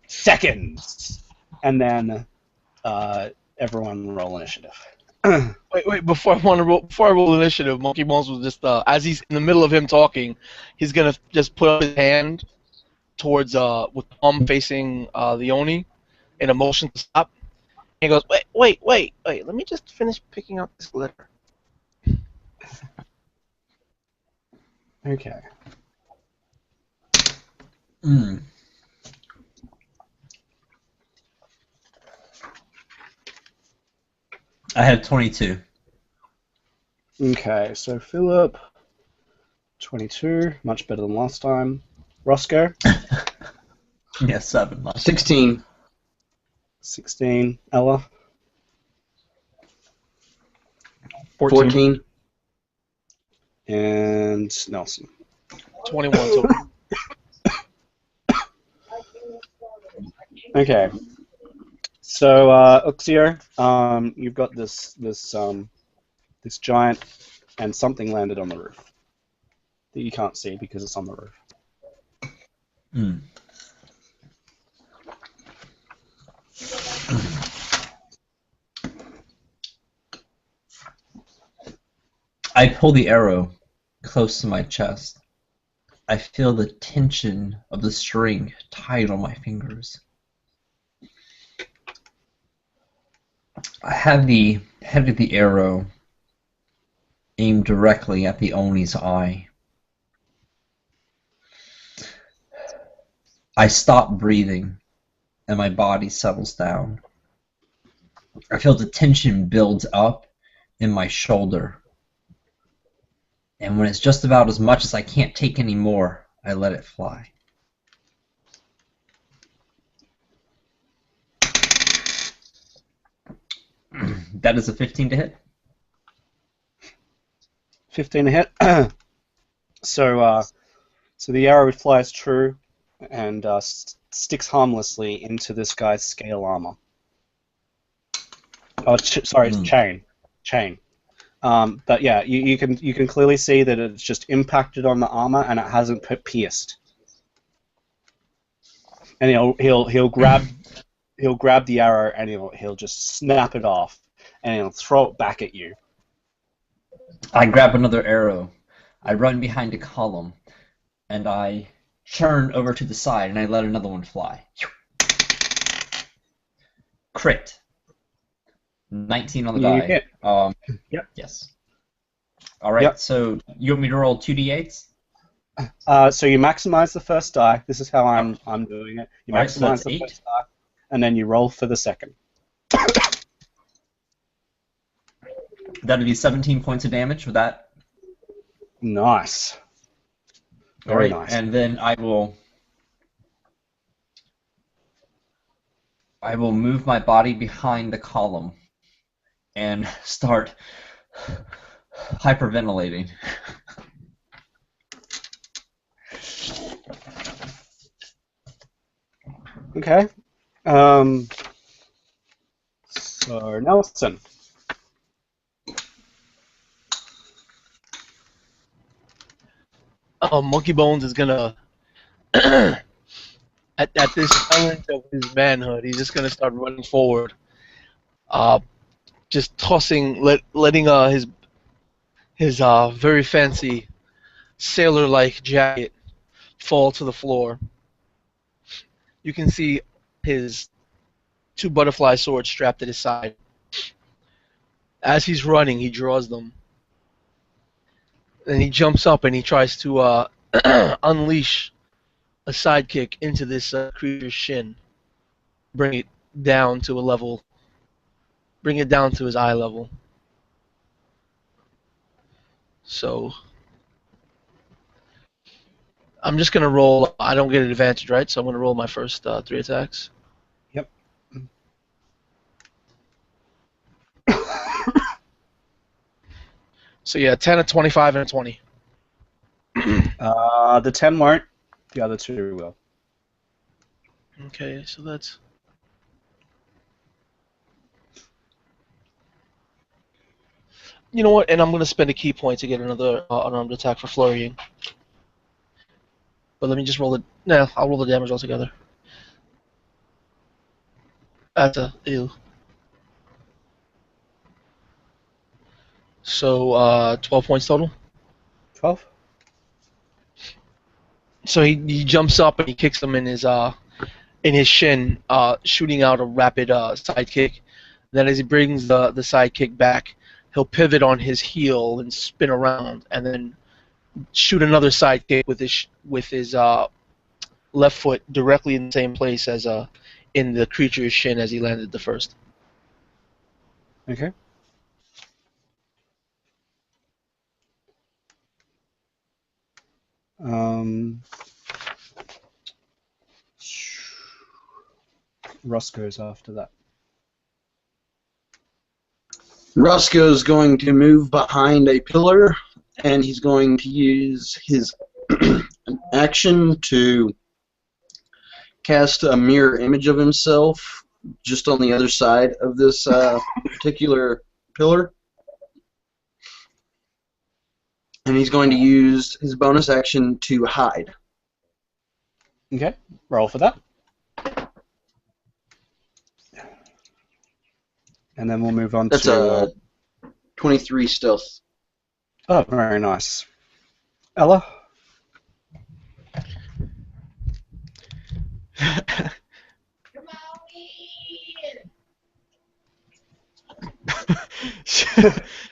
Seconds, and then everyone roll initiative. Wait! Before I roll initiative, Monkey Bones was just as he's in the middle of him talking, he's gonna just put up his hand towards with the palm facing the Oni in a motion to stop. And he goes, wait, let me just finish picking out this glitter. Okay. I have 22. Okay, so Philip, 22, much better than last time. Roscoe? Yeah, 7. 16. 16. Ella? 14. And Nelson? 21 total. Okay. So, Uxio, you've got this giant, and something landed on the roof that you can't see because it's on the roof. I pull the arrow close to my chest. I feel the tension of the string tied on my fingers. I have the head of the arrow aimed directly at the Oni's eye. I stop breathing, and my body settles down. I feel the tension build up in my shoulder. And when it's just about as much as I can't take anymore, I let it fly. That is a 15 to hit. 15 to hit. So the arrow flies true and sticks harmlessly into this guy's scale armor. Oh, sorry, it's chain. But yeah, you can clearly see that it's just impacted on the armor and it hasn't pierced. And he'll grab the arrow and he'll just snap it off and he'll throw it back at you. I grab another arrow. I run behind a column and I churn over to the side and I let another one fly. Crit. 19 on the die. Hit. Yep. Yes. All right. Yep. So you want me to roll 2d8s? So you maximize the first die. This is how I'm doing it. You maximize the first die. and then you roll for the second. That'd be 17 points of damage with that. Nice. All Very right, nice. and then I will move my body behind the column and start hyperventilating. Okay. So Nelson. Monkey Bones is gonna at this element of his manhood, he's just gonna start running forward, just tossing, letting his very fancy sailor-like jacket fall to the floor. You can see his 2 butterfly swords strapped at his side. As he's running, he draws them. And he jumps up and he tries to unleash a sidekick into this creature's shin. Bring it down to a level. Bring it down to his eye level. So I'm just going to roll. I don't get an advantage, right? So I'm going to roll my first 3 attacks. Yep. So yeah, 10, a 25, and a 20. The 10 won't. The other 2 will. Okay, so that's... You know what? And I'm going to spend a key point to get another unarmed attack for flurrying. But let me just roll it. No, I'll roll the damage altogether. That's a ew. So 12 points total. 12? So he jumps up and he kicks him in his shin, shooting out a rapid side kick. Then as he brings the side kick back, he'll pivot on his heel and spin around, and then shoot another side kick with his left foot directly in the same place as in the creature's shin as he landed the first. Okay. Roscoe's after that. Roscoe's going to move behind a pillar, and he's going to use his action to cast a mirror image of himself just on the other side of this particular pillar. And he's going to use his bonus action to hide. Okay. Roll for that. And then we'll move on That's to... a 23 stealth. Oh, very nice. Ella?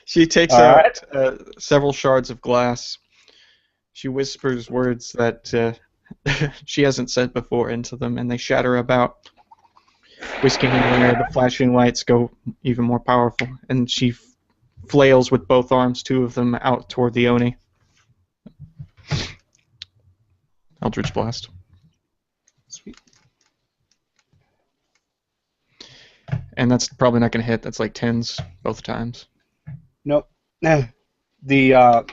She takes All out right. several shards of glass. She whispers words that she hasn't said before into them, and they shatter about. Whisking in the air, the flashing lights go even more powerful, and she flails with both arms, 2 of them out toward the Oni. Eldritch Blast. Sweet. And that's probably not going to hit. That's like 10s both times. Nope. The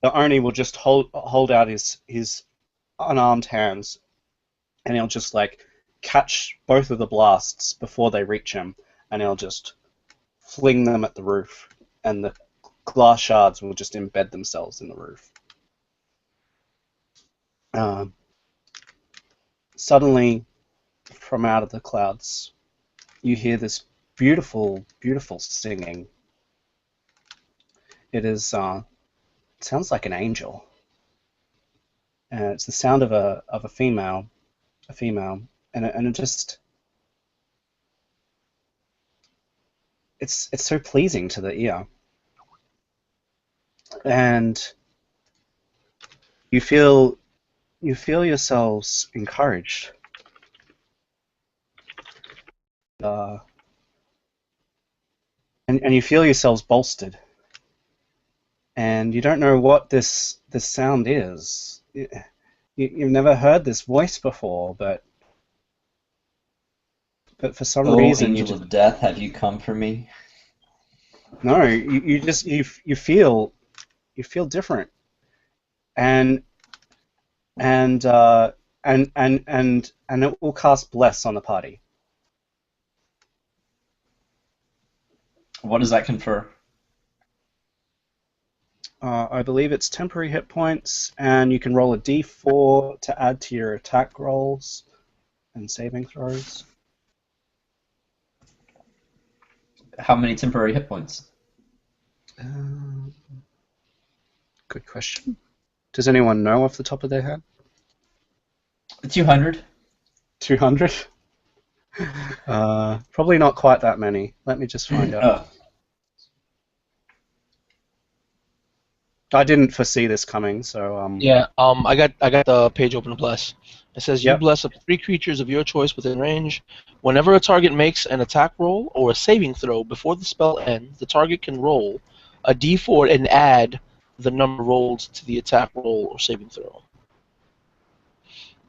Oni will just hold out his unarmed hands, and he'll just like catch both of the blasts before they reach him, and he'll just fling them at the roof, and the glass shards will just embed themselves in the roof. Suddenly, from out of the clouds, you hear this beautiful, beautiful singing. It is sounds like an angel. It's the sound of a female, and it just it's so pleasing to the ear, and you feel yourselves encouraged. uh, and you feel yourselves bolstered, and you don't know what this sound is. You've never heard this voice before, but for some Oh, reason you angel just of death, have you come for me? no. You just you feel different, and and uh, and it will cast bless on the party. What does that confer? I believe it's temporary hit points, and you can roll a d4 to add to your attack rolls and saving throws. How many temporary hit points? Good question. Does anyone know off the top of their head? 200. 200? Probably not quite that many. Let me just find out. Oh, I didn't foresee this coming, so Yeah. I got the page open to bless. It says you Yep. bless up to 3 creatures of your choice within range. Whenever a target makes an attack roll or a saving throw before the spell ends, the target can roll a d4 and add the number rolled to the attack roll or saving throw.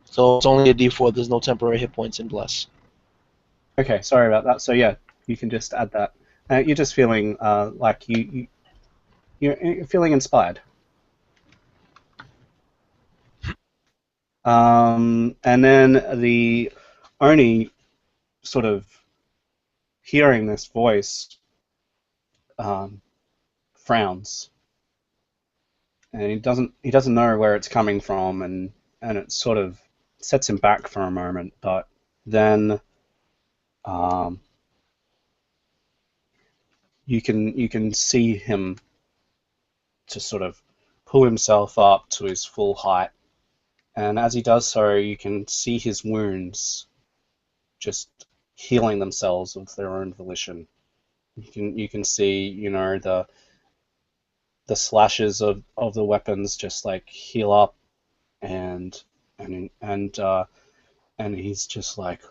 So it's only a d4. There's no temporary hit points in bless. Okay, sorry about that. So yeah, you can just add that. You're just feeling like you're feeling inspired. And then the Oni sort of hearing this voice frowns, and he doesn't know where it's coming from, and it sort of sets him back for a moment, but then you can see him to sort of pull himself up to his full height, and as he does so, you can see his wounds just healing themselves of their own volition. You can see, you know, the slashes of the weapons just like heal up, and he's just like,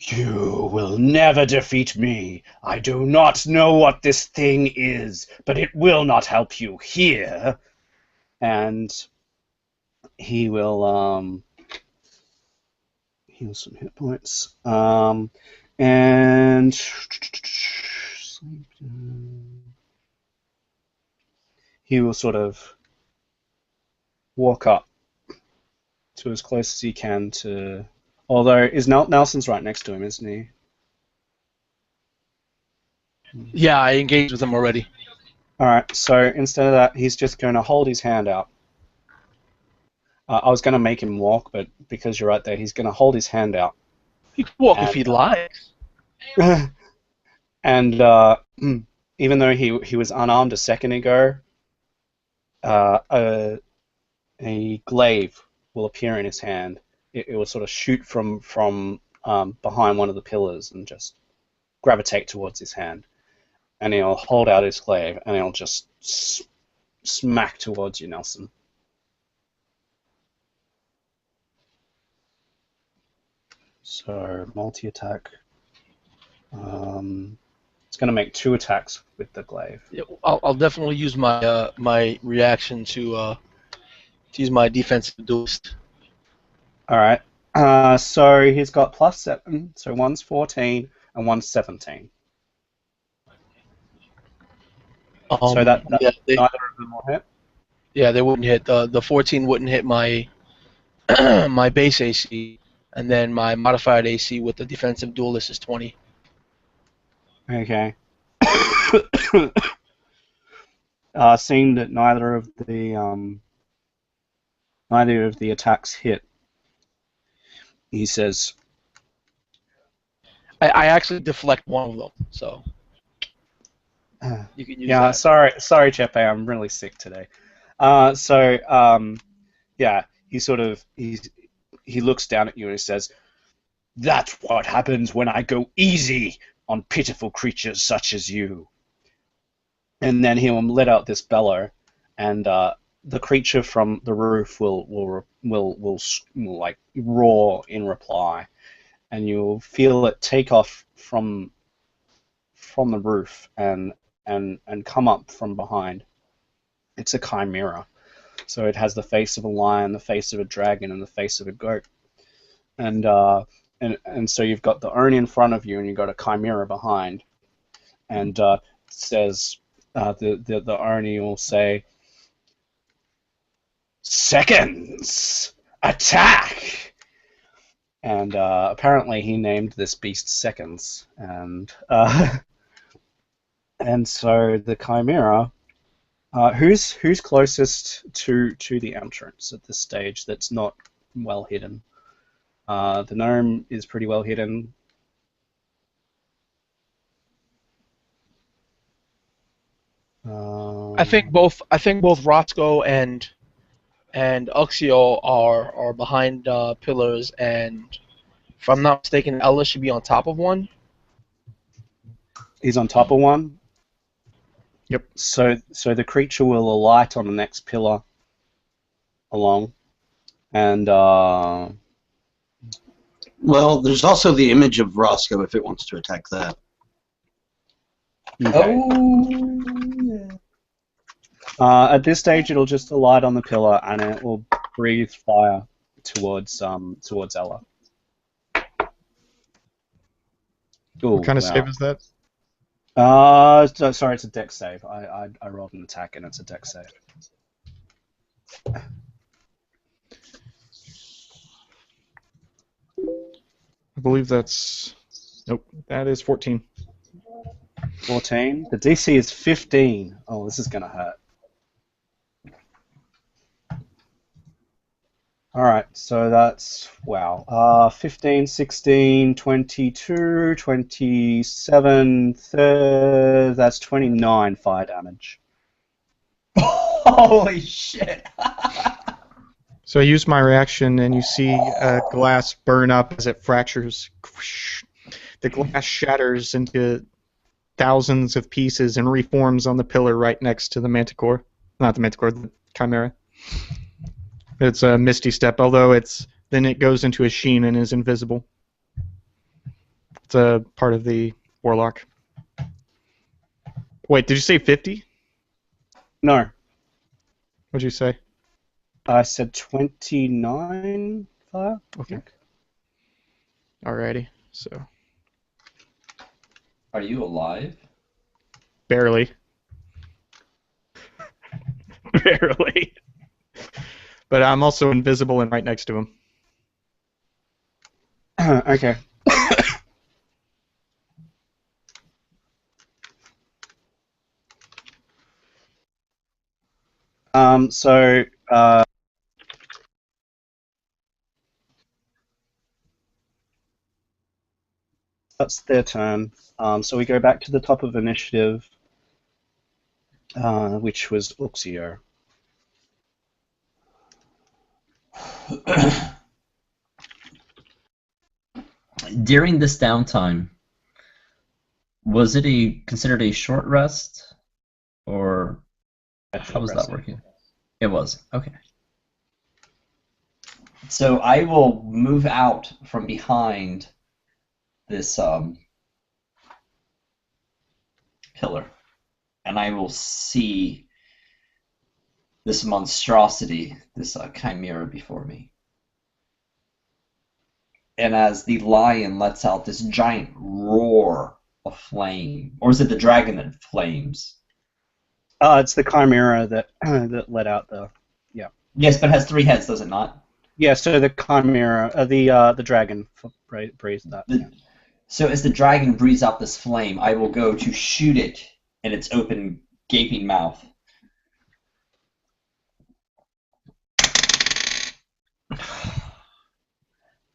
"You will never defeat me. I do not know what this thing is, but it will not help you here." And he will heal some hit points. And he will sort of walk up to as close as he can to. Although Nelson's right next to him, isn't he? Yeah, I engaged with him already. All right. So instead of that, he's just going to hold his hand out. I was going to make him walk, but because you're right there, he's going to hold his hand out. He can walk if he likes. And even though he was unarmed a second ago, a glaive will appear in his hand. It will sort of shoot from behind one of the pillars and just gravitate towards his hand. And he'll hold out his glaive and he'll just smack towards you, Nelson. So multi-attack. It's going to make 2 attacks with the glaive. Yeah, I'll definitely use my my reaction to use my defensive duelist. All right. So he's got +7. So one's 14 and one's 17. So that yeah, neither of them will hit. Yeah, they wouldn't hit. The 14 wouldn't hit my my base AC, and then my modified AC with the defensive duelist is 20. Okay. Seeing that neither of the attacks hit, he says, I actually deflect one of them, so you can use "Yeah, that. sorry, Chepe, I'm really sick today." Yeah, he looks down at you and he says, "That's what happens when I go easy on pitiful creatures such as you." And then he will let out this bellow, and the creature from the roof will like roar in reply, and you'll feel it take off from the roof and come up from behind. It's a chimera, so it has the face of a lion, the face of a dragon, and the face of a goat. And so you've got the Oni in front of you, and you've got a chimera behind. And it says the Oni will say, "Seconds, attack!" And apparently he named this beast Seconds, and so the chimera. Who's closest to the entrance at this stage that's not well hidden? The gnome is pretty well hidden. I think both Roscoe and Uxio are behind pillars, and if I'm not mistaken, Ella should be on top of one. He's on top of one. Yep. So the creature will alight on the next pillar along, and Well, there's also the image of Roscoe if it wants to attack that. okay. Oh, At this stage, it'll just alight on the pillar, and it will breathe fire towards Ella. Ooh, What kind of wow. save is that? Sorry, it's a dex save. I rolled an attack, and it's a dex save. I believe that's... Nope, that is 14. 14. The DC is 15. Oh, this is gonna hurt. Alright, so that's, wow, 15, 16, 22, 27, that's 29 fire damage. holy shit! So I use my reaction, and you see glass burn up as it fractures. The glass shatters into thousands of pieces and reforms on the pillar right next to the manticore. Not the manticore, the chimera. It's a misty step, although then it goes into a sheen and is invisible. It's a part of the warlock. Wait, did you say 50? No, What'd you say? I said 29 fire. Okay. Alrighty, so Are you alive? barely. Barely. But I'm also invisible and right next to him. Okay. So that's their turn. So we go back to the top of initiative, which was Uxio. During this downtime, was it considered a short rest, or how was that working? It was, okay. So I will move out from behind this pillar, and I will see this monstrosity, this chimera before me. And as the lion lets out this giant roar of flame, or is it the dragon that flames? It's the chimera that that let out the Yes, but it has 3 heads, does it not? yeah. So the chimera, the dragon breathed that. Yeah. So as the dragon breathes out this flame, I will go to shoot it in its open, gaping mouth.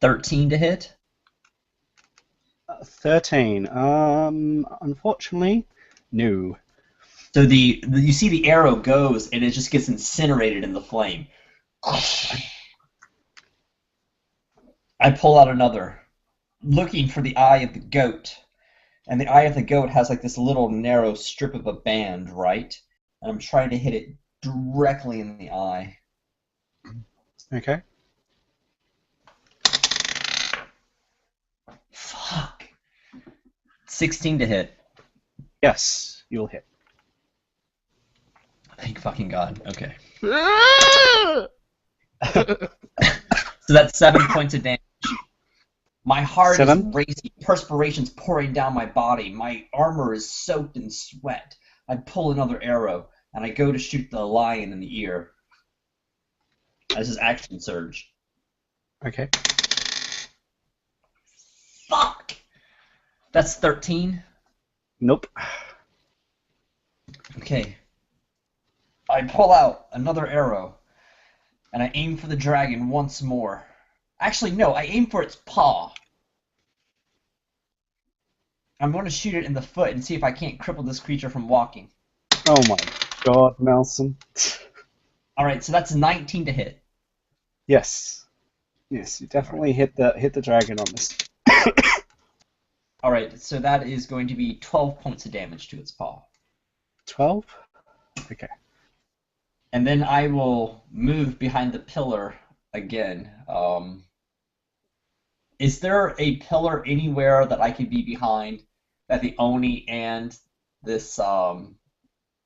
$13 to hit. 13. Unfortunately, no. So you see the arrow goes, and it just gets incinerated in the flame. I pull out another, looking for the eye of the goat. And the eye of the goat has like this little narrow strip of a band, right? And I'm trying to hit it directly in the eye. Okay. Fuck. 16 to hit. Yes, you'll hit. Thank fucking God. Okay. So that's 7 points of damage. My heart 7? is racing. Perspiration's pouring down my body. My armor is soaked in sweat. I pull another arrow, and I go to shoot the lion in the ear. As his action surge. Okay. Fuck! That's 13. Nope. Okay. I pull out another arrow, and I aim for the dragon once more. Actually, no, I aim for its paw. I'm going to shoot it in the foot and see if I can't cripple this creature from walking. Oh my God, Nelson. Alright, so that's 19 to hit. Yes. Yes, you definitely hit the dragon on this. Alright, so that is going to be 12 points of damage to its paw. 12? Okay. And then I will move behind the pillar again. Is there a pillar anywhere that I could be behind that the Oni and this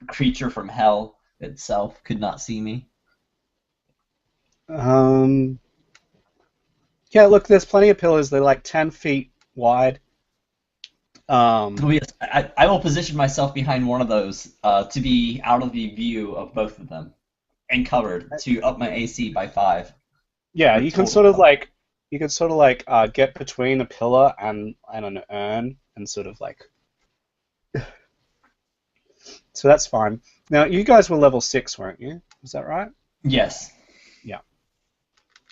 creature from hell itself could not see me? Yeah, look, there's plenty of pillars. They're like 10 feet wide. Oh, yes, I will position myself behind one of those to be out of the view of both of them and covered to up my AC by 5. Yeah, Or you can total. sort of like get between a pillar and an urn and sort of like. So that's fine. Now you guys were level 6, weren't you? Is that right? Yes. Yeah.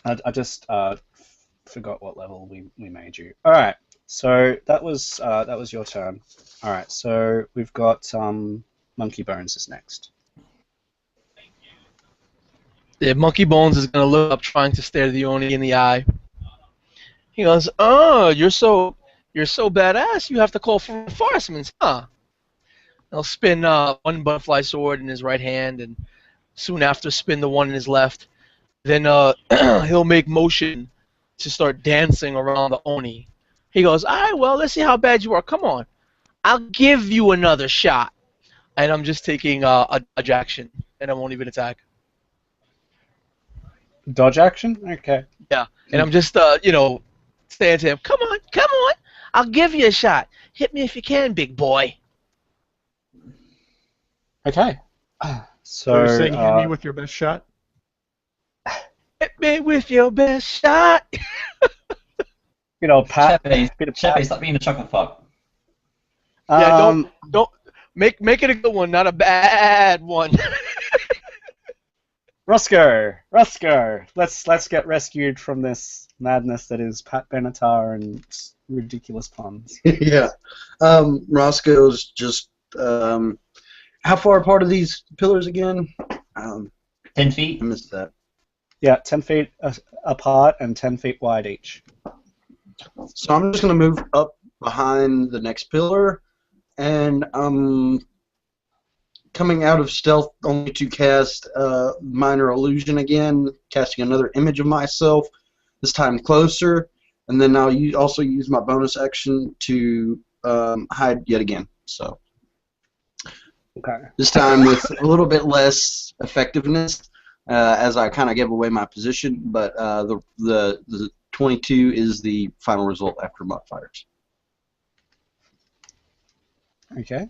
I just forgot what level we made you. All right. So that was your turn. All right. So we've got Monkey Bones is next. Yeah, Monkey Bones is gonna look up, trying to stare the Oni in the eye. He goes, "Oh, you're so badass. You have to call for reinforcements, huh?" He'll spin one butterfly sword in his right hand, and soon after, spin the one in his left. Then he'll make motion to start dancing around the Oni. He goes, "All right, well, let's see how bad you are. Come on, I'll give you another shot." And I'm just taking a dodge action, and I won't even attack. Dodge action? Okay. Yeah, and I'm just, saying to him, come on, I'll give you a shot. Hit me if you can, big boy. Okay. So you're saying hit me with your best shot? Hit me with your best shot. Pat. Chepe, stop being a chuckle fuck. Yeah, don't make it a good one, not a bad one. Roscoe, let's get rescued from this madness that is Pat Benatar and ridiculous puns. Yeah. Roscoe's just how far apart are these pillars again? 10 feet? I missed that. Yeah, 10 feet apart and 10 feet wide each. So I'm just going to move up behind the next pillar, and coming out of stealth only to cast minor illusion again, casting another image of myself, this time closer, and then I'll also use my bonus action to hide yet again. So Okay. this time with a little bit less effectiveness, as I kind of gave away my position, but the 22 is the final result after modifiers. Okay.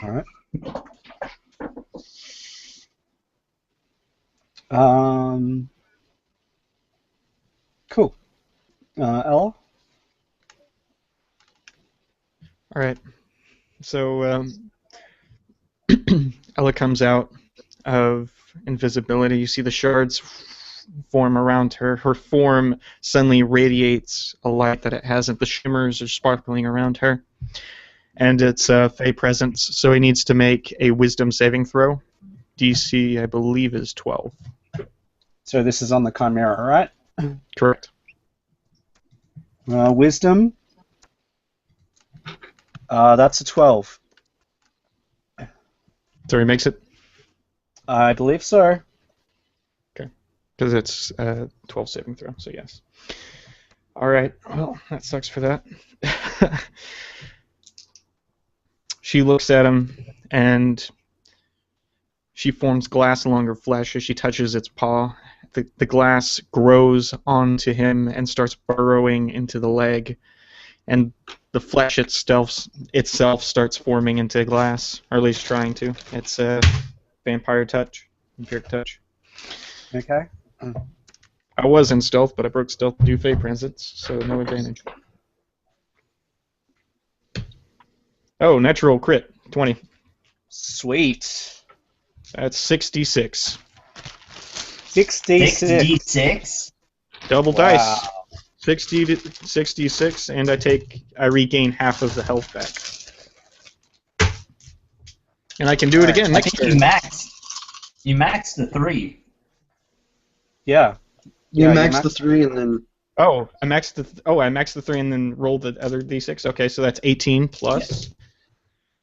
All right. Cool. Ella? All right. So Ella comes out of invisibility. You see the shards form around her. Her form suddenly radiates a light that it hasn't. The shimmers are sparkling around her. And it's Fey presence, so he needs to make a wisdom saving throw. DC, I believe, is 12. So this is on the Chimera, right? Correct. Wisdom. That's a 12. So he makes it. I believe so. Because it's 12 saving throw, so yes. Alright, well, that sucks for that. She looks at him, and she forms glass along her flesh as she touches its paw. The glass grows onto him and starts burrowing into the leg, and the flesh itself starts forming into glass, or at least trying to. It's a vampiric touch. Okay. I was in stealth, but I broke stealth to do fate presence, so no advantage. Oh, natural crit, 20. Sweet. That's 66. 66. 6d6? Double Wow. dice. 60 to 66, and I regain half of the health back. And I can do it again I next think turn. you maxed the 3. Yeah. You Yeah, max the 3 and then... Oh, I maxed the 3 and then rolled the other d6. Okay, so that's 18 plus. Yes.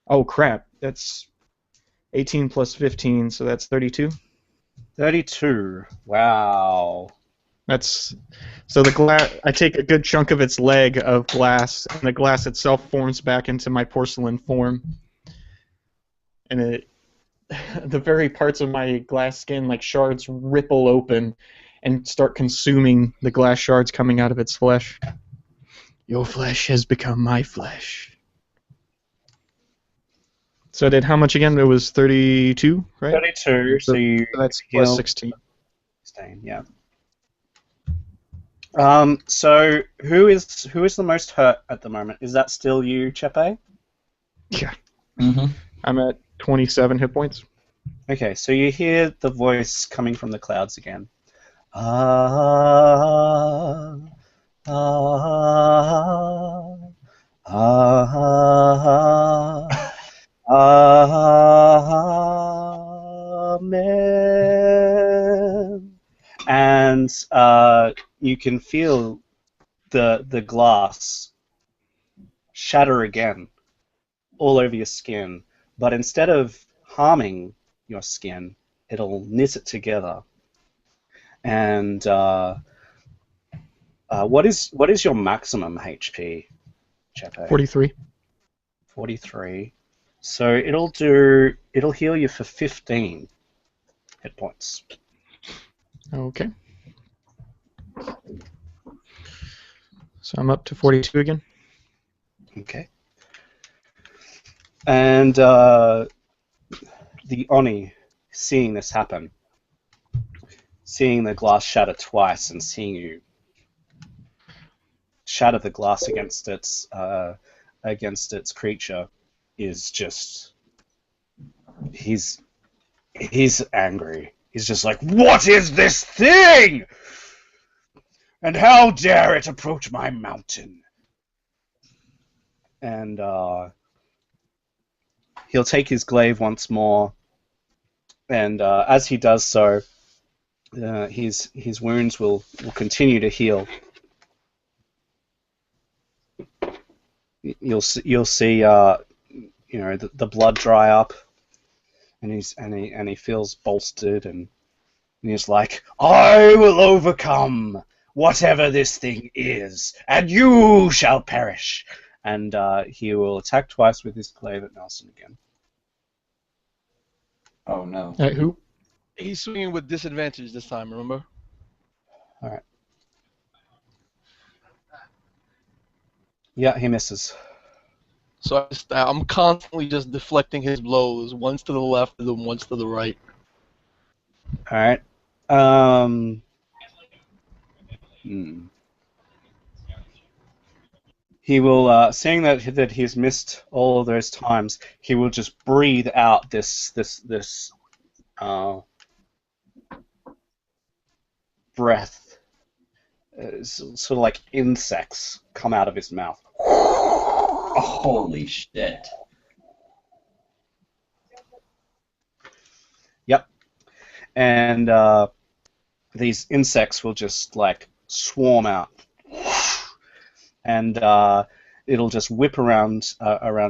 Oh crap, that's 18 plus 15, so that's 32. 32. Wow. That's so the glass. I take a good chunk of its leg of glass, and the glass itself forms back into my porcelain form, and the very parts of my glass skin, like shards, ripple open and start consuming the glass shards coming out of its flesh. Your flesh has become my flesh. So I did how much again? It was 32, right? 32, so you So that's heal plus 16. 16, yeah. So who is the most hurt at the moment? Is that still you, Chepe? Yeah. Mm-hmm. I'm at 27 hit points. Okay, so you hear the voice coming from the clouds again. Ah, ah, ah, amen. And you can feel the glass shatter again all over your skin, but instead of harming your skin, it'll knit it together. And what is your maximum HP, Chepe? 43. 43. So it'll heal you for 15 hit points. Okay. So I'm up to 42 again. Okay. And the Oni, seeing this happen, seeing the glass shatter twice and seeing you shatter the glass against its creature, is just he's angry. He's just like, what is this thing? And how dare it approach my mountain? And he'll take his glaive once more, and as he does so, his wounds will continue to heal. You'll see the blood dry up, and he feels bolstered, and he's like, I will overcome whatever this thing is, and you shall perish. And he will attack twice with his glaive at Nelson again. Oh no. Who? He's swinging with disadvantage this time, remember? All right. Yeah, he misses. So I'm constantly just deflecting his blows, once to the left and then once to the right. All right. He will, seeing that he's missed all of those times, he will just breathe out this breath, sort of like insects come out of his mouth. Holy shit. Yep. And these insects will just like swarm out, and it'll just whip around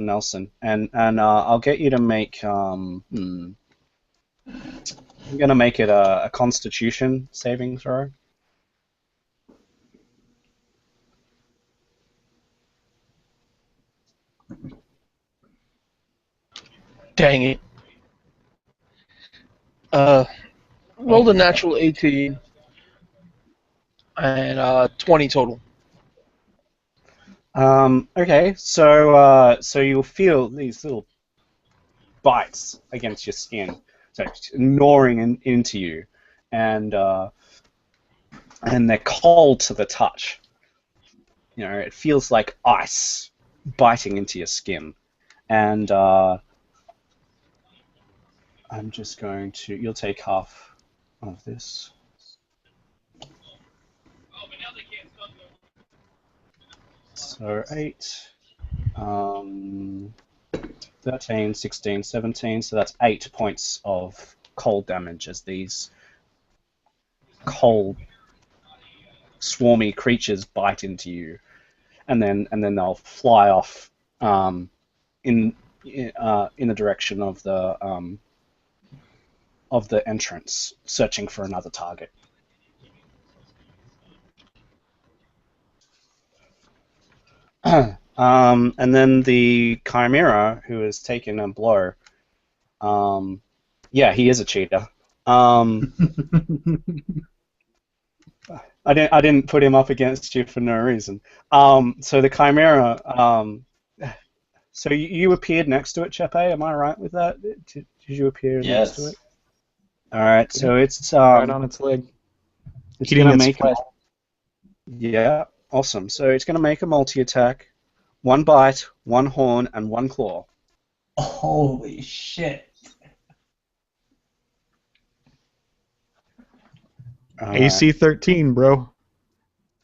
Nelson. And I'll get you to make I'm gonna make it a Constitution saving throw. Dang it. Rolled a natural 18 and 20 total. Okay, so you'll feel these little bites against your skin, so it's gnawing into you, and they're cold to the touch. You know, it feels like ice biting into your skin, and I'm just going to. You'll take half of this. So 8, 13, 16, 17, so that's 8 points of cold damage as these cold, swarmy creatures bite into you, and then they'll fly off in the direction of the entrance, searching for another target. And then the Chimera, who has taken a blow, yeah, he is a cheater. I didn't put him up against you for no reason. So the Chimera, so you appeared next to it, Chepe, am I right with that? Did you appear next to Yes. it? Alright, so it's Right on its leg. it's Eating gonna its make flesh. yeah, awesome. So it's gonna make a multi-attack. 1 bite, 1 horn, and 1 claw. Holy shit. AC 13, bro.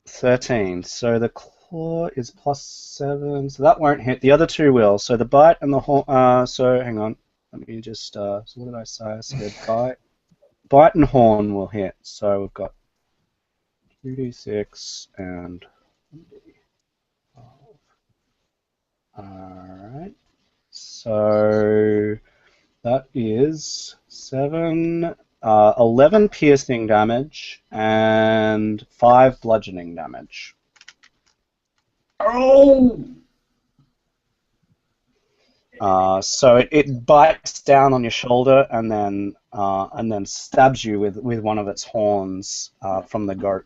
13. So the claw is +7, so that won't hit. The other 2 will. So the bite and the horn. So hang on. Let me just. So what did I say? I said bite and horn will hit. So we've got 2d6 and 1d12. Alright. So that is 7. 11 piercing damage and 5 bludgeoning damage. Oh! So it bites down on your shoulder and then stabs you with one of its horns from the goat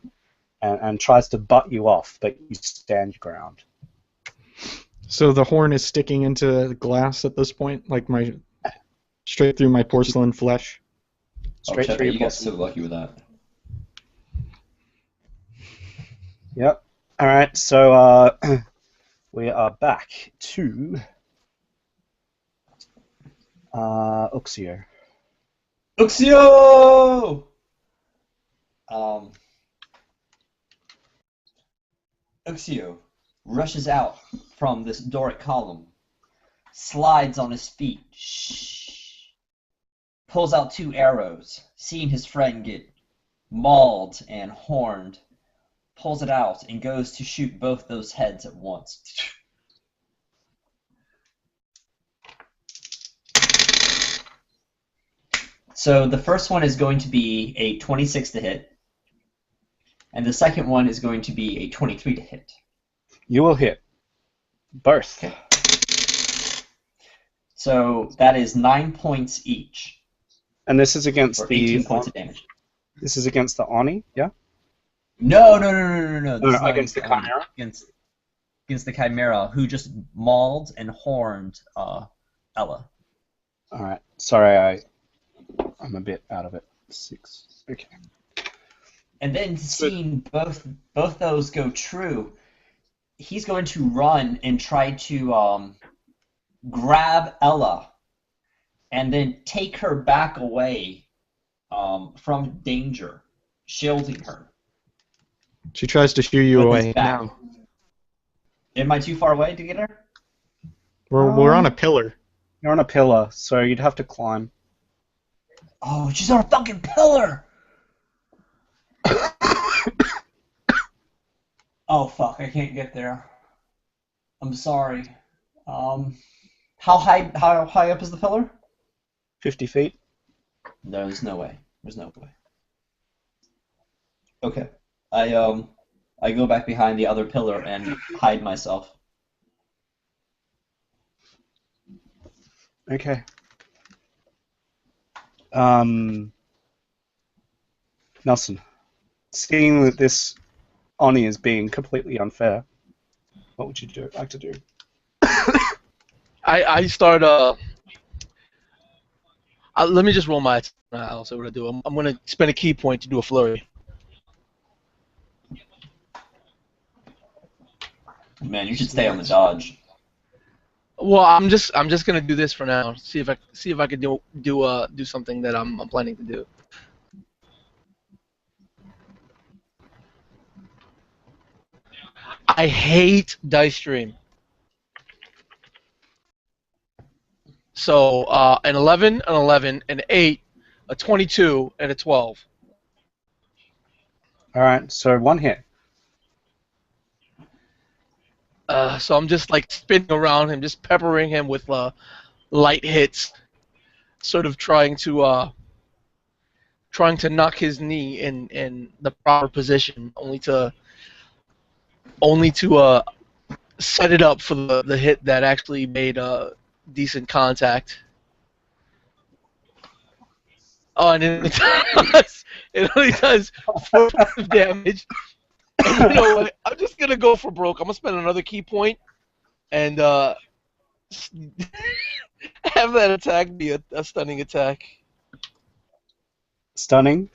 and tries to butt you off, but you stand your ground. So the horn is sticking into the glass at this point, like straight through my porcelain flesh. Straight Chepe, through you your got body. so lucky with that. Yep. All right. So we are back to Uxio. Uxio! Uxio rushes out from this Doric column, slides on his feet, pulls out 2 arrows, seeing his friend get mauled and horned, pulls it out and goes to shoot both those heads at once. So the first one is going to be a 26 to hit, and the second one is going to be a 23 to hit. You will hit both. Okay. So that is 9 points each, And this is against or the 18 points of damage. This is against the Oni, yeah? No. This No, is not against the Oni. Chimera? Against the Chimera, who just mauled and horned Ella. All right. Sorry, I'm a bit out of it. 6. Okay. And then seeing both those go true, he's going to run and try to grab Ella and then take her back away from danger, shielding her. She tries to shoo you With away his back. now. Am I too far away to get her? We're on a pillar. You're on a pillar, so you'd have to climb. Oh, she's on a fucking pillar! Oh fuck, I can't get there. I'm sorry. How high up is the pillar? 50 feet. There's no way. There's no way. Okay. I go back behind the other pillar and hide myself. Okay. Nelson, seeing that this Oni is being completely unfair, what would you like to do? I start. Let me just roll my. I'll say what I do. I'm gonna spend a key point to do a flurry. Man, you should stay on the dodge. Well, I'm just gonna do this for now. See if I can do something that I'm planning to do. I hate Dice Stream. So an 11, an 11, an 8, a 22, and a 12. All right, so one hit. So I'm just like spinning around him, just peppering him with light hits, sort of trying to knock his knee in the proper position, only to set it up for the hit that actually made decent contact. Oh, and it only does 4 points of damage. And you know what? I'm just gonna go for broke. I'm gonna spend another key point and have that attack be a stunning attack. Stunning?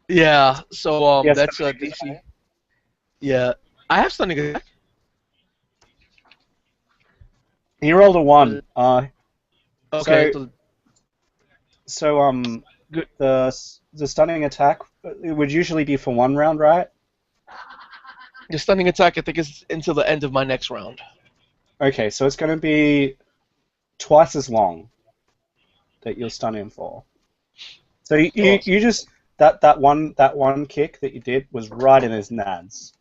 Yeah. So Yes, that's stunning DC. attack. Yeah, I have stunning attack. He rolled a 1. Okay. So Good. the stunning attack, it would usually be for 1 round, right? The stunning attack, I think, is until the end of my next round. Okay, so it's going to be twice as long that you'll stun him for. So you just that one kick that you did was right in his nads.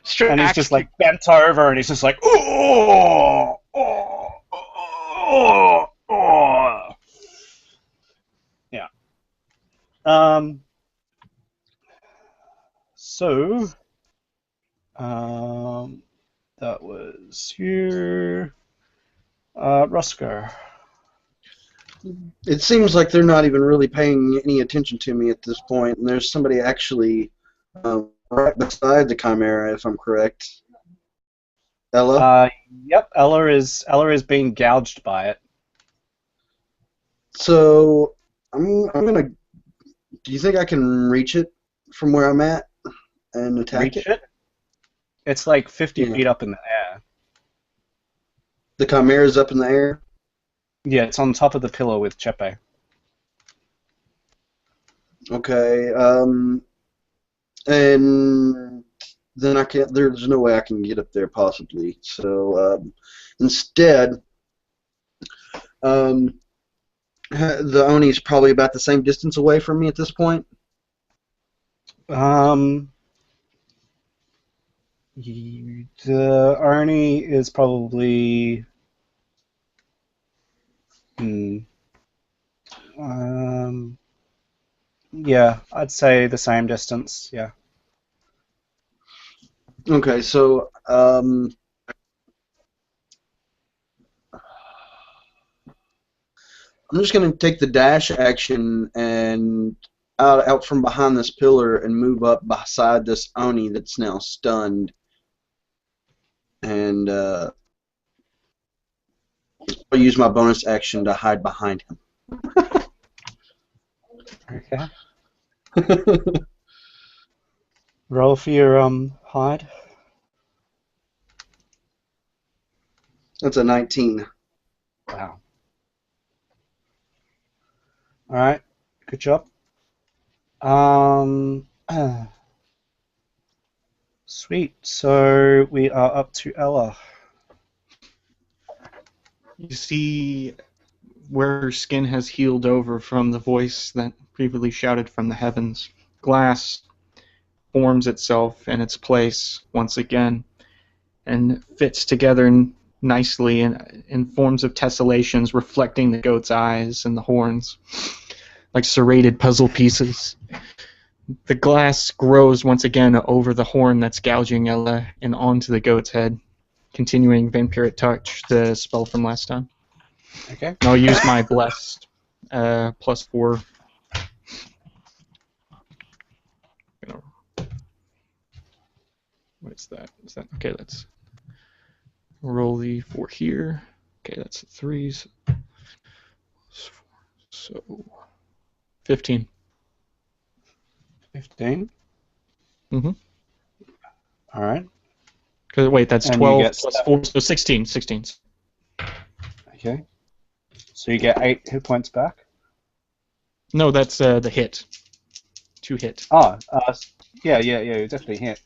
Straight And he's axe just like bent over, and he's just like, oh, oh, oh, oh. Yeah. So, that was you, Roscoe. It seems like they're not even really paying any attention to me at this point, and there's somebody actually right beside the Chimera, if I'm correct. Ella? Yep, Ella is being gouged by it. So, I'm gonna... Do you think I can reach it from where I'm at and attack Reach it? it? It's like 50 Yeah. feet up in the air. The Chimera's up in the air? Yeah, it's on top of the pillar with Chepe. Okay, and then I can't. There's no way I can get up there possibly. So instead, the Oni's probably about the same distance away from me at this point. The Arnie is probably. Yeah, I'd say the same distance. Yeah. Okay, so I'm just going to take the dash action and out from behind this pillar and move up beside this Oni that's now stunned. And I'll use my bonus action to hide behind him. Okay. Roll for your hide. That's a 19. Wow. All right. Good job. Sweet. So we are up to Ella. You see where her skin has healed over from the voice that previously shouted from the heavens. Glass forms itself in its place once again and fits together nicely in forms of tessellations reflecting the goat's eyes and the horns, like serrated puzzle pieces. The glass grows once again over the horn that's gouging Ella and onto the goat's head, continuing Vampiric Touch, the spell from last time. Okay. And I'll use my Blessed +4. What is that? Is that okay? Let's roll the 4 here. Okay, that's the 3s. So 15. 15. Mm-hmm. All right. Wait, that's And 12 you get plus 4, so 16. 16. Okay. So you get 8 hit points back. No, that's the hit. 2 hit. Oh, yeah, you definitely hit.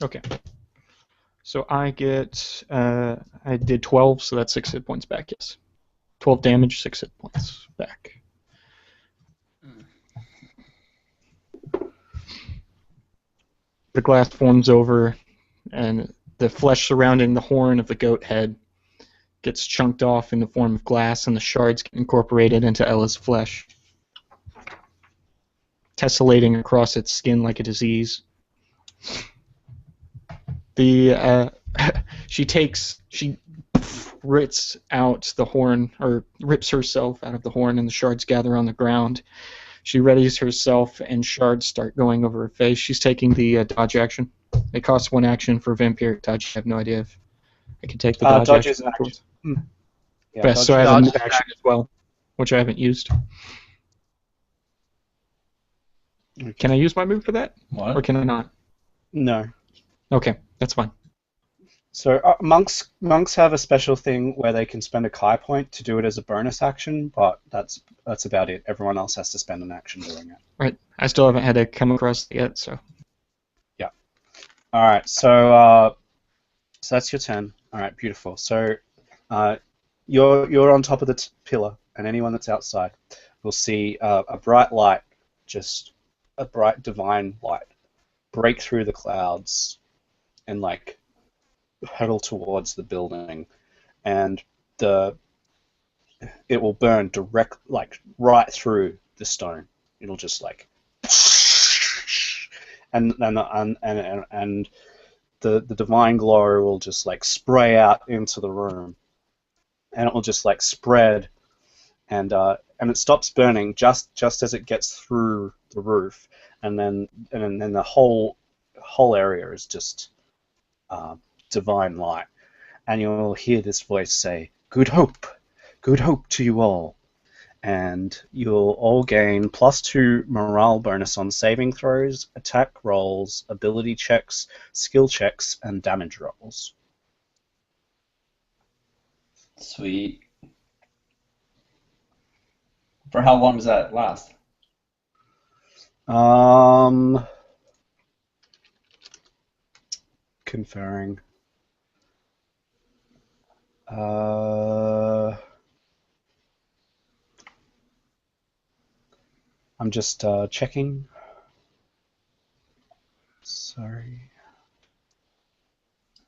Okay. So I get, I did 12, so that's 6 hit points back, yes. 12 damage, 6 hit points back. The glass forms over, and the flesh surrounding the horn of the goat head gets chunked off in the form of glass, and the shards get incorporated into Ella's flesh, tessellating across its skin like a disease. She rips out the horn, or rips herself out of the horn, and the shards gather on the ground. She readies herself, and shards start going over her face. She's taking the dodge action. It costs 1 action for Vampiric Touch. I have no idea if I can take the dodge action. Is an action. Yeah, Yes, so I have a move action as well, which I haven't used. Okay. Can I use my move for that? What? Or can I not? No. Okay, that's fine. So monks have a special thing where they can spend a Kai point to do it as a bonus action, but that's about it. Everyone else has to spend an action doing it. Right. I still haven't had to come across it yet, so. Yeah. All right. So that's your turn. All right. Beautiful. So you're on top of the pillar, and anyone that's outside will see a bright light, just a bright divine light, break through the clouds, and like hurtle towards the building, and it will burn direct, like right through the stone. It'll just like, and the divine glory will just like spray out into the room, and it will just like spread, and it stops burning just as it gets through the roof, and then the whole area is just divine light, and you'll hear this voice say, good hope to you all, and you'll all gain +2 morale bonus on saving throws, attack rolls, ability checks, skill checks, and damage rolls. Sweet. For how long does that last? Conferring. I'm just checking. Sorry.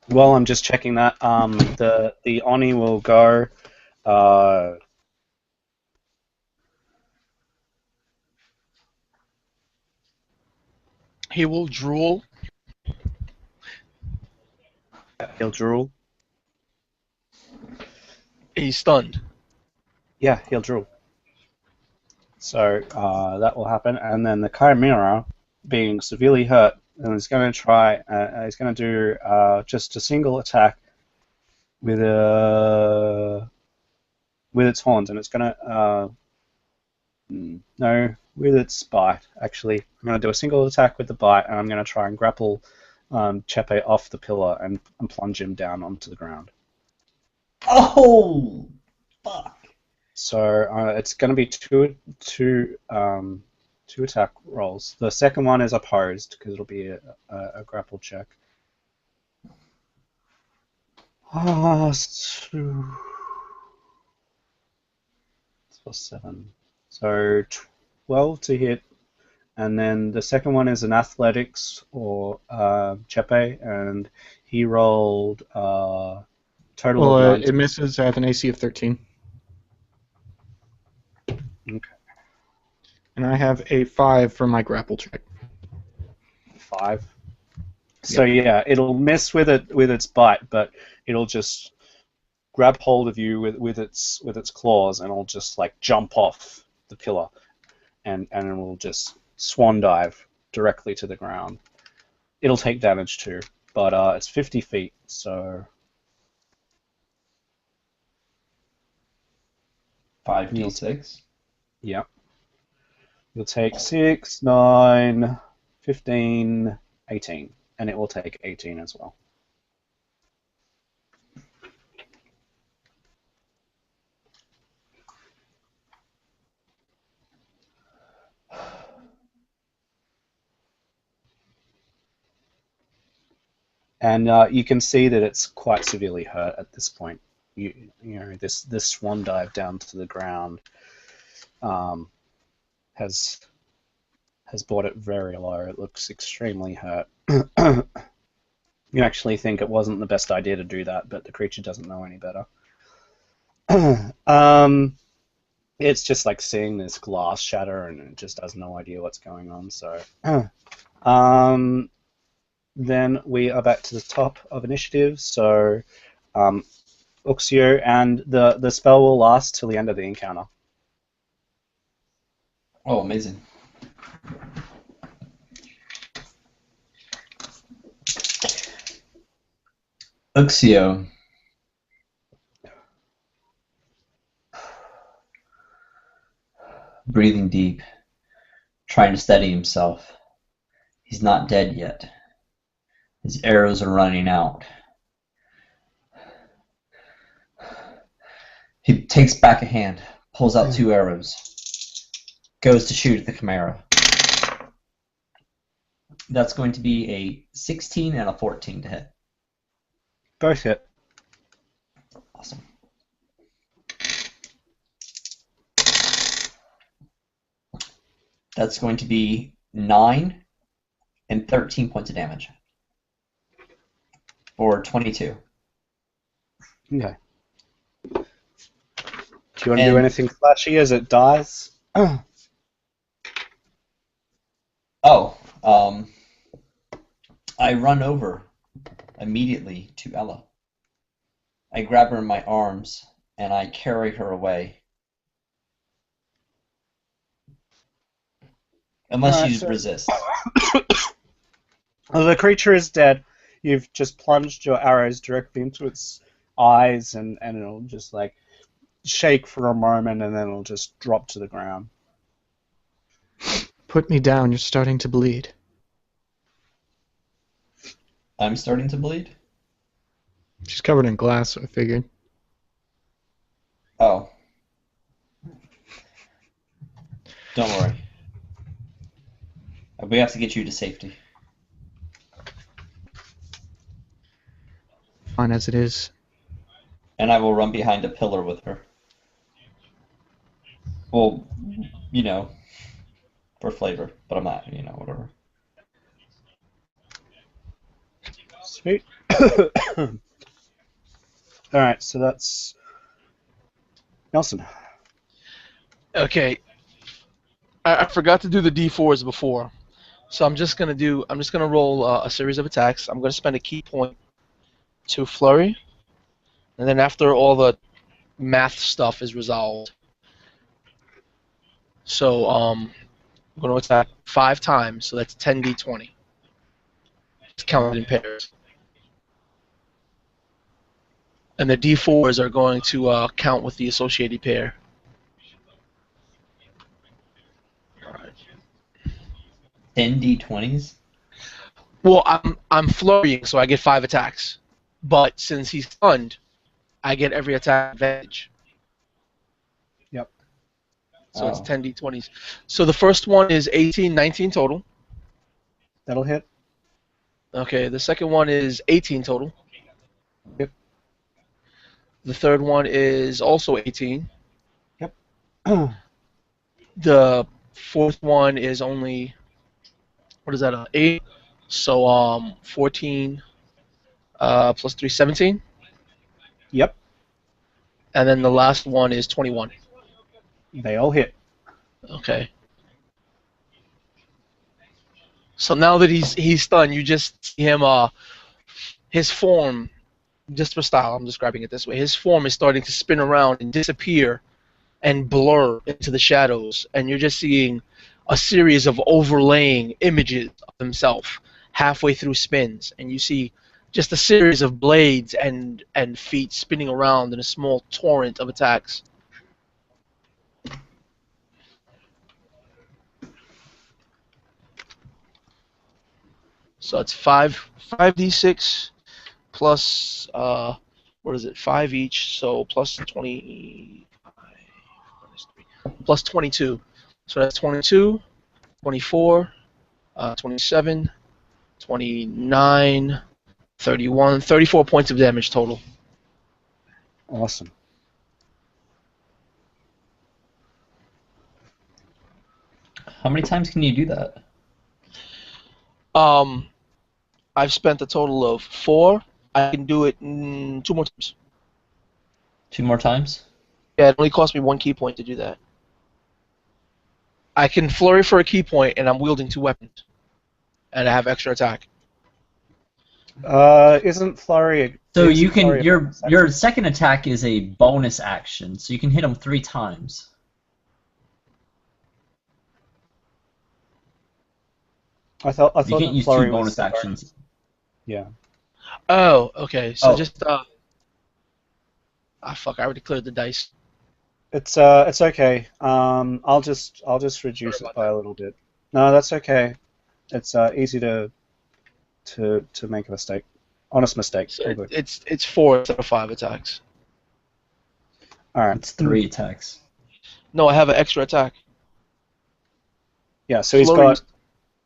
Well, I'm just checking that. The Oni will go. He will drool. He'll drool. He's stunned. Yeah, he'll drool. So that will happen, and then the Chimera, being severely hurt, and is going to try. He's going to do just a single attack with its horns, and it's going to no, with its bite. Actually, I'm going to do a single attack with the bite, and I'm going to try and grapple Chepe off the pillar and plunge him down onto the ground. Oh, fuck. So it's going to be two attack rolls. The second one is opposed because it'll be a grapple check. It's +7. So 12 to hit, and then the second one is an athletics or Chepe, and he rolled Total Well, of 19. it misses. I have an AC of 13. Okay. And I have a 5 for my grapple check. 5. So yeah, it'll miss with its bite, but it'll just grab hold of you with its claws, and it'll just like jump off the pillar, and it will just swan dive directly to the ground. It'll take damage too, but it's 50 feet, so 5d6. yeah. You'll take 6, 9, 15, 18, and it will take 18 as well. And you can see that it's quite severely hurt at this point. You know, this swan dive down to the ground has brought it very low. It looks extremely hurt. You actually think it wasn't the best idea to do that, but the creature doesn't know any better. It's just like seeing this glass shatter, and it just has no idea what's going on. So, then we are back to the top of initiative. So, Uxio, and the spell will last till the end of the encounter. Oh, amazing. Uxio. Breathing deep, trying to steady himself. He's not dead yet. His arrows are running out. He takes back a hand, pulls out 2 arrows, goes to shoot at the Chimera. That's going to be a 16 and a 14 to hit. Both hit. Awesome. That's going to be 9 and 13 points of damage. For 22. Okay. Do you want to do anything flashy as it dies? I run over immediately to Ella. I grab her in my arms and I carry her away. Unless you resist. Well, the creature is dead. You've just plunged your arrows directly into its eyes, and it'll just like shake for a moment, and then it'll just drop to the ground. Put me down. You're starting to bleed. I'm starting to bleed? She's covered in glass, so I figured. Oh. Don't worry. We have to get you to safety. Fine as it is. And I will run behind a pillar with her. Well, you know, for flavor, but I'm not, you know, whatever. Sweet. Alright, so that's Nelson. Okay. I forgot to do the D4s before. So I'm just gonna roll a series of attacks. I'm gonna spend a key point to flurry, and then after all the math stuff is resolved, so I'm gonna attack 5 times. So that's 10d20. It's counted in pairs, and the D4s are going to count with the associated pair. 10 d20s? Well, I'm flurrying, so I get 5 attacks. But since he's stunned, I get every attack advantage. Yep. So it's 10 d20s. So the first one is 18, 19 total. That'll hit. Okay, the second one is 18 total. Yep. The third one is also 18. Yep. The fourth one is only, what is that, 8? So 14 plus 3, 17. Yep, And then the last one is 21. they all hit. Okay. So now that he's stunned, you just see him. His form, just for style, I'm describing it this way. His form is starting to spin around and disappear and blur into the shadows, and you're just seeing a series of overlaying images of himself halfway through spins, and you see just a series of blades and feet spinning around in a small torrent of attacks. So it's 5d6 plus what is it? 5 each, so plus 20 plus 22. So that's 22, 24, 27, 29, 31, 34 points of damage total. Awesome. How many times can you do that? I've spent a total of 4. I can do it 2 more times. 2 more times? Yeah, it only cost me 1 key point to do that. I can flurry for a key point, and I'm wielding 2 weapons, and I have extra attack. Isn't flurry? So isn't you can flurry a bonus your action? second attack is a bonus action, so you can hit him 3 times. I thought You can't that use flurry 2 was bonus separate. actions. Yeah. Oh, okay. So Oh. just fuck! I already cleared the dice. It's okay. I'll just reduce Sorry it about by a little bit. No, that's okay. It's easy to make a mistake. Honest mistake. So All good. it's 4 instead of 5 attacks. All right. It's 3 attacks. No, I have an extra attack. Yeah. So he's Flurry- got.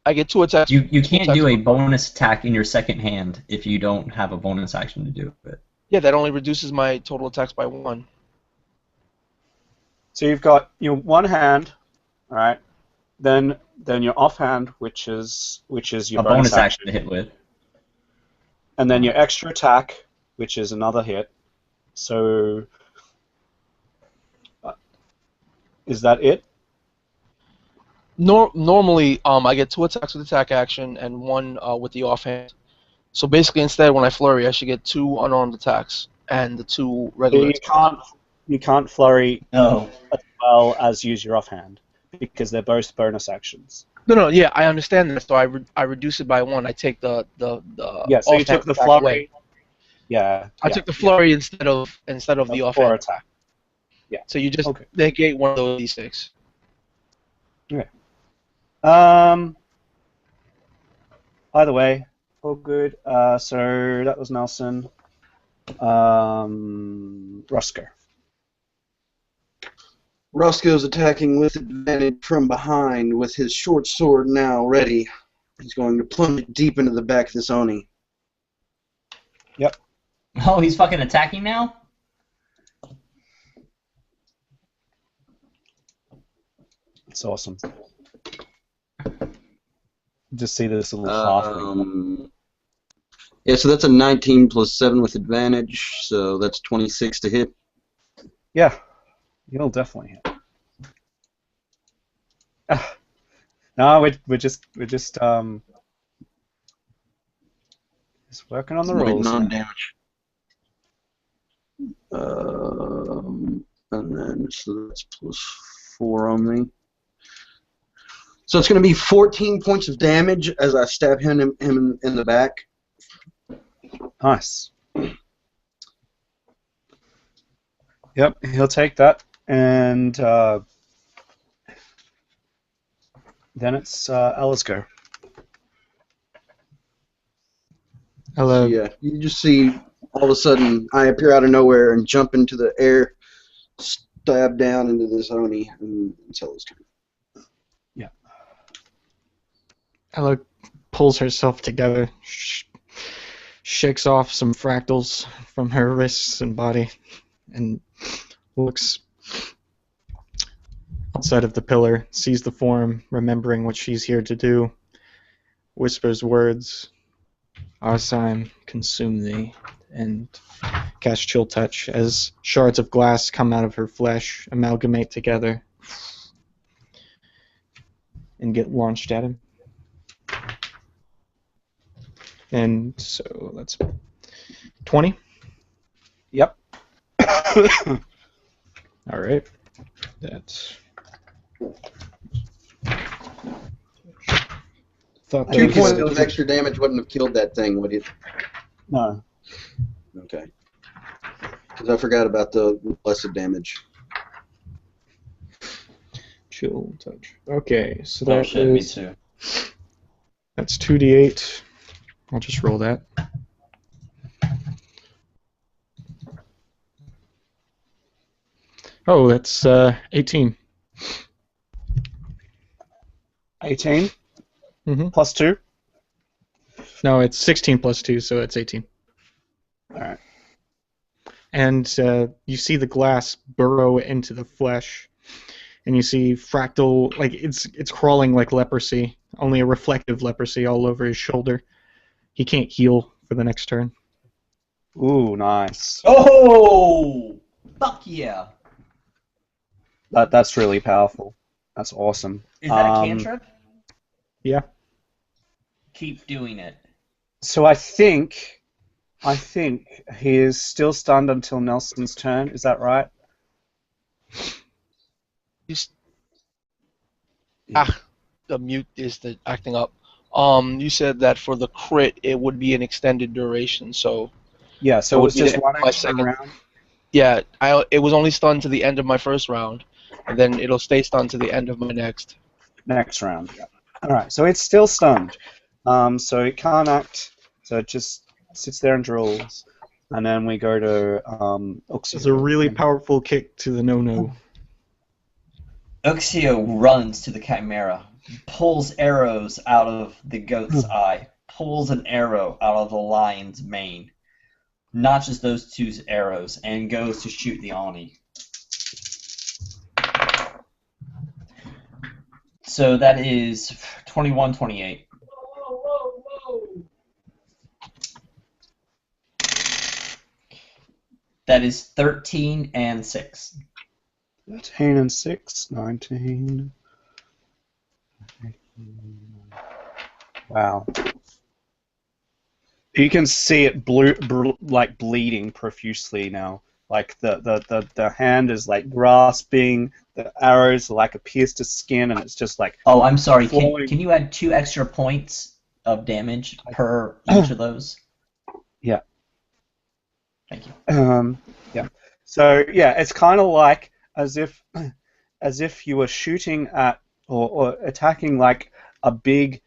I get 2 attacks. You 2 can't attacks do a per- bonus attack in your second hand if you don't have a bonus action to do it. Yeah, that only reduces my total attacks by 1. So you've got your one hand, all right. Then your offhand, which is your A bonus action to hit with. and then your extra attack, which is another hit. So is that it? Normally, I get 2 attacks with attack action and 1 with the offhand. So basically, instead, when I flurry, I should get 2 unarmed attacks and the 2 regular. You can't flurry No. as well as use your offhand because they're both bonus actions. No, yeah, I understand that. So I reduce it by 1. I take the Yeah. So you offhand took the attack flurry. away. Yeah. I took the flurry instead of the Or offhand. attack. Yeah. So you just Okay. negate one of those d6. Either way, all good. So that was Nelson. Roscoe. Roscoe's attacking with advantage from behind with his short sword now ready. He's going to plunge it deep into the back of this Oni. Oh, he's fucking attacking now? It's awesome. Just see this little halfling. Yeah, so that's a 19 plus 7 with advantage, so that's 26 to hit. Yeah, you'll definitely hit. No, we're just just working on the Waiting rules. on damage. And then, so that's plus 4 on me. So it's going to be 14 points of damage as I stab him in the back. Nice. Yep, he'll take that, and then it's Ella's go. Hello. Yeah, you just see all of a sudden I appear out of nowhere and jump into the air, stab down into this Oni, and it's Ella's turn. Ella pulls herself together, shakes off some fractals from her wrists and body, and looks outside of the pillar, sees the form, remembering what she's here to do, whispers words, Arsaim, consume thee, and cast Chill Touch as shards of glass come out of her flesh, amalgamate together, and get launched at him. And so that's 20. Yep. All right. That's. Thought that 2 was- points of extra damage wouldn't have killed that thing, would it? No. Okay. Because I forgot about the blessed damage. Chill Touch. Okay, so Oh that shit, me is. too. That's 2d8. I'll just roll that. Oh, that's 18. 18 Mhm. plus 2. No, it's 16 plus 2, so it's 18. All right. And you see the glass burrow into the flesh, and you see fractal, like it's crawling like leprosy, only a reflective leprosy all over his shoulder. He can't heal for the next turn. Ooh, nice. Oh! Fuck yeah! That's really powerful. That's awesome. Is that a cantrip? Yeah. Keep doing it. So I think he is still stunned until Nelson's turn. Is that right? The mute is the acting up. You said that for the crit it would be an extended duration, so Yeah. So it was would be just the- one 5 extra seconds. round. yeah, it was only stunned to the end of my first round, and then it'll stay stunned to the end of my next. Next round. Yeah. All right. So it's still stunned. So it can't act. So it just sits there and drools. And then we go to Uxie. It's a really powerful kick to the no-no. Uxio runs to the Chimera, pulls arrows out of the goat's eye, pulls an arrow out of the lion's mane, notches those 2 arrows, and goes to shoot the Oni. So that is 21, 28. That is 13 and 6. 13 and 6, 19. Wow. You can see it like bleeding profusely now. Like the hand is like grasping, the arrows like a pierced his skin, and it's just like Oh, I'm sorry. flowing. Can you add 2 extra points of damage per each of those? Yeah. Thank you. Yeah. So yeah, it's kind of like as if you were shooting at or attacking like a big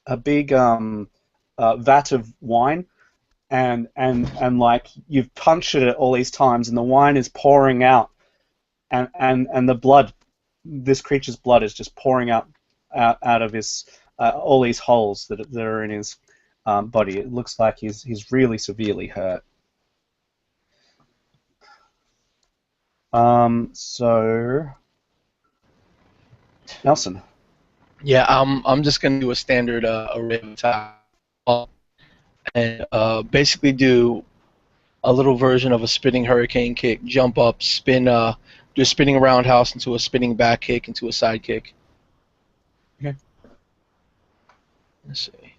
vat of wine, and like you've punctured it all these times, and the wine is pouring out, and the blood, this creature's blood is just pouring out of his all these holes that are in his body. It looks like he's really severely hurt. So Nelson. Yeah, I'm just gonna do a standard array of attack, and basically do a little version of a spinning hurricane kick, jump up, spin, do a spinning roundhouse into a spinning back kick into a side kick. Okay. Let's see.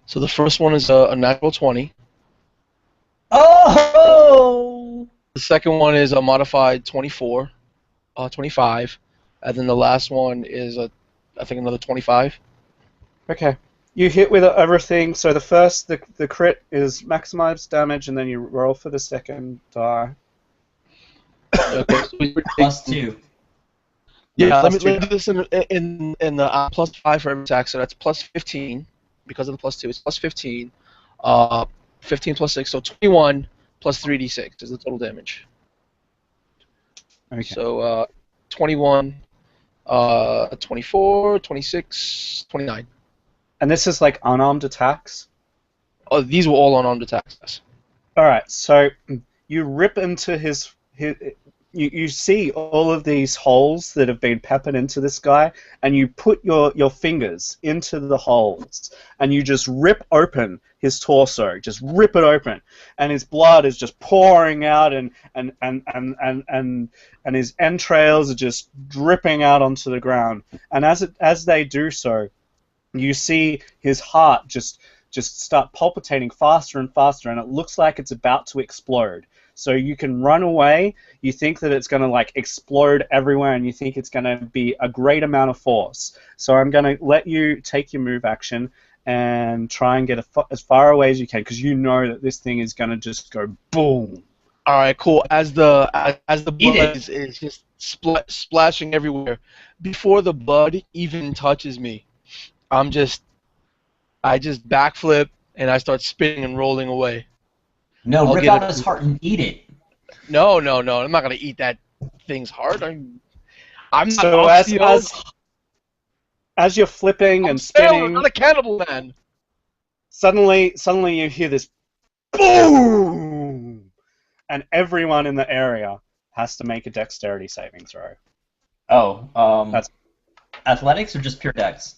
So the first one is a natural 20. Oh! The second one is a modified 24, 25, and then the last one is I think another 25. Okay. You hit with everything. So the first, the crit is maximized damage, and then you roll for the second die. Okay. So +2. Yeah, No, let me +2. do this in the +5 for every attack, so that's +15 because of the +2. It's +15. 15 plus 6, so 21 plus 3d6 is the total damage. Okay. So 21, 24, 26, 29. And this is like unarmed attacks. Oh, these were all unarmed attacks. All right. So you rip into you see all of these holes that have been peppered into this guy, and you put your fingers into the holes, and you just rip open his torso, just rip it open, and his blood is just pouring out, and his entrails are just dripping out onto the ground. And as they do so, you see his heart just start palpitating faster and faster, and it looks like it's about to explode. So you can run away, you think that it's going to like explode everywhere, and you think it's going to be a great amount of force. So I'm going to let you take your move action and try and get as far away as you can, because you know that this thing is going to just go boom. All right, cool. As the blood is just splashing everywhere, before the blood even touches me, I just backflip and I start spinning and rolling away. No, rip out his heart and eat it. No. I'm not gonna eat that thing's heart. I'm not. So as you're flipping and spinning, I'm not a cannibal man. Suddenly you hear this boom, and everyone in the area has to make a dexterity saving throw. Oh, That's athletics or just pure dex?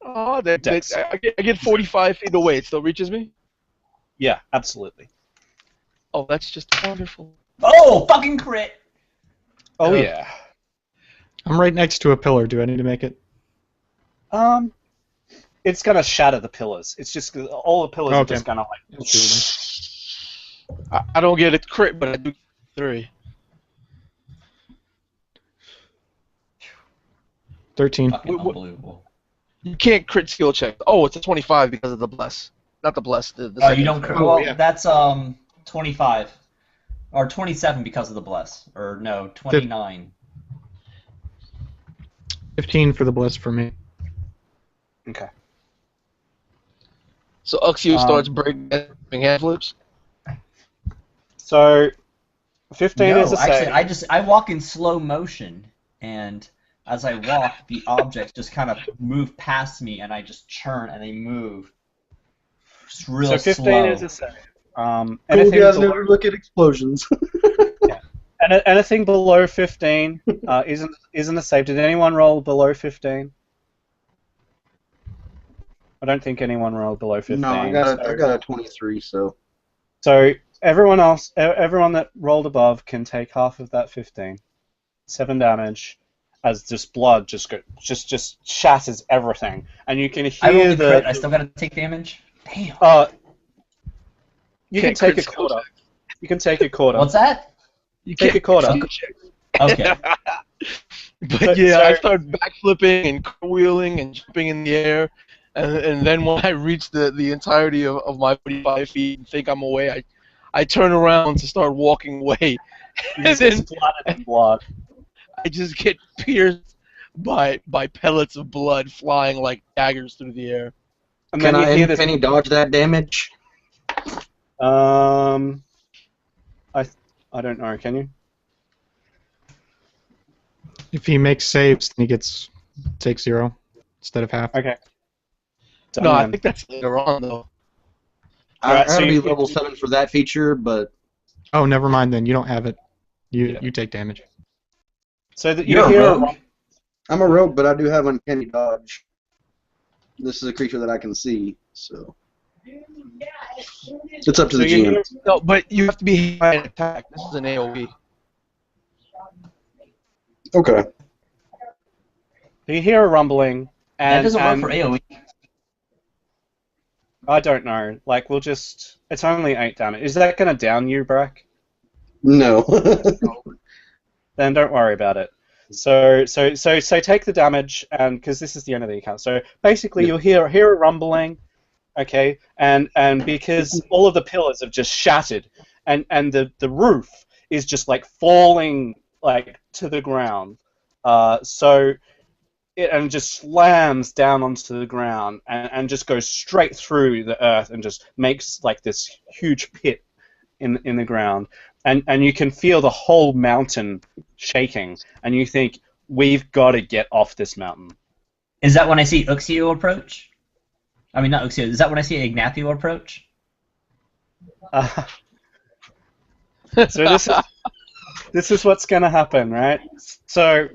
Oh, Dex. I get 45 feet away. It still reaches me? Yeah, absolutely. Oh, that's just wonderful. Oh, fucking crit! Oh yeah. I'm right next to a pillar. Do I need to make it? It's gonna shatter the pillars. It's just all the pillars are Okay. just gonna like. I don't get a crit, but I do 3. 13. Fucking unbelievable. You can't crit skill check. Oh, it's a 25 because of the bless. Not the bless. The Oh, second. you don't crit. Well, that's 25 or 27 because of the bless, or no, 29. 15 for the bless for me. Okay. So Uxio starts breaking hand flips. So 15 No, is a save. actually, I walk in slow motion, and as I walk, the objects just kind of move past me, and I just churn, and they move. It's real So 15 slow. is a save. Cool Anything guys below, never look at explosions. anything below 15 isn't a save. Did anyone roll below 15? I don't think anyone rolled below 15. No, I got a 23, so. So everyone that rolled above can take half of that 15. 7 damage, as this blood just shatters everything, and you can I hear rolled a crit. I still gotta take damage. Damn. You can Can't take a crit quarter. You can take a quarter. What's that? You Take a can't quarter. skill check. Okay. But yeah, I start backflipping and cartwheeling and jumping in the air, and then when I reach the entirety of my 45 feet and think I'm away, I turn around to start walking away, You and just get then splattered in blood. I just get pierced by pellets of blood flying like daggers through the air. And Can then you I hear this. penny dodge that damage? I don't know. Can you? If he makes saves, then he takes 0 instead of half. Okay. Done No, I then. think that's later on though. Alright, I so gotta be you- level 7 for that feature, but Oh, never mind then. You don't have it. You take damage. So that You're you a hear rogue? I'm a rogue, but I do have uncanny dodge. This is a creature that I can see, so. It's up to So the you GM. hear, No, but you have to be hit by an attack. This is an AOE. Okay. you hear a rumbling, That and, doesn't work and for AoE. I don't know. Like it's only 8 damage. Is that gonna down you, Brack? No. Then don't worry about it. So take the damage, and because this is the end of the account. So basically, you'll hear a rumbling, okay, and because all of the pillars have just shattered, and the roof is just like falling like to the ground. So it just slams down onto the ground and just goes straight through the earth and just makes like this huge pit in the ground. And you can feel the whole mountain shaking, and you think, we've got to get off this mountain. Is that when I see Uxio approach? I mean, not Uxio. Is that when I see Ignacio approach? So this is what's going to happen, right? So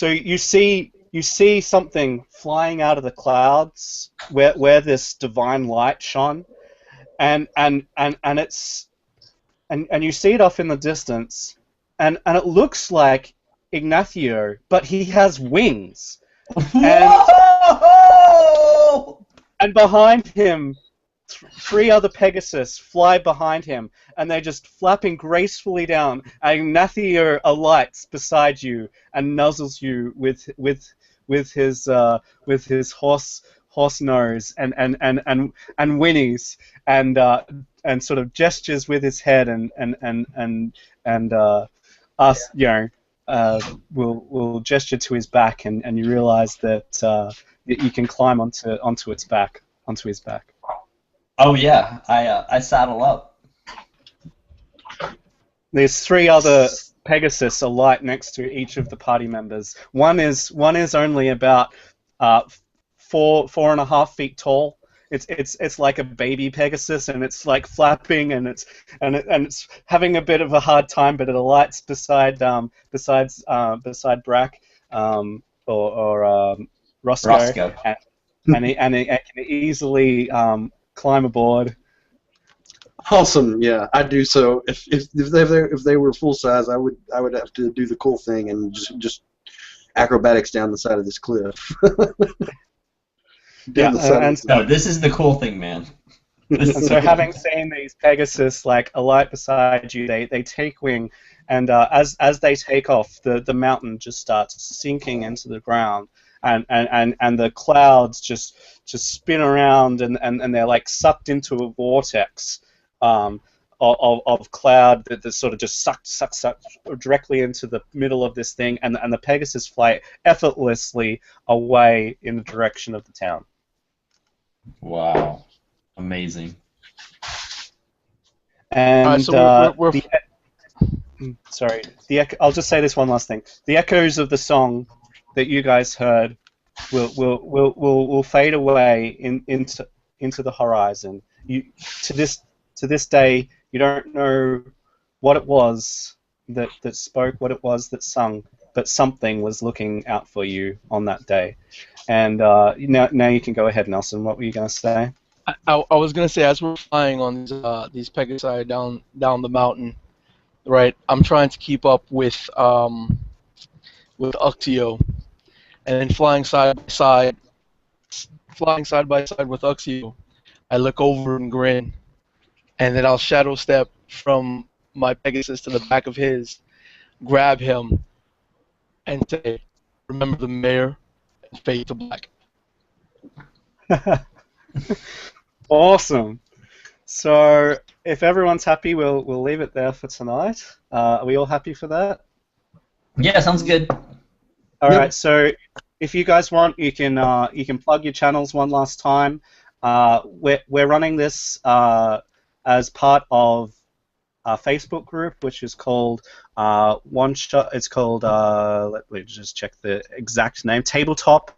you see something flying out of the clouds where this divine light shone, and it's and you see it off in the distance, and it looks like Ignacio, but he has wings, Whoa! and behind him, three other Pegasus fly behind him, and they're just flapping gracefully down. And Ignacio alights beside you and nuzzles you with his horse nose and whinnies and sort of gestures with his head and us, will gesture to his back, and you realize that you can climb onto his back. Oh yeah, I saddle up. There's three other Pegasus alight next to each of the party members. One is only about 4.5 feet tall. It's like a baby Pegasus, and it's like flapping, and it's having a bit of a hard time, but it alights beside Brack or Roscoe. And it can easily climb aboard. Awesome, yeah, I do. So if they were full size, I would have to do the cool thing and just acrobatics down the side of this cliff. No, this is the cool thing, man. So having seen these Pegasus like alight beside you, they take wing, and as they take off, the mountain just starts sinking into the ground. And the clouds just spin around, and they're like sucked into a vortex of cloud that sort of just sucks directly into the middle of this thing, and the Pegasus fly effortlessly away in the direction of the town. Wow, amazing. And we're sorry, I'll just say this one last thing. The echoes of the song that you guys heard will fade away into the horizon. To this day, you don't know what it was that spoke, what it was that sung, but something was looking out for you on that day. And now you can go ahead, Nelson. What were you going to say? I was gonna say, as we're flying on these Pegasi down the mountain, right? I'm trying to keep up with Uxio, and then flying side by side with Uxio, I look over and grin, and then I'll shadow step from my Pegasus to the back of his, grab him, and say, "Remember the mayor," and fade to black. Awesome. So if everyone's happy, we'll leave it there for tonight. Are we all happy for that? Yeah, sounds good. All right. So if you guys want, you can plug your channels one last time. We're running this as part of a Facebook group, which is called Oneshot. It's called let me just check the exact name. Tabletop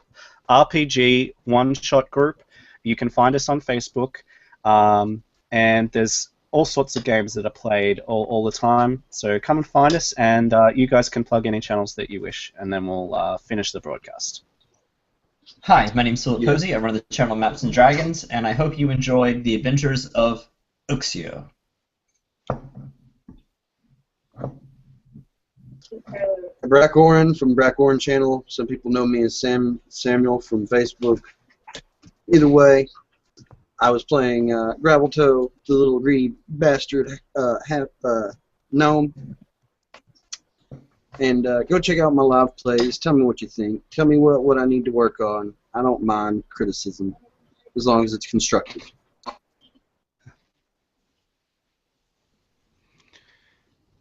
RPG Oneshot Group. You can find us on Facebook, and there's all sorts of games that are played all the time. So come and find us, and you guys can plug any channels that you wish, and then we'll finish the broadcast. Hi, my name's Philip Posey. I run the channel Maps and Dragons, and I hope you enjoyed the adventures of Uxio. Brack Oren from Brack Oren channel. Some people know me as Samuel from Facebook. Either way, I was playing Graveltoe, the little greedy bastard gnome. And go check out my live plays. Tell me what you think. Tell me what I need to work on. I don't mind criticism, as long as it's constructive.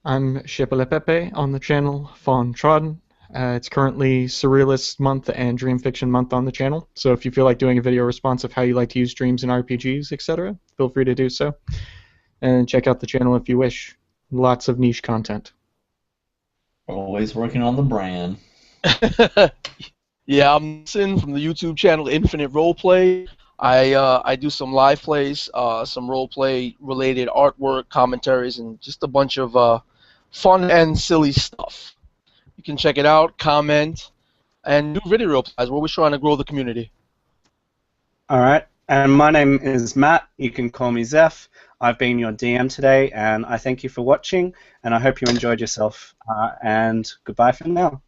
I'm Shipalepepe on the channel Fawn Trodden. It's currently Surrealist Month and Dream Fiction Month on the channel, so if you feel like doing a video response of how you like to use dreams in RPGs, etc., feel free to do so. And check out the channel if you wish. Lots of niche content. Always working on the brand. Yeah, I'm Sin from the YouTube channel Infinite Roleplay. I do some live plays, some role play related artwork, commentaries, and just a bunch of fun and silly stuff. You can check it out, comment, and do video replies. We're always trying to grow the community. All right. And my name is Matt. You can call me Zeph. I've been your DM today, and I thank you for watching, and I hope you enjoyed yourself. And goodbye for now.